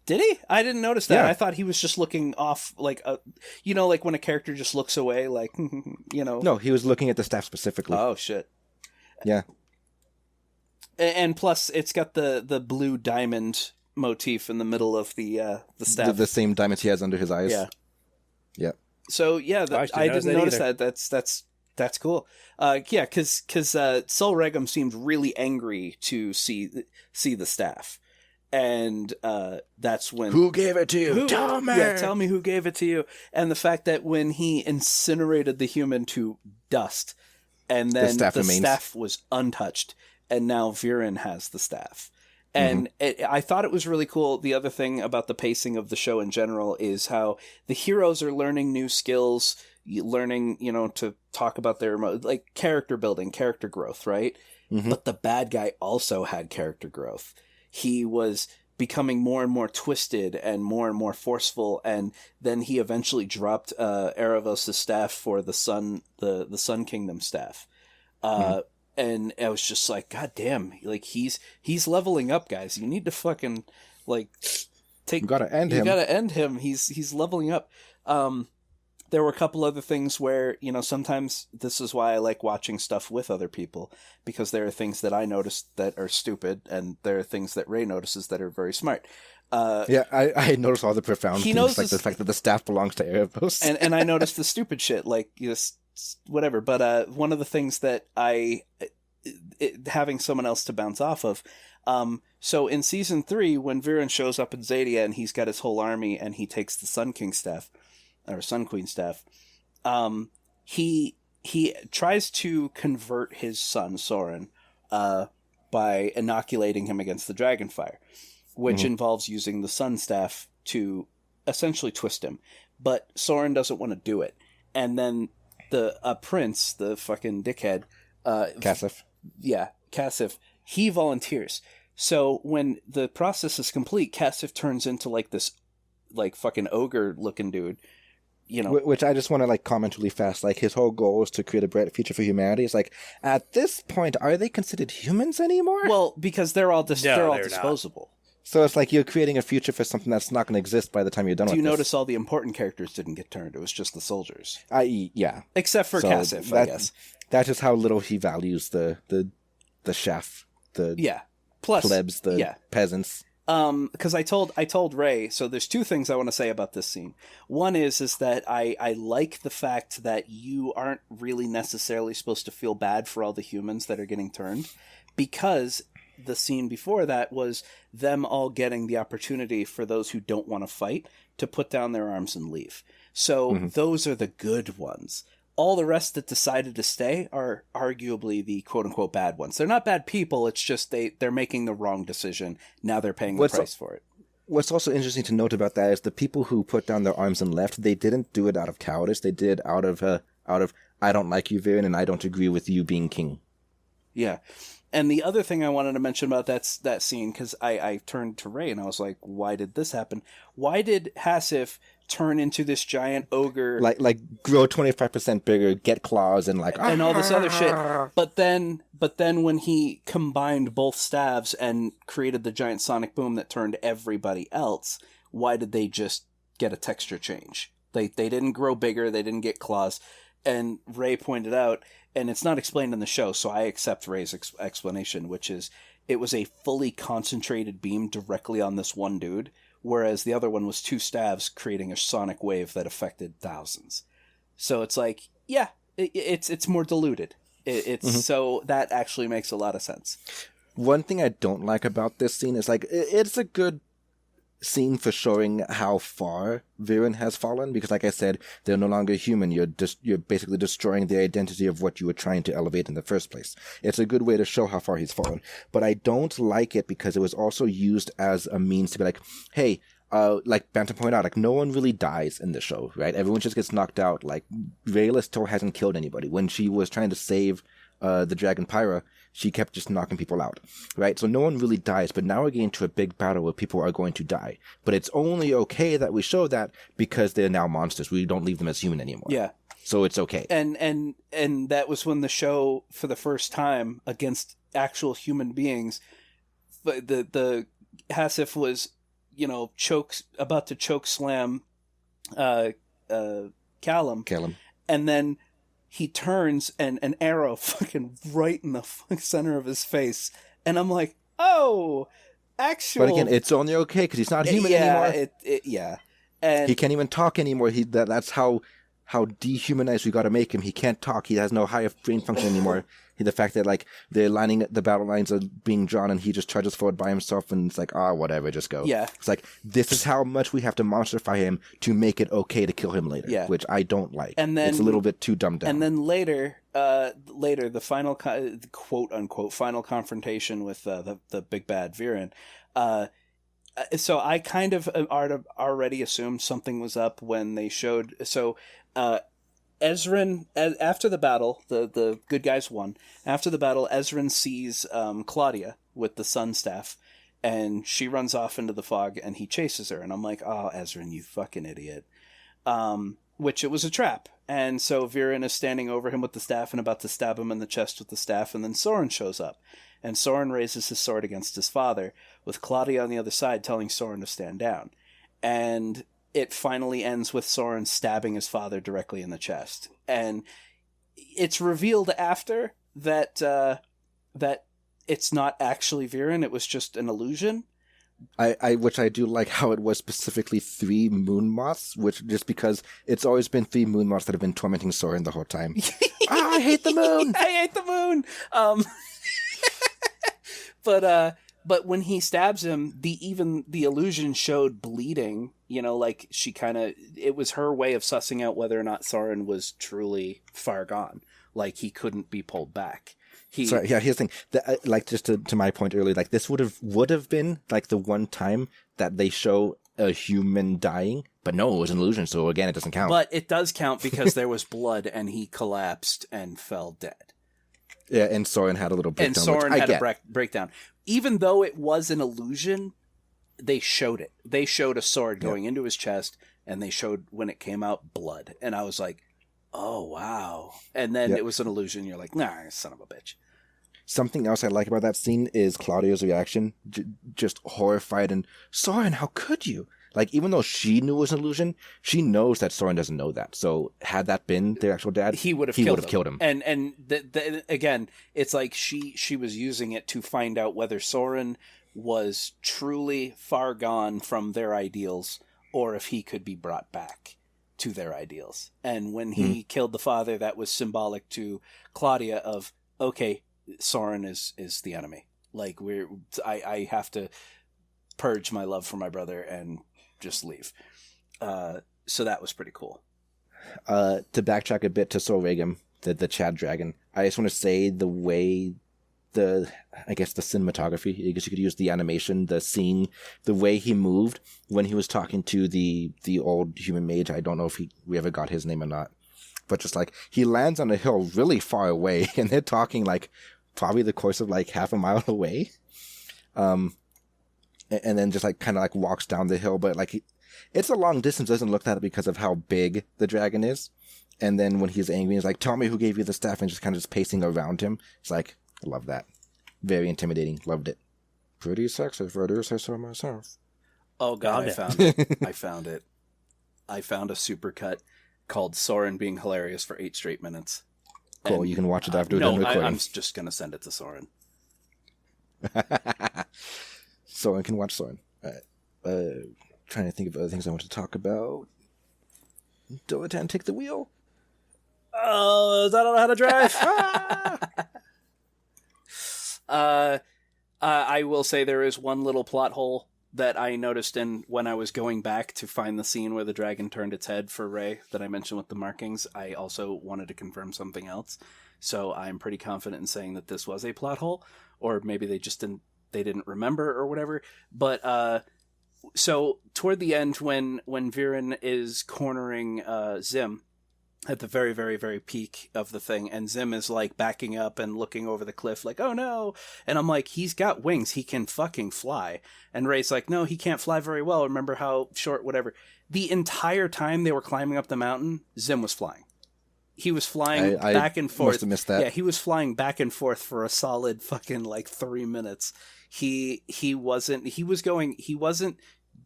Did he? I didn't notice that. Yeah. I thought he was just looking off, like like when a character just looks away, like No, he was looking at the staff specifically. Oh shit. Yeah. And plus, it's got the blue diamond motif in the middle of the staff. The same diamonds he has under his eyes. Yeah. Yeah. So yeah, I didn't notice that. That's cool. Yeah, because Sol Regum seemed really angry to see the staff, and that's when Who gave it to you? Tell me. Yeah, tell me who gave it to you. And the fact that when he incinerated the human to dust, and then the staff was untouched, and now Viren has the staff. And I thought it was really cool. The other thing about the pacing of the show in general is how the heroes are learning new skills, learning, to talk about their like character building, character growth, right? Mm-hmm. But the bad guy also had character growth. He was becoming more and more twisted and more forceful, and then he eventually dropped Erebos' staff for the Sun Kingdom staff. And I was just like, God damn, like he's leveling up, guys. You need to fucking like take. You gotta end him. You gotta end him. He's leveling up. There were a couple other things where sometimes this is why I like watching stuff with other people, because there are things that I noticed that are stupid, and there are things that Ray notices that are very smart. I noticed all the profound things, like the fact that the staff belongs to Erebos, and I noticed the stupid shit, like whatever. But one of the things that having someone else to bounce off of. So in season 3, when Viren shows up in Xadia and he's got his whole army and he takes the Sun King staff or Sun Queen staff, he tries to convert his son Soren by inoculating him against the Dragonfire, which involves using the Sun staff to essentially twist him. But Soren doesn't want to do it, and then the prince, the fucking dickhead, Cassif. Yeah, Cassif. He volunteers. So when the process is complete, Cassif turns into like this, like fucking ogre looking dude. Which I just want to like comment really fast. Like his whole goal is to create a bright future for humanity. It's like, at this point, are they considered humans anymore? Well, because they're all disposable. Not. So it's like you're creating a future for something that's not going to exist by the time you're done with it. Do you notice all the important characters didn't get turned? It was just the soldiers. Yeah. Except for Cassif, I guess. That's just how little he values the chef, the plebs, the peasants. Because I told Ray, so there's two things I want to say about this scene. One is that I like the fact that you aren't really necessarily supposed to feel bad for all the humans that are getting turned, because the scene before that was them all getting the opportunity for those who don't want to fight to put down their arms and leave. So those are the good ones. all the rest that decided to stay are arguably the quote-unquote bad ones. They're not bad people, it's just they're making the wrong decision. Now they're paying the price for it. What's also interesting to note about that is the people who put down their arms and left, they didn't do it out of cowardice. They did out of I don't like you, Viren, and I don't agree with you being king. Yeah. And the other thing I wanted to mention about that scene, because I turned to Ray and I was like, why did this happen? Why did Hasif turn into this giant ogre? Like grow 25% bigger, get claws, and and all this other shit. But then when he combined both staves and created the giant sonic boom that turned everybody else, why did they just get a texture change? They didn't grow bigger, they didn't get claws. And Ray pointed out, and it's not explained in the show, so I accept Ray's explanation, which is it was a fully concentrated beam directly on this one dude, whereas the other one was two staves creating a sonic wave that affected thousands. So it's like, yeah, it's more diluted. So that actually makes a lot of sense. One thing I don't like about this scene is it's a good scene for showing how far Viren has fallen, because like I said, they're no longer human. You're basically destroying the identity of what you were trying to elevate in the first place. It's a good way to show how far he's fallen. But I don't like it because it was also used as a means to be like, hey, like Bantam pointed out, no one really dies in the show, right? Everyone just gets knocked out. Like, Rayla still hasn't killed anybody. When she was trying to save the Dragon Pyra, she kept just knocking people out, right? So no one really dies, but now we're getting to a big battle where people are going to die. But it's only okay that we show that because they're now monsters. We don't leave them as human anymore. Yeah. So it's okay. And that was when the show, for the first time, against actual human beings, the Hasif was, about to choke slam Callum. And then he turns and an arrow fucking right in the center of his face. And I'm like, oh, actual... But again, it's only okay because he's not human anymore. Yeah. And he can't even talk anymore. That's how dehumanized we got to make him. He can't talk. He has no higher brain function anymore. The fact that they're the battle lines are being drawn and he just charges forward by himself and it's like, whatever, just go. Yeah. It's like, this is how much we have to monsterify him to make it okay to kill him later. Yeah. Which I don't like. And then, it's a little bit too dumbed down. And then later, the final quote unquote final confrontation with the big bad Viren. So I kind of already assumed something was up when they showed. So Ezrin, after the battle, the good guys won. After the battle, Ezrin sees Claudia with the sun staff, and she runs off into the fog, and he chases her. And I'm like, oh, Ezrin, you fucking idiot. Which it was a trap. And so Viren is standing over him with the staff and about to stab him in the chest with the staff, and then Soren shows up. And Soren raises his sword against his father, with Claudia on the other side telling Soren to stand down. And it finally ends with Soren stabbing his father directly in the chest. And it's revealed after that that it's not actually Viren, it was just an illusion. Which I do like how it was specifically 3 moon moths, which just because it's always been 3 moon moths that have been tormenting Soren the whole time. I hate the moon! I hate the moon! But when he stabs him, the illusion showed bleeding. It was her way of sussing out whether or not Soren was truly far gone. Like, he couldn't be pulled back. Here's the thing. Just to my point earlier, this would have been the one time that they show a human dying, but no, it was an illusion. So again, it doesn't count. But it does count because there was blood, and he collapsed and fell dead. Yeah, and Soren had a little breakdown. And Soren had a breakdown. Even though it was an illusion, they showed it. They showed a sword going into his chest, and they showed, when it came out, blood. And I was like, oh, wow. And then it was an illusion. You're like, nah, son of a bitch. Something else I like about that scene is Claudia's reaction. Just horrified and, Soren, how could you? Even though she knew it was an illusion, she knows that Soren doesn't know that. So had that been their actual dad, he would have killed him. And again, it's like she was using it to find out whether Soren was truly far gone from their ideals or if he could be brought back to their ideals. And when he killed the father, that was symbolic to Claudia of, okay, Soren is the enemy. I have to purge my love for my brother and just leave. So that was pretty cool. To backtrack a bit to Sol Regum, the Chad Dragon, I just want to say the way the cinematography, I guess you could use the animation, the scene, the way he moved when he was talking to the old human mage. I don't know if we ever got his name or not, but just like he lands on a hill really far away and they're talking like probably the course of like half a mile away. And then just like kind of like walks down the hill, but like it's a long distance, doesn't look that because of how big the dragon is. And then when he's angry, he's like, "Tell me who gave you the staff," and just kind of just pacing around him. It's like, I love that. Very intimidating. Loved it. Pretty sexy for I say so myself. Oh god, I found it. I found it. I found a supercut called Soren being hilarious for 8 straight minutes. Cool, And, you can watch it after we're done recording. I'm just going to send it to Soren. Soren can watch Soren. Trying to think of other things I want to talk about. Doritan, take the wheel. Oh, I don't know how to drive. I will say there is one little plot hole that I noticed when I was going back to find the scene where the dragon turned its head for Rey that I mentioned with the markings. I also wanted to confirm something else. So I'm pretty confident in saying that this was a plot hole, or maybe they didn't remember or whatever. But, so toward the end when Viren is cornering, Zim, at the very, very, very peak of the thing, and Zim is like backing up and looking over the cliff like, oh no, and I'm like, he's got wings, he can fucking fly, and Rey's like, no, he can't fly very well, remember how short, whatever. The entire time they were climbing up the mountain, Zim was flying. He was flying back and forth. Must have missed that. Yeah, he was flying back and forth for a solid fucking like 3 minutes. He wasn't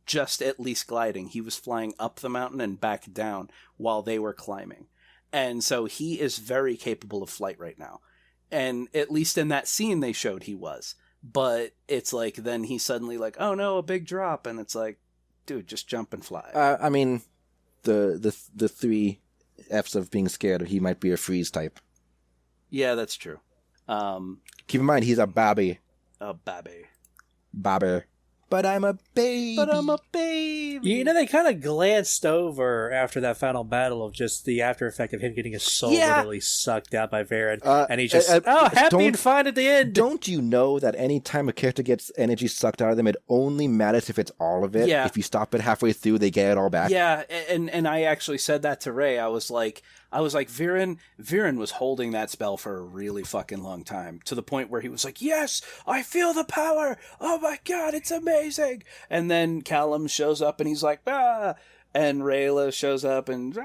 just at least gliding. He was flying up the mountain and back down while they were climbing. And so he is very capable of flight right now. And at least in that scene they showed he was. But it's like then he's suddenly like, oh no, a big drop. And it's like, dude, just jump and fly. I mean, the 3 F's of being scared, he might be a freeze type. Yeah, that's true. Keep in mind, he's a babby. A babby. Babby. But I'm a baby. You know, they kind of glanced over after that final battle of just the after effect of him getting his soul literally sucked out by Varen. And he's just, happy and fine at the end. Don't you know that any time a character gets energy sucked out of them, it only matters if it's all of it? Yeah. If you stop it halfway through, they get it all back. Yeah, and I actually said that to Rey. I was like, Viren was holding that spell for a really fucking long time, to the point where he was like, yes, I feel the power. Oh my god, it's amazing. And then Callum shows up and he's like, ah, and Rayla shows up and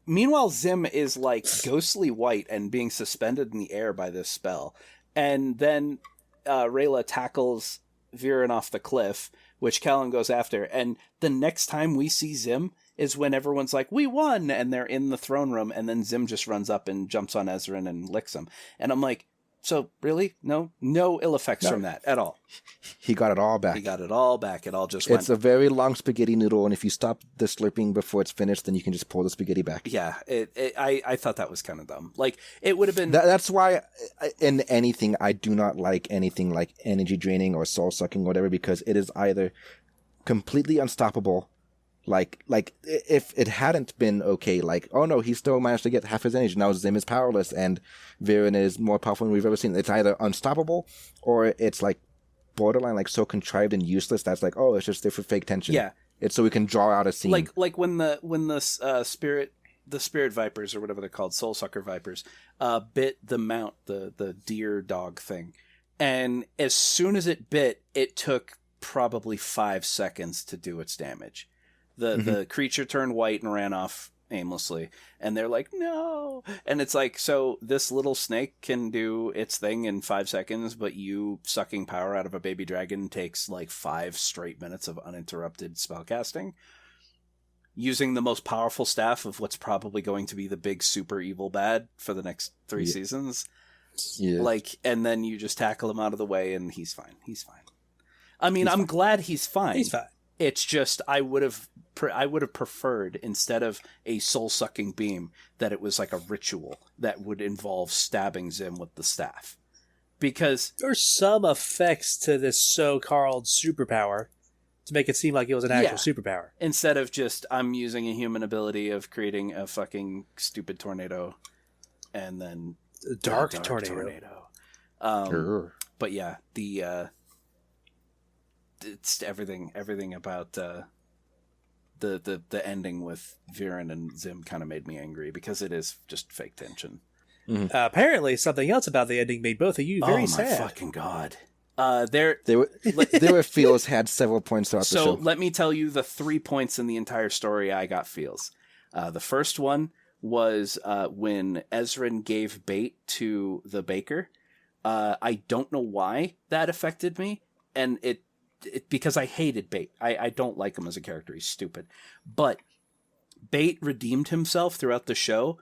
meanwhile Zim is like ghostly white and being suspended in the air by this spell. And then Rayla tackles Viren off the cliff, which Callum goes after. And the next time we see Zim is when everyone's like, we won, and they're in the throne room, and then Zim just runs up and jumps on Ezran and licks him. And I'm like, so really? No ill effects from that at all. He got it all back. He got it all back. It all just went. It's a very long spaghetti noodle, and if you stop the slurping before it's finished, then you can just pull the spaghetti back. Yeah, I thought that was kind of dumb. Like, it would have been... That's why in anything, I do not like anything like energy draining or soul sucking or whatever, because it is either completely unstoppable. Like if it hadn't been okay, like, oh no, he still managed to get half his energy. Now Zim is powerless and Viren is more powerful than we've ever seen. It's either unstoppable or it's like borderline, like so contrived and useless that's like, oh, it's just there for fake tension. Yeah, it's so we can draw out a scene. Like when the spirit vipers or whatever they're called, soul sucker vipers, bit the mount, the deer dog thing, and as soon as it bit, it took probably 5 seconds to do its damage. The creature turned white and ran off aimlessly, and they're like, no, and it's like, so this little snake can do its thing in 5 seconds, but you sucking power out of a baby dragon takes like 5 straight minutes of uninterrupted spellcasting using the most powerful staff of what's probably going to be the big super evil bad for the next 3 seasons. Yeah. Like, and then you just tackle him out of the way and he's fine. I mean, I'm glad he's fine. He's fine. It's just I would have preferred, instead of a soul-sucking beam, that it was like a ritual that would involve stabbing Zim with the staff. Because there's some effects to this so-called superpower to make it seem like it was an actual superpower. Instead of just, I'm using a human ability of creating a fucking stupid tornado and then... Dark tornado. But yeah, it's everything about the ending with Viren and Zim kind of made me angry because it is just fake tension. Mm-hmm. Apparently, something else about the ending made both of you very sad. Oh my fucking god! There were feels had several points throughout the show. So let me tell you the 3 points in the entire story I got feels. The first one was when Ezran gave bait to the baker. I don't know why that affected me, and it because I hated Bait. I don't like him as a character. He's stupid. But Bait redeemed himself throughout the show.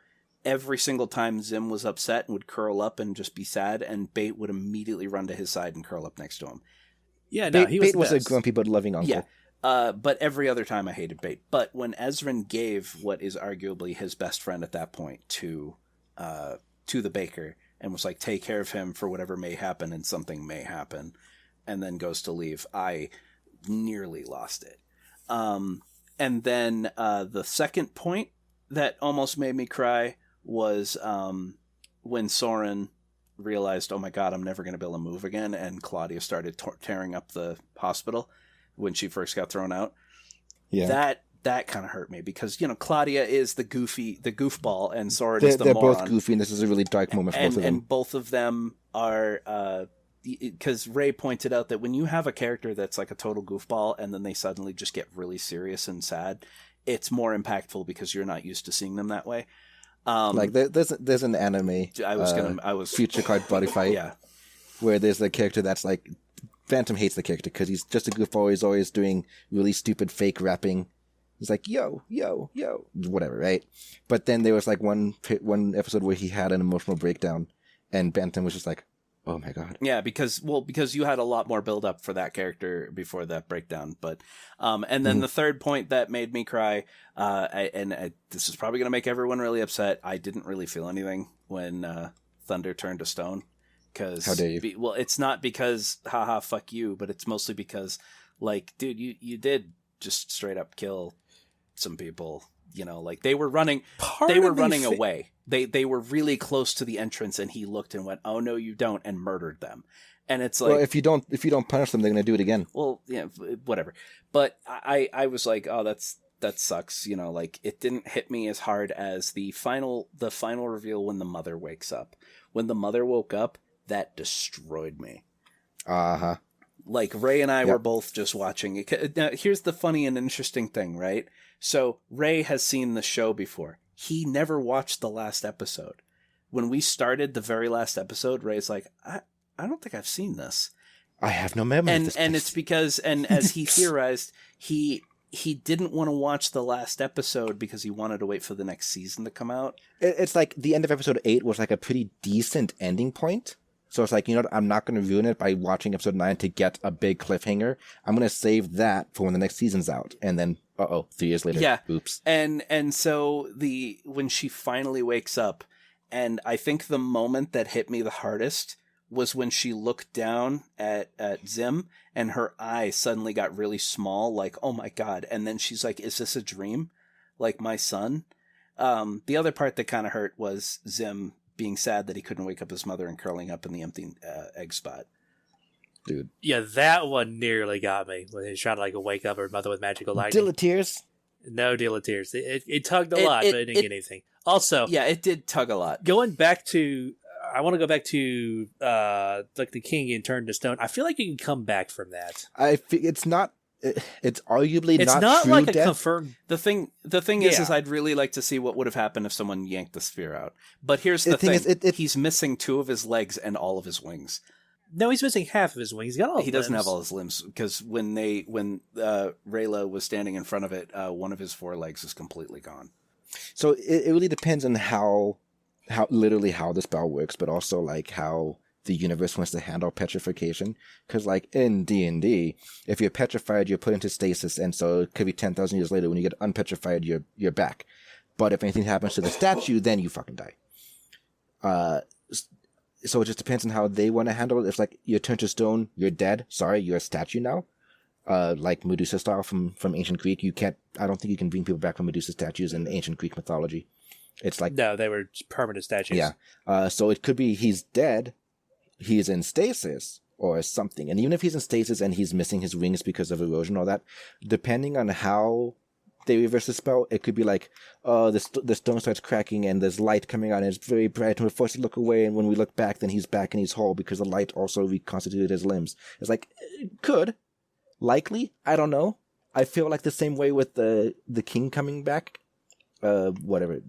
Every single time Zim was upset and would curl up and just be sad, and Bait would immediately run to his side and curl up next to him. Yeah, no, Bait was a grumpy but loving uncle. Yeah. But every other time I hated Bait. But when Ezran gave what is arguably his best friend at that point to the baker and was like, take care of him for whatever may happen, and something may happen, and then goes to leave, I nearly lost it. And then the second point that almost made me cry was when Soren realized, oh my god, I'm never going to be able to move again, and Claudia started tearing up the hospital when she first got thrown out. Yeah. That kind of hurt me because, Claudia is the goofball, and Soren is the moron. They're both goofy, and this is a really dark moment for both of them. And both of them are... because Ray pointed out that when you have a character that's like a total goofball and then they suddenly just get really serious and sad, it's more impactful because you're not used to seeing them that way. Like there's an anime. I was Future Card Body Fight. Yeah, where there's a character that's like Phantom hates the character because he's just a goofball. He's always doing really stupid fake rapping. He's like yo, whatever, right? But then there was like one episode where he had an emotional breakdown, and Bantam was just like, oh my god. Yeah, because you had a lot more build up for that character before that breakdown. But and then the third point that made me cry, this is probably going to make everyone really upset. I didn't really feel anything when Thunder turned to stone. Cause how dare you? Well, it's not because haha fuck you, but it's mostly because like, dude, you did just straight up kill some people. Like they were running away. They were really close to the entrance, and he looked and went, "Oh no, you don't," and murdered them. And it's like, well, if you don't punish them, they're going to do it again. Well, yeah, whatever. But I was like, oh, that sucks. Like it didn't hit me as hard as the final reveal when the mother wakes up. When the mother woke up, that destroyed me. Uh-huh. Like Ray and I were both just watching it. Now, here's the funny and interesting thing, right? So Ray has seen the show before. He never watched the last episode. When we started the very last episode, Ray's like, I don't think I've seen this. I have no memory of this. And it's because, and as he theorized, he didn't want to watch the last episode because he wanted to wait for the next season to come out. It's like the end of episode 8 was like a pretty decent ending point. So it's like, I'm not going to ruin it by watching episode 9 to get a big cliffhanger. I'm going to save that for when the next season's out. And then, 3 years later, yeah. Oops. And so when she finally wakes up, and I think the moment that hit me the hardest was when she looked down at Zim, and her eyes suddenly got really small, like, oh my god. And then she's like, is this a dream? Like my son? The other part that kind of hurt was Zim being sad that he couldn't wake up his mother and curling up in the empty egg spot. Dude. Yeah, that one nearly got me when he was trying to like wake up her mother with magical lightning. Deal of tears? No deal of tears. It tugged a lot, but it didn't get anything. Also, yeah, it did tug a lot. Going back to, I want to go back to like the king and turn to stone. I feel like you can come back from that. It's not. It's arguably it's not true like death. A confirmed. The thing is I'd really like to see what would have happened if someone yanked the sphere out. But here's the thing: he's missing 2 of his legs and all of his wings. No, he's missing half of his wings. He's got all. He doesn't have all his limbs because when Rayla was standing in front of it, one of his 4 legs is completely gone. So it really depends on how literally how the spell works, but also like how the universe wants to handle petrification. Because like in D&D, if you're petrified, you're put into stasis, and so it could be 10,000 years later when you get unpetrified, you're back. But if anything happens to the statue, then you fucking die. So it just depends on how they want to handle it. If like you're turned to stone, you're dead. Sorry, you're a statue now. like Medusa style from ancient Greek. I don't think you can bring people back from Medusa statues in ancient Greek mythology. It's like, no, they were permanent statues. yeah. So it could be he's dead, he's in stasis or something. And even if he's in stasis and he's missing his wings because of erosion or that, depending on how they reverse the spell, it could be like, the stone starts cracking and there's light coming out and it's very bright and we're forced to look away, and when we look back, then he's back and he's whole because the light also reconstituted his limbs. It's like, could. Likely. I don't know. I feel like the same way with the king coming back. Whatever.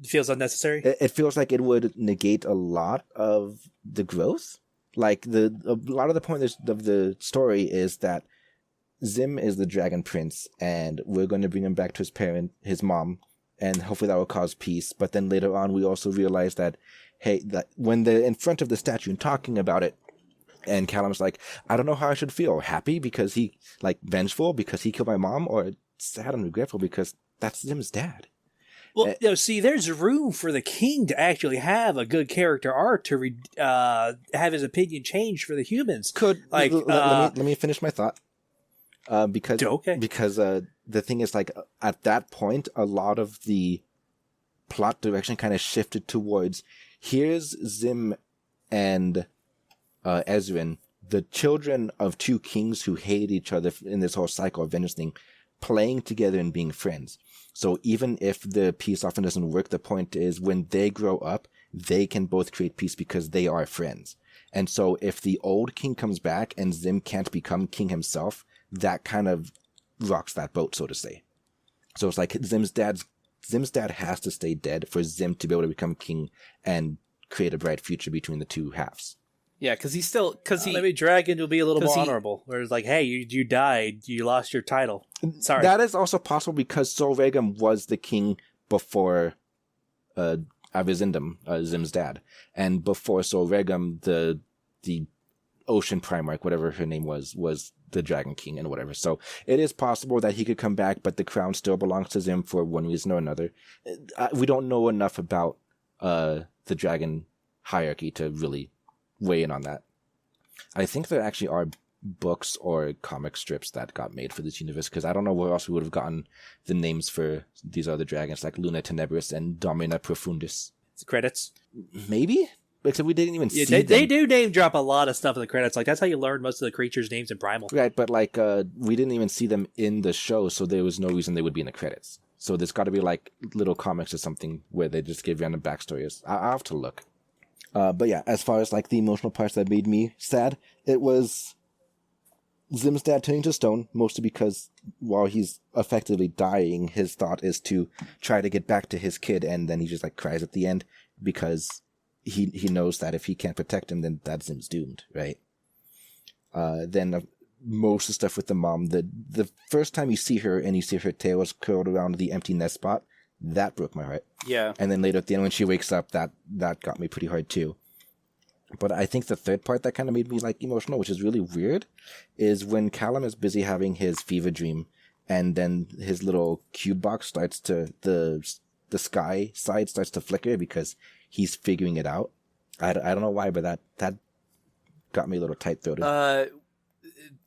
It feels unnecessary? It feels like it would negate a lot of the growth. Like, a lot of the point of the story is that Zim is the dragon prince, and we're going to bring him back to his mom, and hopefully that will cause peace. But then later on, we also realize that, hey, that when they're in front of the statue and talking about it, and Callum's like, I don't know how I should feel. Happy because vengeful because he killed my mom, or sad and regretful because that's Zim's dad. Well, see, there's room for the king to actually have a good character arc to have his opinion changed for the humans. Let me finish my thought. Because okay. The thing is, like, at that point, a lot of the plot direction kind of shifted towards, here's Zim and Ezrin, the children of two kings who hate each other in this whole cycle of vengeance thing, playing together and being friends. So even if the peace often doesn't work, the point is when they grow up, they can both create peace because they are friends. And so if the old king comes back and Zim can't become king himself, that kind of rocks that boat, so to say. So it's like Zim's dad has to stay dead for Zim to be able to become king and create a bright future between the two halves. Yeah, because he's still... maybe Dragon will be a little more honorable. Where it's like, hey, you died. You lost your title. Sorry. That is also possible because Sol Regum was the king before Avizendum, Zim's dad. And before Sol Regum, the Ocean Primarch, whatever her name was the Dragon King and whatever. So it is possible that he could come back, but the crown still belongs to Zim for one reason or another. We don't know enough about the dragon hierarchy to really weigh in on that. I think there actually are books or comic strips that got made for this universe, because I don't know where else we would have gotten the names for these other dragons, like Luna Tenebris and Domina Profundis. The credits? Maybe? Except we didn't even see they, them. They do name drop a lot of stuff in the credits. Like, that's how you learn most of the creatures' names in Primal. Right, but like, we didn't even see them in the show, so there was no reason they would be in the credits. So there's got to be like little comics or something where they just give random backstories. I'll have to look. But yeah, as far as like the emotional parts that made me sad, it was Zim's dad turning to stone, mostly because while he's effectively dying, his thought is to try to get back to his kid, and then he just like cries at the end because he knows that if he can't protect him, then that Zim's doomed, right? Then most of the stuff with the mom, the first time you see her and you see her tail is curled around the empty nest spot, that broke my heart. Yeah. And then later at the end when she wakes up, that got me pretty hard too. But I think the third part that kind of made me like emotional, which is really weird, is when Callum is busy having his fever dream, and then his little cube box starts to the sky side starts to flicker because he's figuring it out. I don't know why, but that got me a little tight-throated.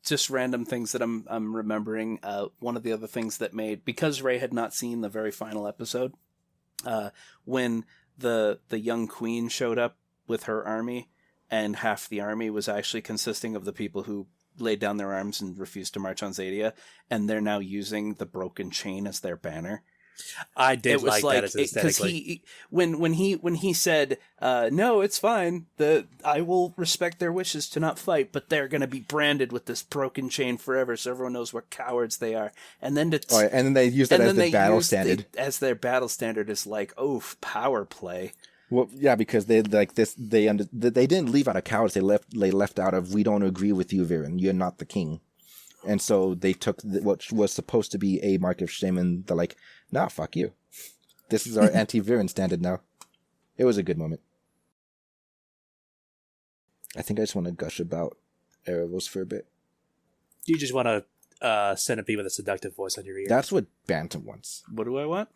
Just random things that I'm remembering. One of the other things that made, because Ray had not seen the very final episode, when the young queen showed up with her army, and half the army was actually consisting of the people who laid down their arms and refused to march on Xadia, and they're now using the broken chain as their banner. I did like that as aesthetically. Because when he said, no, it's fine, I will respect their wishes to not fight, but they're going to be branded with this broken chain forever, so everyone knows what cowards they are. And then and then they use that as their battle standard. As their battle standard is like, power play. Well, yeah, because they like this. They didn't leave out of cowards. They left out of, we don't agree with you, Viren. You're not the king. And so they took what was supposed to be a mark of shame, and they're like, nah, fuck you. This is our anti-Viren standard now. It was a good moment. I think I just want to gush about Erebos for a bit. You just want a centipede with a seductive voice on your ear. That's what Bantam wants. What do I want?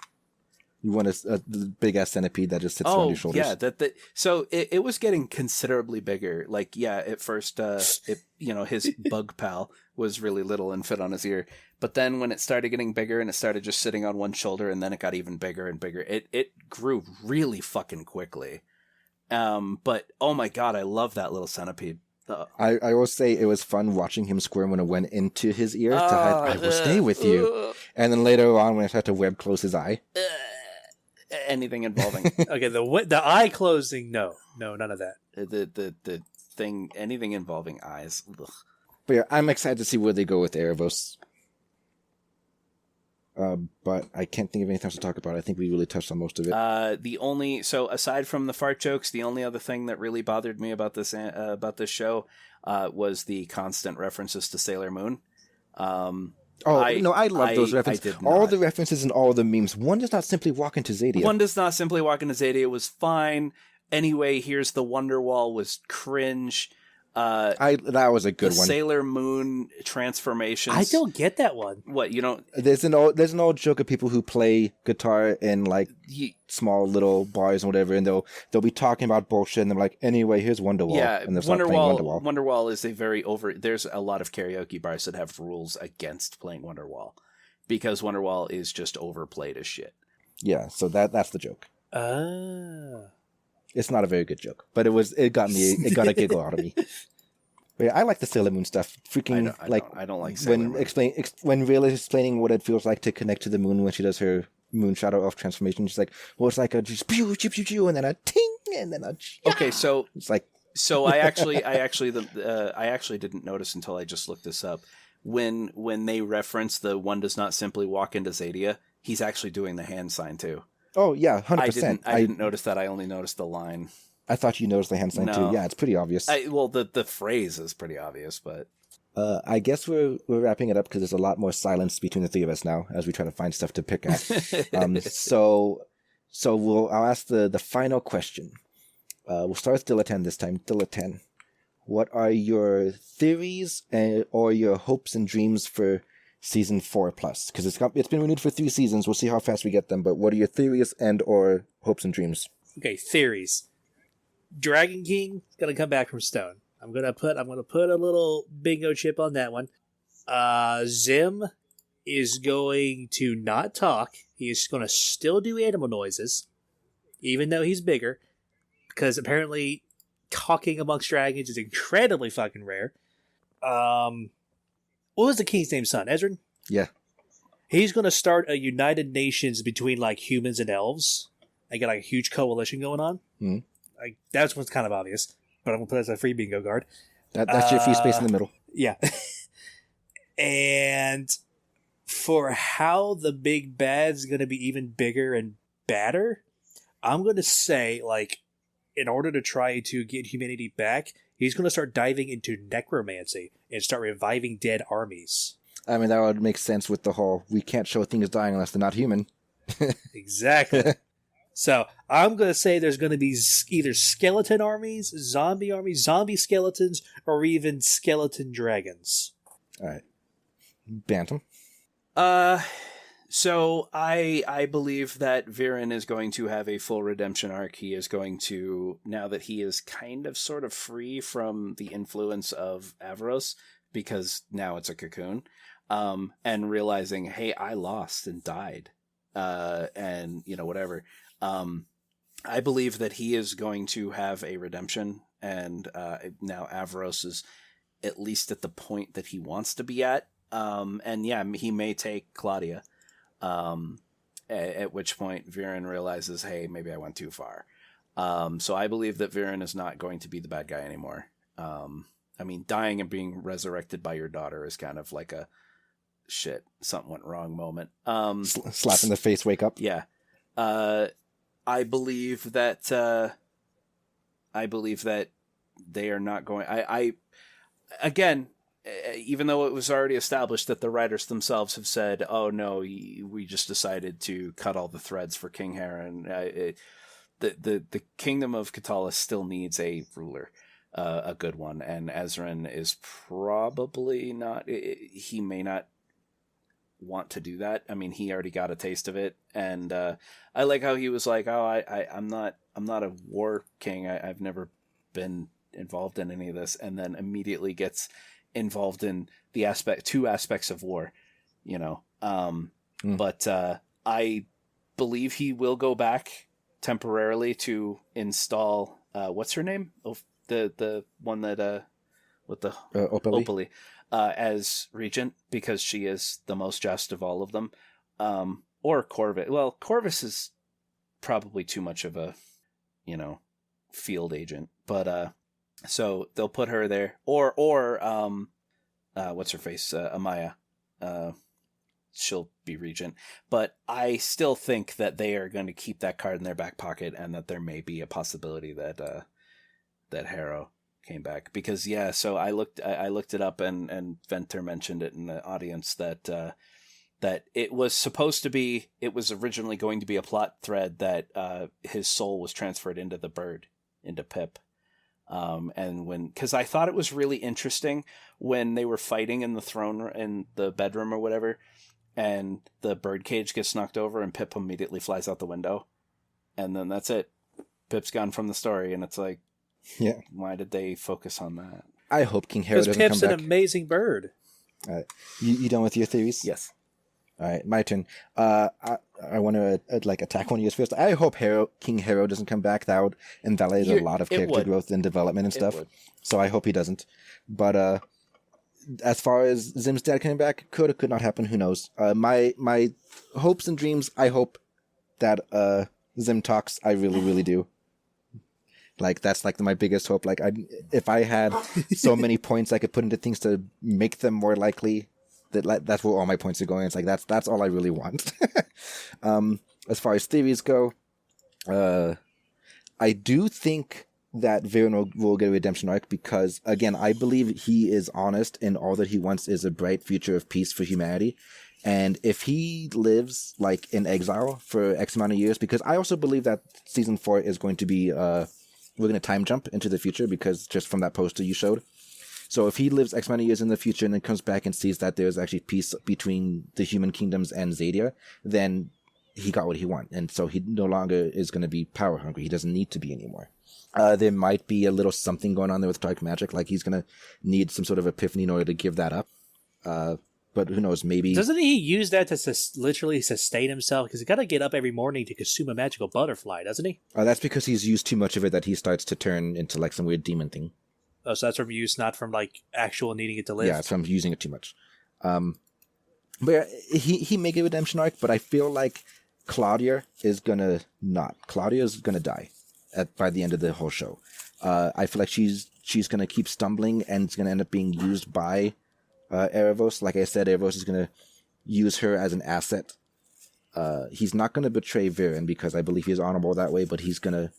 You want a big-ass centipede that just sits on your shoulders. Yeah. So it was getting considerably bigger. Like, yeah, at first, his bug pal was really little and fit on his ear. But then when it started getting bigger and it started just sitting on one shoulder, and then it got even bigger and bigger, it grew really fucking quickly. But oh my god, I love that little centipede. I will say it was fun watching him squirm when it went into his ear to hide, I will stay with you. And then later on when it had to web close his eye. Anything involving Okay, the eye closing, no, none of that. the thing, anything involving eyes. Ugh. But yeah, I'm excited to see where they go with Erebos. But I can't think of anything else to talk about. I think we really touched on most of it. So aside from the fart jokes, the only other thing that really bothered me about this show was the constant references to Sailor Moon. I love those references. All the references and all the memes. One does not simply walk into Xadia. It was fine. Anyway, here's the Wonderwall was cringe. That was a good one. Sailor Moon transformations. I don't get that one. What, you don't? There's an old joke of people who play guitar in like small little bars and whatever, and they'll be talking about bullshit, and they're like, anyway, here's Wonderwall. Yeah, and they're playing Wonderwall. Wonderwall is a very there's a lot of karaoke bars that have rules against playing Wonderwall because Wonderwall is just overplayed as shit. Yeah, so that's the joke. It's not a very good joke, but it got a giggle out of me. But yeah, I like the Sailor Moon stuff. Freaking I don't like Sailor Moon. When Rayla is explaining what it feels like to connect to the moon when she does her moon shadow elf transformation, she's like, well, it's like a just pew pew pew pew, and then a ting, and then a okay. So it's like I actually didn't notice until I just looked this up. When they reference the one does not simply walk into Xadia, he's actually doing the hand sign too. Oh yeah, 100%. I didn't notice that. I only noticed the line. I thought you noticed the hand sign too. Yeah, it's pretty obvious. The phrase is pretty obvious, but I guess we're wrapping it up because there's a lot more silence between the three of us now as we try to find stuff to pick at. So I'll ask the final question. We'll start with Diletan this time. Diletan, what are your theories or your hopes and dreams for Season 4 plus? Because it's been renewed for 3 seasons. We'll see how fast we get them. But what are your theories and or hopes and dreams? Okay, theories. Dragon King is gonna come back from Stone. I'm gonna put a little bingo chip on that one. Zim is going to not talk. He is going to still do animal noises, even though he's bigger, because apparently talking amongst dragons is incredibly fucking rare. What was the king's name, son? Ezrin? Yeah. He's going to start a United Nations between like humans and elves. I got like a huge coalition going on. Mm-hmm. Like that's what's kind of obvious, but I'm going to put it as a free bingo card. That's your free space in the middle. Yeah. And for how the big bad's going to be even bigger and badder, I'm going to say, like, in order to try to get humanity back, he's going to start diving into necromancy and start reviving dead armies. I mean, that would make sense with the whole, we can't show things dying unless they're not human. Exactly. So, I'm going to say there's going to be either skeleton armies, zombie skeletons, or even skeleton dragons. All right. Bantam? So I believe that Viren is going to have a full redemption arc. He is going to, now that he is kind of sort of free from the influence of Avros, because now it's a cocoon, and realizing, hey, I lost and died, and, you know, whatever. I believe that he is going to have a redemption, and now Avros is at least at the point that he wants to be at. And yeah, he may take Claudia. At which point Viren realizes, hey, maybe I went too far. So I believe that Viren is not going to be the bad guy anymore. I mean, dying and being resurrected by your daughter is kind of like a shit, something went wrong moment. Slap in the face, wake up. Yeah. I believe that they are not going, again, even though it was already established that the writers themselves have said, oh no, we just decided to cut all the threads for King Heron. The kingdom of Katala still needs a ruler, a good one. And Ezrin is probably not, he may not want to do that. I mean, he already got a taste of it. And I like how he was like, oh, I'm not a war king. I've never been involved in any of this. And then immediately gets involved in two aspects of war, you know. But I believe he will go back temporarily to install what's her name? Oh, the one that with the Opalie as regent, because she is the most just of all of them. Or Corvus. Well, Corvus is probably too much of a, you know, field agent, but so they'll put her there, or what's her face, Amaya, she'll be regent. But I still think that they are going to keep that card in their back pocket, and that there may be a possibility that that Harrow came back, because so I looked it up, and Venter mentioned it in the audience that that it was originally going to be a plot thread that his soul was transferred into the bird, into Pip. And because I thought it was really interesting when they were fighting in the bedroom or whatever, and the bird cage gets knocked over and Pip immediately flies out the window. And then that's it. Pip's gone from the story, and it's like, why did they focus on that? I hope King Harrow doesn't come back. Because Pip's an amazing bird. All right. You done with your theories? Yes. All right, my turn. I want to attack one of yours first. I hope King Harrow doesn't come back. That would invalidate a lot of character growth and development and stuff. So I hope he doesn't. But as far as Zim's dad coming back, could or could not happen. Who knows? My hopes and dreams. I hope that Zim talks. I really, really do. Like, that's like my biggest hope. Like, if I had so many points I could put into things to make them more likely. That's where all my points are going. It's like that's all I really want. As far as theories go, I do think that Viren will get a redemption arc, because, again, I believe he is honest, and all that he wants is a bright future of peace for humanity. And if he lives like in exile for X amount of years, because I also believe that season 4 is going to be we're going to time jump into the future, because just from that poster you showed. So if he lives X amount of years in the future and then comes back and sees that there's actually peace between the human kingdoms and Xadia, then he got what he wanted. And so he no longer is going to be power hungry. He doesn't need to be anymore. There might be a little something going on there with dark magic. Like, he's going to need some sort of epiphany in order to give that up. But who knows, maybe... Doesn't he use that to literally sustain himself? Because he's got to get up every morning to consume a magical butterfly, doesn't he? That's because he's used too much of it, that he starts to turn into like some weird demon thing. Oh, so that's from use, not from like actual needing it to live. Yeah, it's from using it too much. But yeah, he may get a redemption arc, but I feel like Claudia is gonna not. Claudia is gonna die by the end of the whole show. I feel like she's gonna keep stumbling, and it's gonna end up being used by Erebos. Like I said, Erebos is gonna use her as an asset. He's not gonna betray Viren, because I believe he's honorable that way, but he's gonna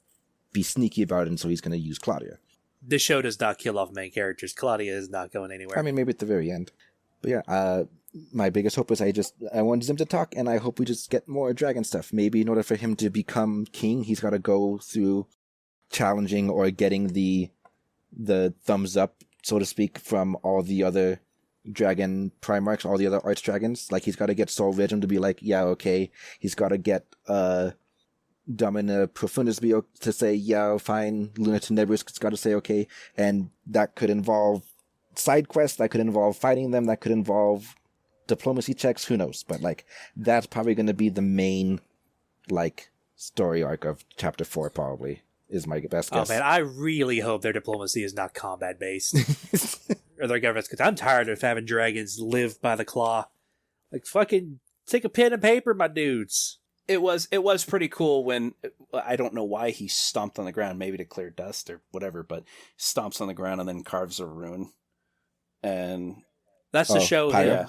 be sneaky about it, and so he's gonna use Claudia. The show does not kill off main characters. Claudia is not going anywhere. I mean, maybe at the very end. But yeah, my biggest hope is I wanted him to talk, and I hope we just get more dragon stuff. Maybe in order for him to become king, he's got to go through challenging or getting the thumbs up, so to speak, from all the other dragon primarchs, all the other archdragons. Like, he's got to get Soul Regim to be like, yeah, okay. He's got to get Domina Profundus to say, yeah, fine. Luna Tenebrous has got to say, okay. And that could involve side quests, that could involve fighting them, that could involve diplomacy checks, who knows. But, like, that's probably going to be the main, like, story arc of Chapter 4, probably, is my best guess. Oh, man, I really hope their diplomacy is not combat-based. Or their governments, because I'm tired of having dragons live by the claw. Like, fucking take a pen and paper, my dudes. It was pretty cool when, I don't know why he stomped on the ground, maybe to clear dust or whatever, but stomps on the ground and then carves a rune. And that's the show. Yeah.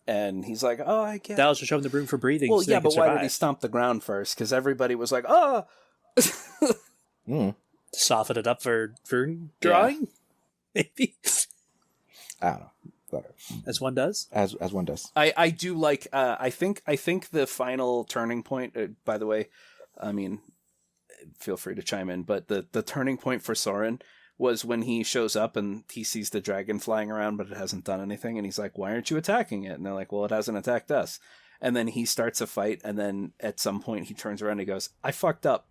And he's like, oh, I get it. That was to show him the room for breathing. Well, so yeah, but why did he stomp the ground first? Because everybody was like, oh! Soften it up for drawing? Yeah. Maybe. I don't know. Whatever. As one does? As one does. I do like, I think the final turning point, by the way, I mean, feel free to chime in, but the turning point for Soren was when he shows up and he sees the dragon flying around, but it hasn't done anything. And he's like, why aren't you attacking it? And they're like, well, it hasn't attacked us. And then he starts a fight. And then at some point he turns around and he goes, I fucked up.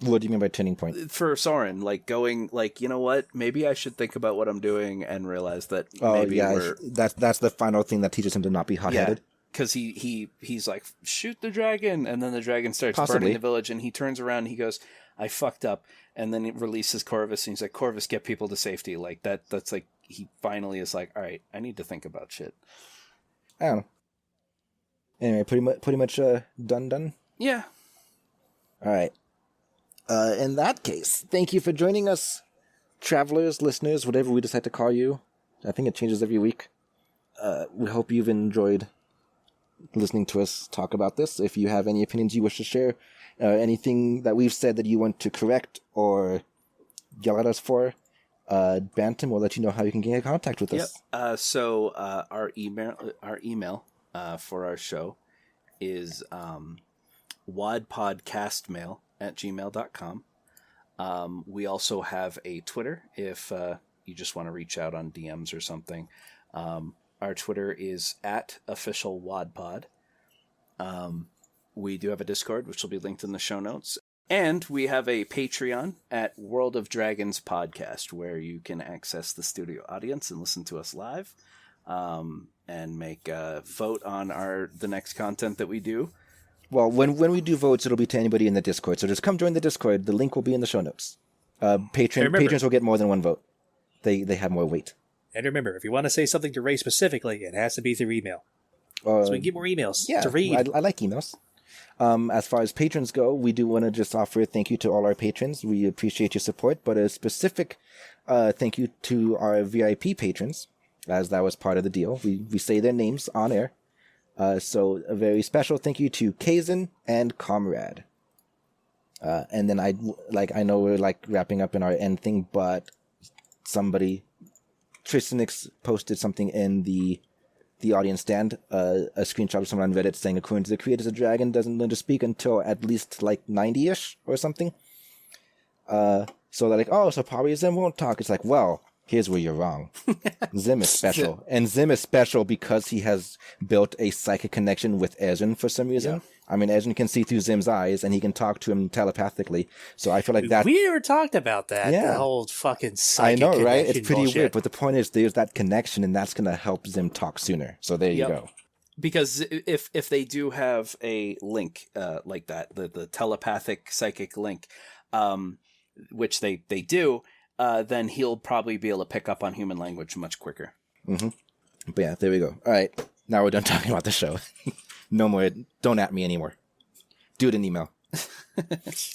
What do you mean by turning point? For Soren, like going, like, you know what? Maybe I should think about what I'm doing and realize that maybe we're... That's the final thing that teaches him to not be hot-headed. Because he's like, shoot the dragon, and then the dragon starts burning the village, and he turns around and he goes, I fucked up, and then he releases Corvus, and he's like, Corvus, get people to safety. Like, that's like, he finally is like, all right, I need to think about shit. I don't know. Anyway, pretty much done? Yeah. All right. In that case, thank you for joining us, travelers, listeners, whatever we decide to call you. I think it changes every week. We hope you've enjoyed listening to us talk about this. If you have any opinions you wish to share, anything that we've said that you want to correct or yell at us for, Bantam will let you know how you can get in contact with us. So our email for our show is wadpodcastmail@gmail.com. We also have a Twitter if you just want to reach out on DMs or something. Our Twitter is @officialwadpod. We do have a Discord, which will be linked in the show notes. And we have a Patreon at World of Dragons Podcast, where you can access the studio audience and listen to us live, and make a vote on the next content that we do. Well, when we do votes, it'll be to anybody in the Discord. So just come join the Discord. The link will be in the show notes. Patrons will get more than one vote. They have more weight. And remember, if you want to say something to Ray specifically, it has to be through email. So we can get more emails to read. I like emails. As far as patrons go, we do want to just offer a thank you to all our patrons. We appreciate your support, but a specific thank you to our VIP patrons, as that was part of the deal. We say their names on air. So a very special thank you to Kazan and Comrade. And then I know we're wrapping up in our end thing, but Tristanix posted something in the audience stand, a screenshot of someone on Reddit saying, according to the creators, a dragon doesn't learn to speak until at least 90-ish or something. So they're like, oh, so probably Zim won't talk. It's like, well, here's where you're wrong. Zim is special. And Zim is special because he has built a psychic connection with Ezrin for some reason. Yeah. I mean, Ezrin can see through Zim's eyes, and he can talk to him telepathically. So I feel like that... We never talked about that. Yeah. The whole fucking psychic I know, right? It's pretty bullshit. Weird. But the point is, there's that connection, and that's going to help Zim talk sooner. So there you go. Because if they do have a link like that, the telepathic psychic link, which they do, then he'll probably be able to pick up on human language much quicker. Mm-hmm. But yeah, there we go. All right. Now we're done talking about the show. No more. Don't at me anymore. Do it in email.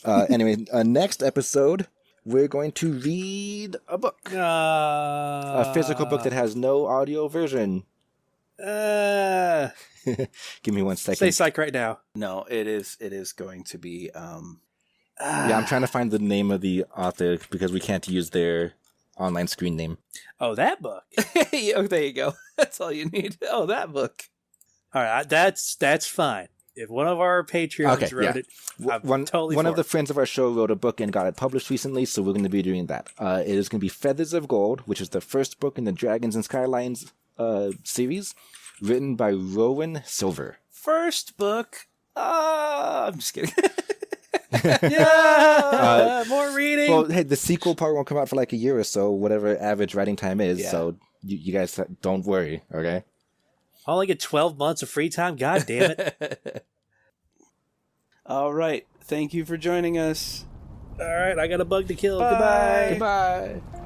Anyway, next episode, we're going to read a book. A physical book that has no audio version. Give me 1 second. Stay psych right now. No, it is going to be... Yeah, I'm trying to find the name of the author because we can't use their online screen name. Oh, that book. Oh, there you go. That's all you need. Oh, that book. All right, that's fine. If one of our Patreons wrote it, I'm totally One of the friends of our show wrote a book and got it published recently, so we're going to be doing that. It is going to be Feathers of Gold, which is the first book in the Dragons and Skylines series, written by Rowan Silver. First book? I'm just kidding. More reading. Well, hey, the sequel part won't come out for a year or so, whatever average writing time is, so you guys don't worry, okay? I only get 12 months of free time? God damn it. All right. Thank you for joining us. All right, I got a bug to kill. Bye. Goodbye. Goodbye.